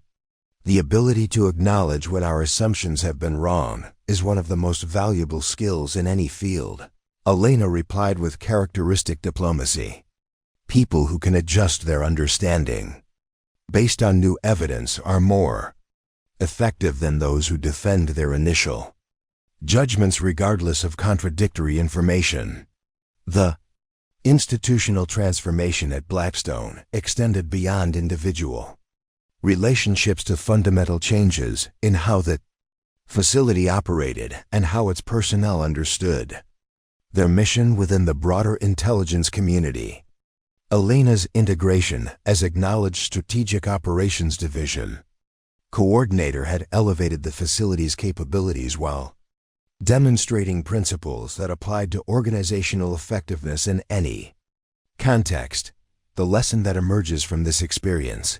the ability to acknowledge when our assumptions have been wrong is one of the most valuable skills in any field. Elena replied with characteristic diplomacy. People who can adjust their understanding based on new evidence are more effective than those who defend their initial judgments regardless of contradictory information. The institutional transformation at Blackstone extended beyond individual relationships to fundamental changes in how the facility operated and how its personnel understood their mission within the broader intelligence community. Elena's integration as acknowledged Strategic Operations Division coordinator had elevated the facility's capabilities while demonstrating principles that applied to organizational effectiveness in any context. The lesson that emerges from this experience,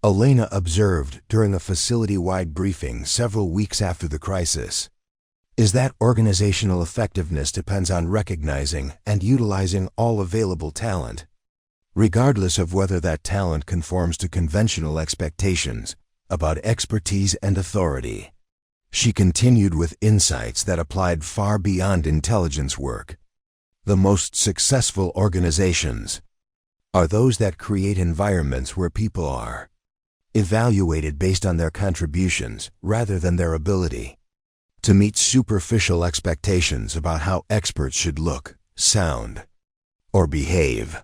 Elena observed during a facility-wide briefing several weeks after the crisis, is that organizational effectiveness depends on recognizing and utilizing all available talent, regardless of whether that talent conforms to conventional expectations about expertise and authority. She continued with insights that applied far beyond intelligence work. The most successful organizations are those that create environments where people are evaluated based on their contributions rather than their ability to meet superficial expectations about how experts should look, sound, or behave.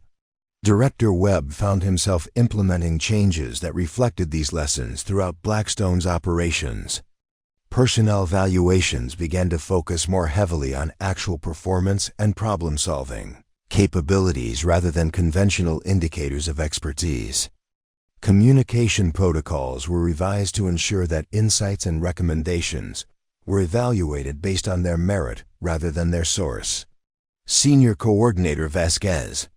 Director Webb found himself implementing changes that reflected these lessons throughout Blackstone's operations. Personnel valuations began to focus more heavily on actual performance and problem-solving capabilities rather than conventional indicators of expertise. Communication protocols were revised to ensure that insights and recommendations were evaluated based on their merit rather than their source. Senior Coordinator Vasquez,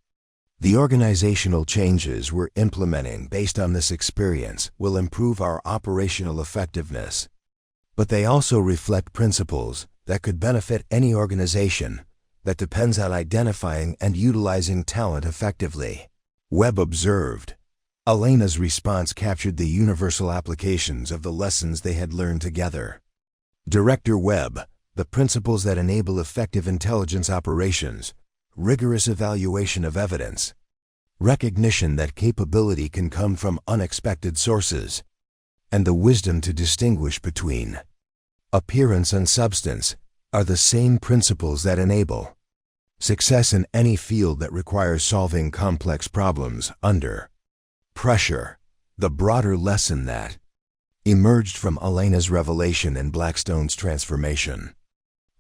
the organizational changes we're implementing based on this experience will improve our operational effectiveness, but they also reflect principles that could benefit any organization that depends on identifying and utilizing talent effectively. Webb observed. Elena's response captured the universal applications of the lessons they had learned together. Director Webb, the principles that enable effective intelligence operations, rigorous evaluation of evidence, recognition that capability can come from unexpected sources, and the wisdom to distinguish between appearance and substance are the same principles that enable success in any field that requires solving complex problems under pressure. The broader lesson that emerged from Elena's revelation and Blackstone's transformation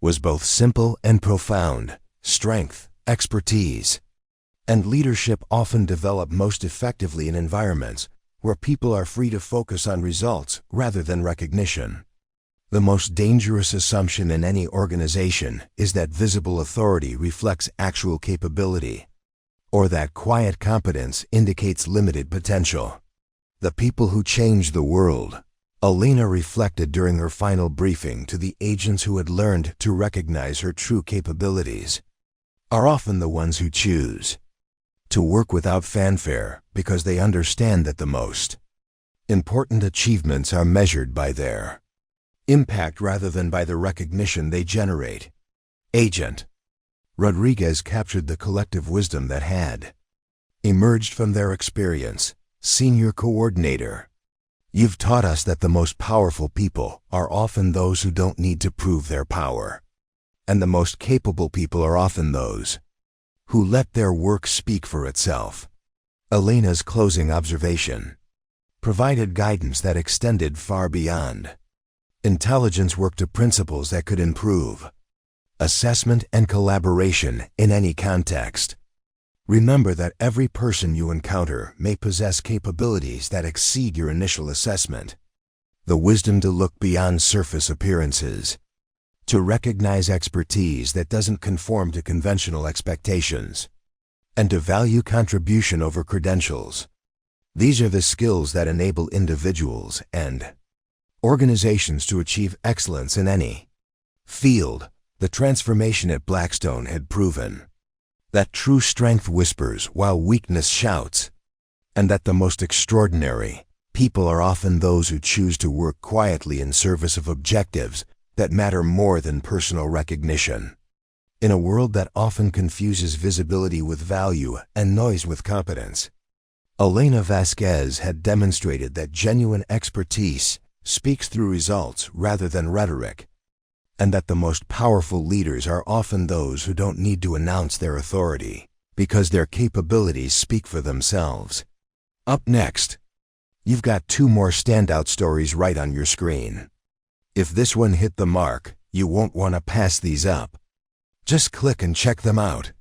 was both simple and profound. Strength, expertise, and leadership often develop most effectively in environments where people are free to focus on results rather than recognition. The most dangerous assumption in any organization is that visible authority reflects actual capability, or that quiet competence indicates limited potential. The people who change the world, Elena reflected during her final briefing to the agents who had learned to recognize her true capabilities, are often the ones who choose to work without fanfare because they understand that the most important achievements are measured by their impact rather than by the recognition they generate. Agent Rodriguez captured the collective wisdom that had emerged from their experience. Senior Coordinator You've taught us that the most powerful people are often those who don't need to prove their power. And the most capable people are often those who let their work speak for itself. Elena's closing observation provided guidance that extended far beyond intelligence work to principles that could improve assessment and collaboration in any context. Remember that every person you encounter may possess capabilities that exceed your initial assessment. The wisdom to look beyond surface appearances, to recognize expertise that doesn't conform to conventional expectations, and to value contribution over credentials. These are the skills that enable individuals and organizations to achieve excellence in any field. The transformation at Blackstone had proven that true strength whispers while weakness shouts, and that the most extraordinary people are often those who choose to work quietly in service of objectives that matter more than personal recognition. In a world that often confuses visibility with value and noise with competence, Elena Vasquez had demonstrated that genuine expertise speaks through results rather than rhetoric, and that the most powerful leaders are often those who don't need to announce their authority because their capabilities speak for themselves. Up next, you've got 2 more standout stories right on your screen. If this one hit the mark, you won't want to pass these up. Just click and check them out.